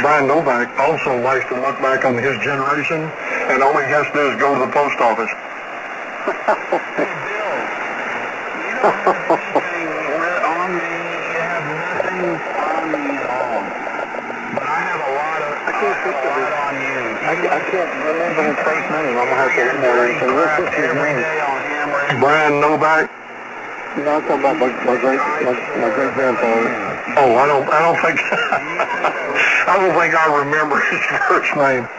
S2: Brian Novak also likes to look back on his generation, and all he has to do is go to the post office.
S3: On me, you have nothing on me at all. But I have a lot of,
S5: I can't think of it.
S3: on you.
S5: I can't remember his first name. I'm going to have to look at it. What's his name?
S2: Brian Novak?
S5: No, I'm talking about my great-grandfather.
S2: Oh, I don't think I remember his first name.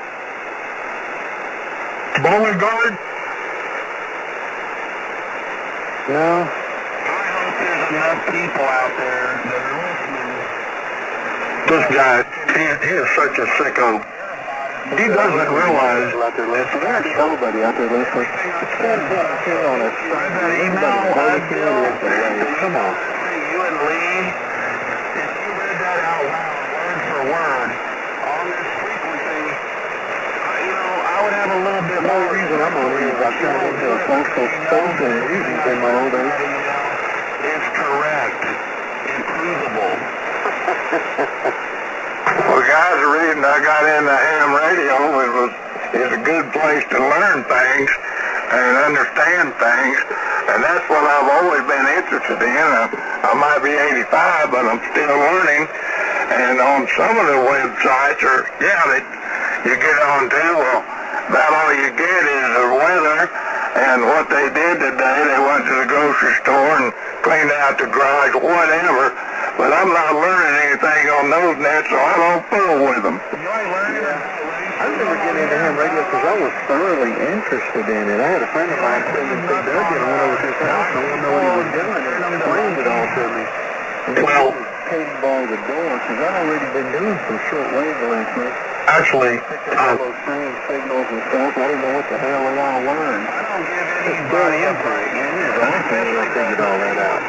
S2: Beauregard?
S5: No.
S3: I hope there's enough people out there that are listening.
S2: This guy, he is such a sicko. He doesn't realize...
S5: Out there listening. There's somebody out there listening. On us. Come on.
S3: You and Lee, if you read that out loud, word for word, on this frequency, I would have a little bit more
S5: reason I'm on here is I turned into a social music in my old age.
S3: It's correct. Improvable.
S2: Well, guys, the reason I got into ham radio is a good place to learn things and understand things, and that's what I've always been interested in. I might be 85, but I'm still learning, and on some of the websites, that you get on to, well, about all you get is the weather, and what they did today, they went to the grocery store and cleaned out the garage, whatever. But I'm not learning anything on those nets, so I don't fool with them.
S3: You ain't learning?
S5: I remember getting into ham radio because I was thoroughly interested in it. I had a friend of mine sitting in Big Duggan. I went over to his house and I wanted to know what he was doing. And he explained it all to me. And
S2: well,
S5: Katie ball the door because I'd already been doing some shortwave listening.
S2: Actually,
S5: all those same signals and stuff. I didn't know what the hell we all learned.
S3: I don't give anybody a break.
S5: I figured all that out.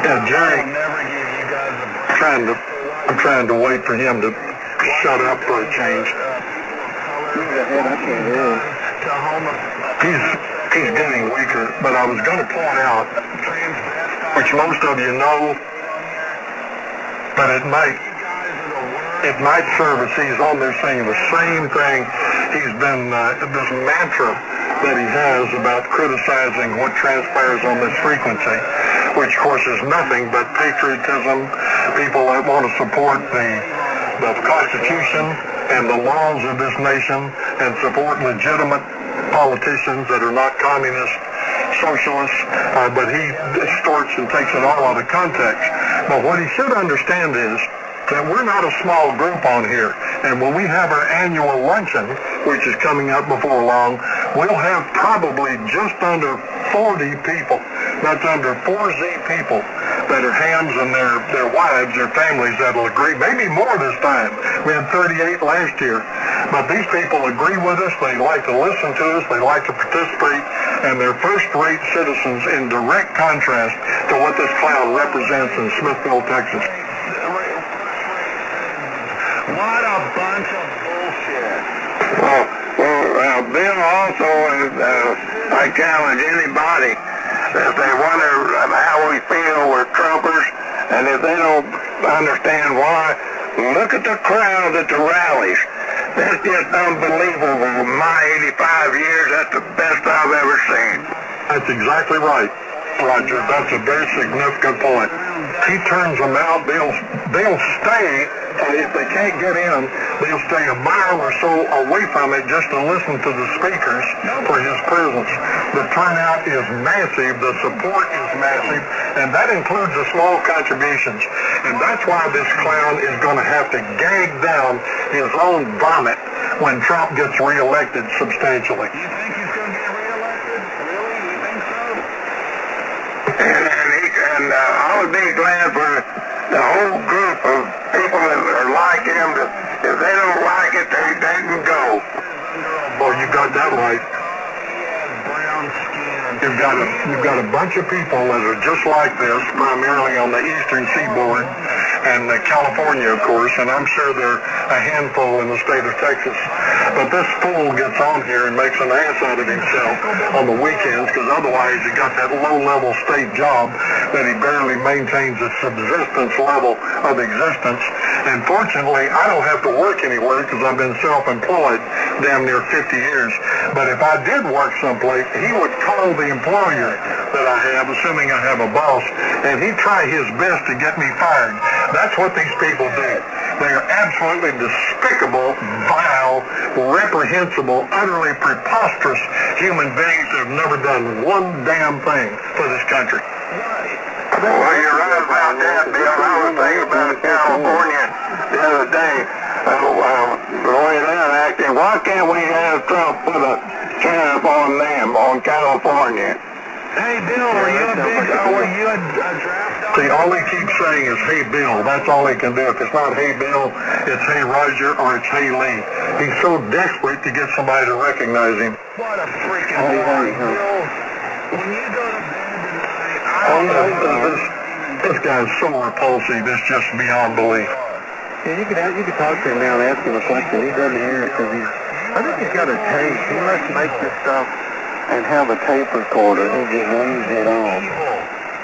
S2: yeah, Jerry, I'm trying to wait for him to shut up for a change. He's getting weaker, but I was going to point out, which most of you know, but it might serve as he's on there saying the same thing. He's been, this mantra that he has about criticizing what transpires on this frequency, which of course is nothing but patriotism, people that want to support the Constitution and the laws of this nation and support legitimate politicians that are not communist, socialists, but he distorts and takes it all out of context. But what he should understand is that we're not a small group on here, and when we have our annual luncheon, which is coming up before long, we'll have probably just under 40 people, that's under 4Z people, that are hams and their wives, their families that'll agree, maybe more this time. We had 38 last year. But these people agree with us, they like to listen to us, they like to participate, and they're first-rate citizens in direct contrast to what this cloud represents in Smithville, Texas.
S3: What a bunch of bullshit.
S2: Well, Bill also, I challenge anybody, if they wonder how we feel, we're Trumpers, and if they don't understand why, look at the crowd at the rallies.
S3: That's just unbelievable. My 85 years, that's the best I've ever seen.
S2: That's exactly right, Roger. That's a very significant point. He turns them out. They'll stay, if they can't get in, they'll stay a mile or so away from it just to listen to the speakers for his presence. The turnout is massive. The support is massive. And that includes the small contributions. And that's why this clown is going to have to gag down his own vomit when Trump gets reelected substantially.
S5: You think he's going to get reelected? Really? You think so?
S3: And I would be glad for the whole group of people that are like him. If they don't like it, they can go.
S2: Well, you got that right.
S5: Brown skin.
S2: You've got a bunch of people that are just like this, primarily on the eastern seaboard and California, of course, and I'm sure there are a handful in the state of Texas. But this fool gets on here and makes an ass out of himself on the weekends, because otherwise he got that low-level state job that he barely maintains a subsistence level of existence. And fortunately, I don't have to work anywhere because I've been self-employed damn near 50 years. But if I did work someplace, he would call the employer that I have, assuming I have a boss, and he'd try his best to get me fired. That's what these people do. They are absolutely despicable, vile, reprehensible, utterly preposterous human beings that have never done one damn thing for this country.
S3: Well, you're right about that, Bill. I was thinking about California the other day. The way they're acting, why can't we have Trump put a tariff on them, on California?
S5: Hey, Bill, were you a draft dog?
S2: See, all he keeps saying is, hey, Bill. That's all he can do. If it's not hey, Bill, it's hey, Roger, or it's hey, Lee. He's so desperate to get somebody to recognize him.
S5: What a freaking lie, Bill. When you go to bed tonight,
S2: This guy's so repulsive, it's just beyond belief.
S1: Yeah, you could talk to him now and ask him a question. He doesn't hear it because I think he's got a tape. He must make this stuff and have a tape recorder. He just leaves it on.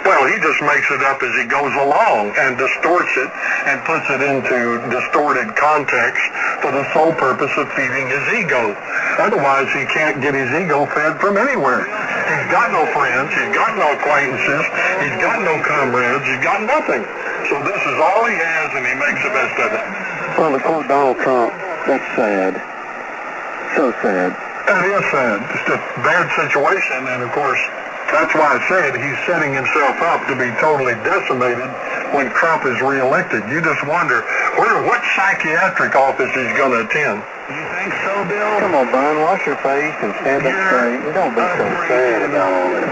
S2: Well, he just makes it up as he goes along and distorts it and puts it into distorted context for the sole purpose of feeding his ego. Otherwise, he can't get his ego fed from anywhere. He's got no friends. He's got no acquaintances. He's got no comrades. He's got nothing. So this is all he has, and he makes the best of it.
S1: Well, to quote Donald Trump, that's sad. So sad.
S2: It is sad. It's a bad situation, and of course, that's why I said he's setting himself up to be totally decimated when Trump is reelected. You just wonder what psychiatric office he's going to attend.
S5: you think so, Bill?
S1: Come on, Brian, wash your face and stand up straight. Don't be so sad about all this.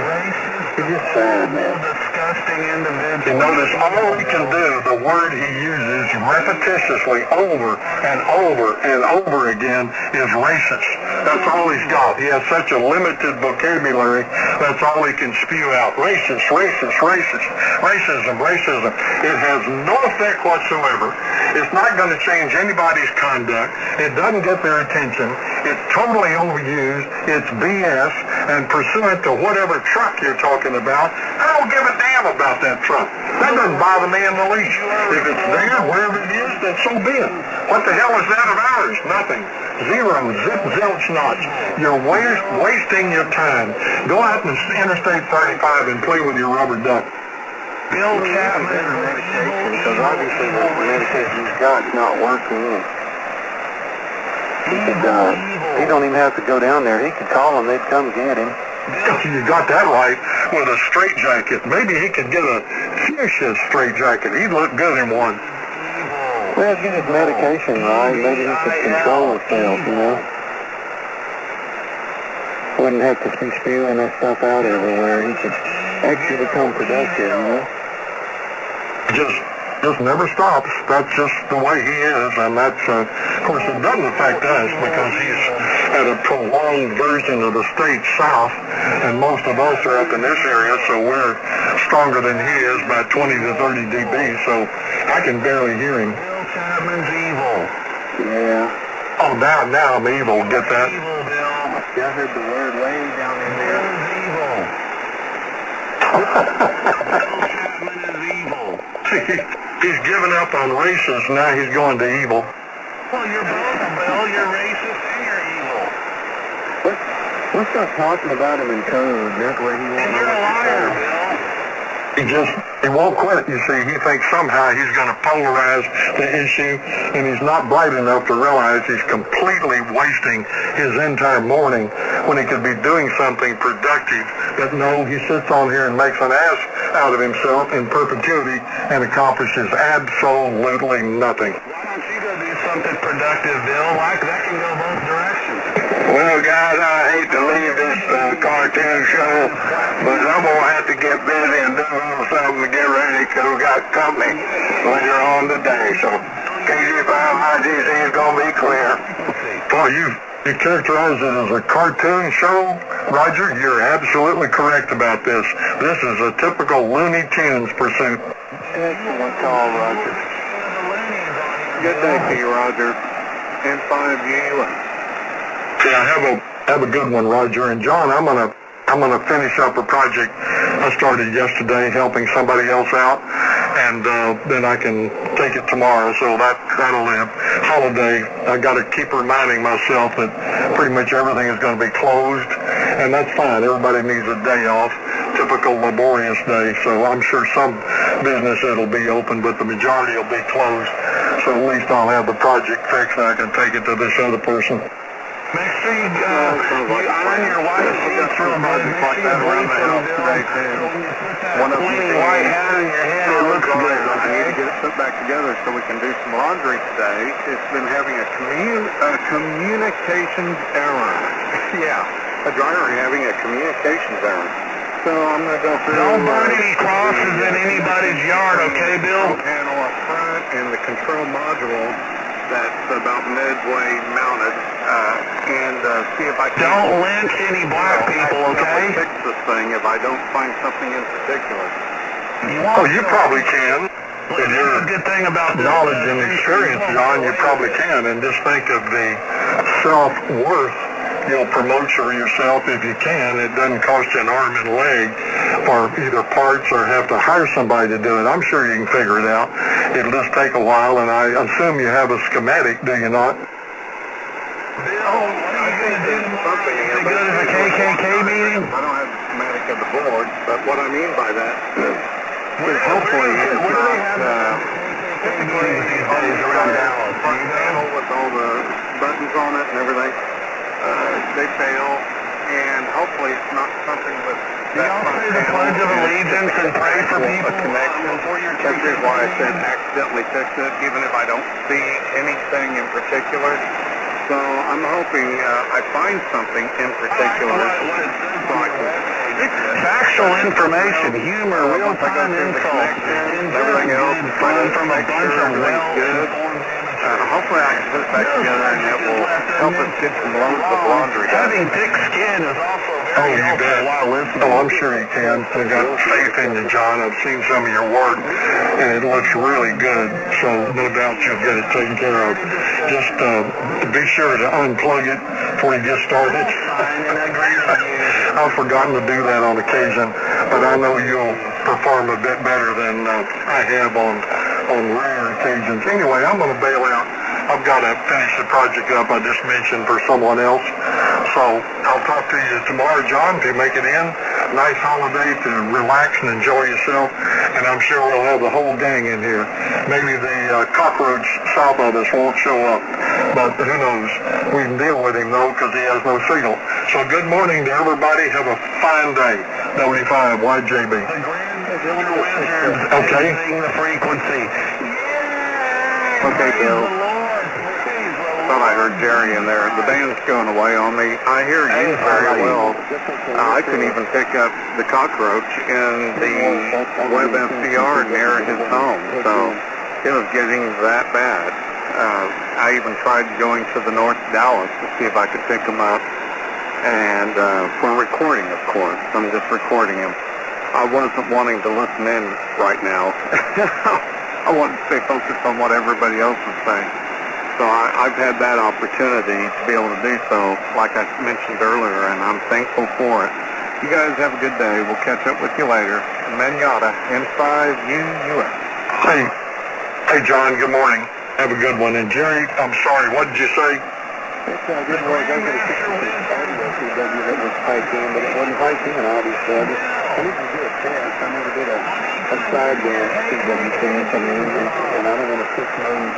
S1: You're just sad, man.
S5: Disgusting individual.
S2: You notice all he can do, the word he uses repetitiously over and over and over again is racist. That's all he's got. He has such a limited vocabulary, that's all he can spew out. Racist, racist, racist, racism, racism. It has no effect whatsoever. It's not going to change anybody's conduct. It doesn't get their attention. It's totally overused. It's BS. And pursuant to whatever truck you're talking about, I don't give a damn about that truck. That doesn't bother me in the least. If it's there, wherever it is, then so be it. What the hell is that of ours? Nothing. Zero. Zip, zilch, notch. You're wasting your time. Go out and Interstate 35 and play with your rubber duck.
S5: Bill Chapman,
S1: because obviously the medication he's got is not working. He don't even have to go down there. He could call them. They'd come get him.
S2: You got that right, with a straitjacket. Maybe he could get a fuchsia straitjacket. He'd look good in one.
S1: Well, get his medication right. Maybe he could control himself, you know. Wouldn't have to be spewing that stuff out everywhere. He could actually become productive, you know.
S2: Just never stops. That's just the way he is, and that's, of course, it doesn't affect us because he's at a prolonged version of the state south, and most of us are up in this area, so we're stronger than he is by 20 to 30 dB, so I can barely hear him.
S5: Bill Chapman's evil.
S1: Yeah.
S2: Oh, now I'm evil. Get that?
S5: Evil, Bill.
S1: Yeah, I heard the word way down in there.
S5: Bill's evil. Bill Chapman is evil.
S2: He's given up on racists, now he's going to evil.
S5: Well, you're both, Bill.
S2: you're racist and you're evil.
S5: Let's stop talking about him in code. That way he won't
S2: And
S5: know
S2: you're a
S5: what to
S2: liar,
S5: say.
S2: Bill. He won't quit, you see. He thinks somehow he's going to polarize the issue, and he's not bright enough to realize he's completely wasting his entire morning when he could be doing something productive. But no, he sits on here and makes an ass out of himself in perpetuity and accomplishes absolutely nothing.
S1: Why don't you go do something productive, Bill? Like that can go both directions.
S5: Well, guys, I hate to leave this cartoon show, but I'm going to have to get busy and do a little something to get ready because we got company later on today. So KG5IGC is going to be clear.
S2: Boy, you characterize it as a cartoon show? Roger, you're absolutely correct about this. This is a typical Looney Tunes pursuit.
S5: Excellent call, Roger. Good day to you, Roger. And fine of you.
S2: Yeah, have a good one, Roger. And John, I'm gonna finish up a project I started yesterday, helping somebody else out, and then I can take it tomorrow. So that'll live. Holiday, I got to keep reminding myself that pretty much everything is going to be closed, and that's fine. Everybody needs a day off, typical laborious day. So I'm sure some business that'll be open, but the majority will be closed. So at least I'll have the project fixed, and I can take it to this other person.
S1: Make sure you iron your white sheets real good. Make sure you bleach them, Bill. When you put that clean white hat on your head, it looks good,
S5: I need to
S1: okay?
S5: get it put back together so we can do some laundry today. It's been having a communications error. Yeah, a dryer having a communications error. So I'm going to go through...
S1: Don't burn any crosses in anybody's yard, okay, Bill?
S5: Panel up front and the control module that's about midway mounted, and see if I can...
S1: Don't lynch any black people, okay?
S5: Fix this thing if I don't find something in particular.
S2: Oh, you probably can.
S1: Well, that's a good thing about this.
S2: Knowledge and experience, John, you probably can. And just think of the self-worth you'll promote yourself if you can. It doesn't cost you an arm and a leg for either parts or have to hire somebody to do it. I'm sure you can figure it out. It'll just take a while, and I assume you have a schematic, do you not?
S1: Bill, what are you going to do tomorrow? You going to go to the KKK meeting?
S5: I don't have the schematic of the board, but what I mean by that is hopefully it's not
S1: Typically these days around Dallas.
S5: front panel with all the buttons on it and everything. They fail, and hopefully it's not something with
S1: Do y'all say the Pledge of Allegiance and pray for people before you're
S5: That's the reason why I said accidentally fix it, even if I don't see anything in particular. So I'm hoping I find something in particular.
S1: Factual information, humor, real-time info,
S5: Everything else is
S1: fun from a bunch of well-informed
S5: hopefully I can put it back together and it will help us get some loads of laundry done.
S1: Having thick skin is also very helpful while listening.
S2: Oh, I'm sure you can. I've got faith in you, John. I've seen some of your work, and it looks really good. So no doubt you'll get it taken care of. Just be sure to unplug it before you get started. I've forgotten to do that on occasion, but I know you'll perform a bit better than I have on rare occasions. Anyway, I'm going to bail out. I've got to finish the project up I just mentioned for someone else. So I'll talk to you tomorrow, John, if you make it in. Nice holiday to relax and enjoy yourself. And I'm sure we'll have the whole gang in here. Maybe the cockroach south of us won't show up. But who knows? We can deal with him, though, because he has no signal. So good morning to everybody. Have a fine day. 75 YJB.
S1: The Grand Wizard
S2: Okay.
S1: raising the frequency.
S5: Okay, Bill. Thought I heard Jerry in there. The band's going away on me. I hear you very well. I couldn't even pick up the cockroach in the web FCR near his home. So it was getting that bad. I even tried going to the North Dallas to see if I could pick him up. And for recording, of course. I'm just recording him. I wasn't wanting to listen in right now. I wanted to stay focused on what everybody else was saying. So I've had that opportunity to be able to do so, like I mentioned earlier, and I'm thankful for it. You guys have a good day. We'll catch up with you later. Manata, N5UUS.
S2: Hey, John, good morning. Have a good one. And Jerry, I'm sorry, what did you say?
S5: It's good work. I got a audio CW that was piped in, but it wasn't piped in, obviously. I need to do a test. I never did a side gas CW test, and I don't want to fix mode.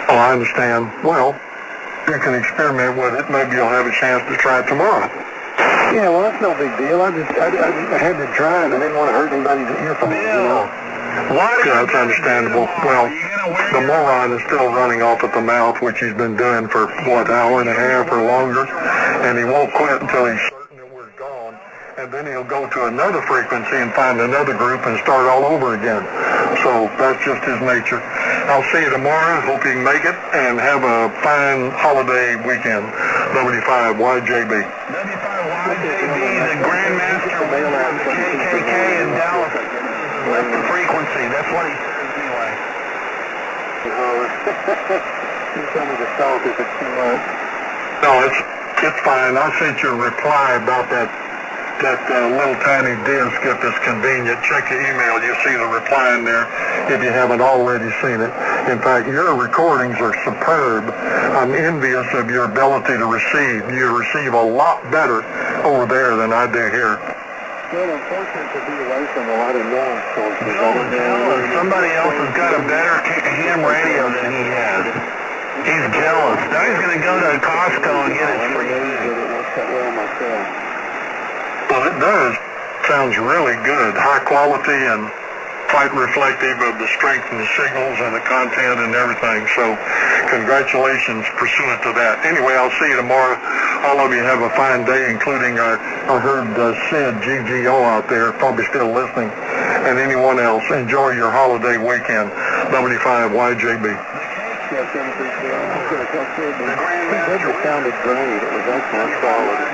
S2: Oh, I understand. Well, you can experiment with it. Maybe you'll have a chance to try it tomorrow.
S5: Yeah, well, that's no big deal. I had to try it. I didn't want to hurt anybody's earphones, you know.
S2: Yeah, that's understandable. Well, the moron is still running off at the mouth, which he's been doing for, what, hour and a half or longer, and he won't quit until he's certain that we're gone, and then he'll go to another frequency and find another group and start all over again. So that's just his nature. I'll see you tomorrow. Hope you can make it, and have a fine holiday weekend. W5 YJB.
S3: W5YJB, the Grandmaster of the KKK in Dallas. Left the frequency. That's what he says anyway.
S5: You tell me to stop if it's too much.
S2: No, it's fine. I sent you a reply about that little tiny disc if it's convenient. Check your email. You'll see the reply in there if you haven't already seen it. In fact, your recordings are superb. I'm envious of your ability to receive. You receive a lot better over there than I do here.
S5: Well, I'm fortunate to be away from a lot of noise sources.
S3: Somebody else has got a better ham radio than he has. He's jealous. Now he's going to go to Costco and get his free food.
S5: It works that well myself.
S2: Well, it does. Sounds really good. High quality and quite reflective of the strength and the signals and the content and everything. So congratulations pursuant to that. Anyway, I'll see you tomorrow. All of you have a fine day, including I heard Sid, GGO out there, probably still listening, and anyone else. Enjoy your holiday weekend. W5 YJB.
S5: The Grandmaster sounded great. It was excellent quality.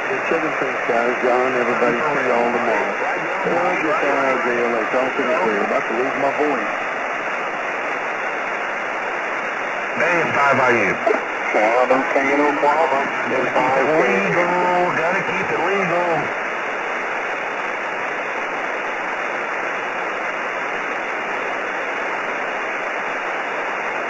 S5: The 7-piece guys, John, everybody see all tomorrow. Well, just deal. They talking to me. About to lose my voice.
S3: Hey, 5 by you.
S5: So I don't see no problem.
S3: Legal. Gotta keep it legal.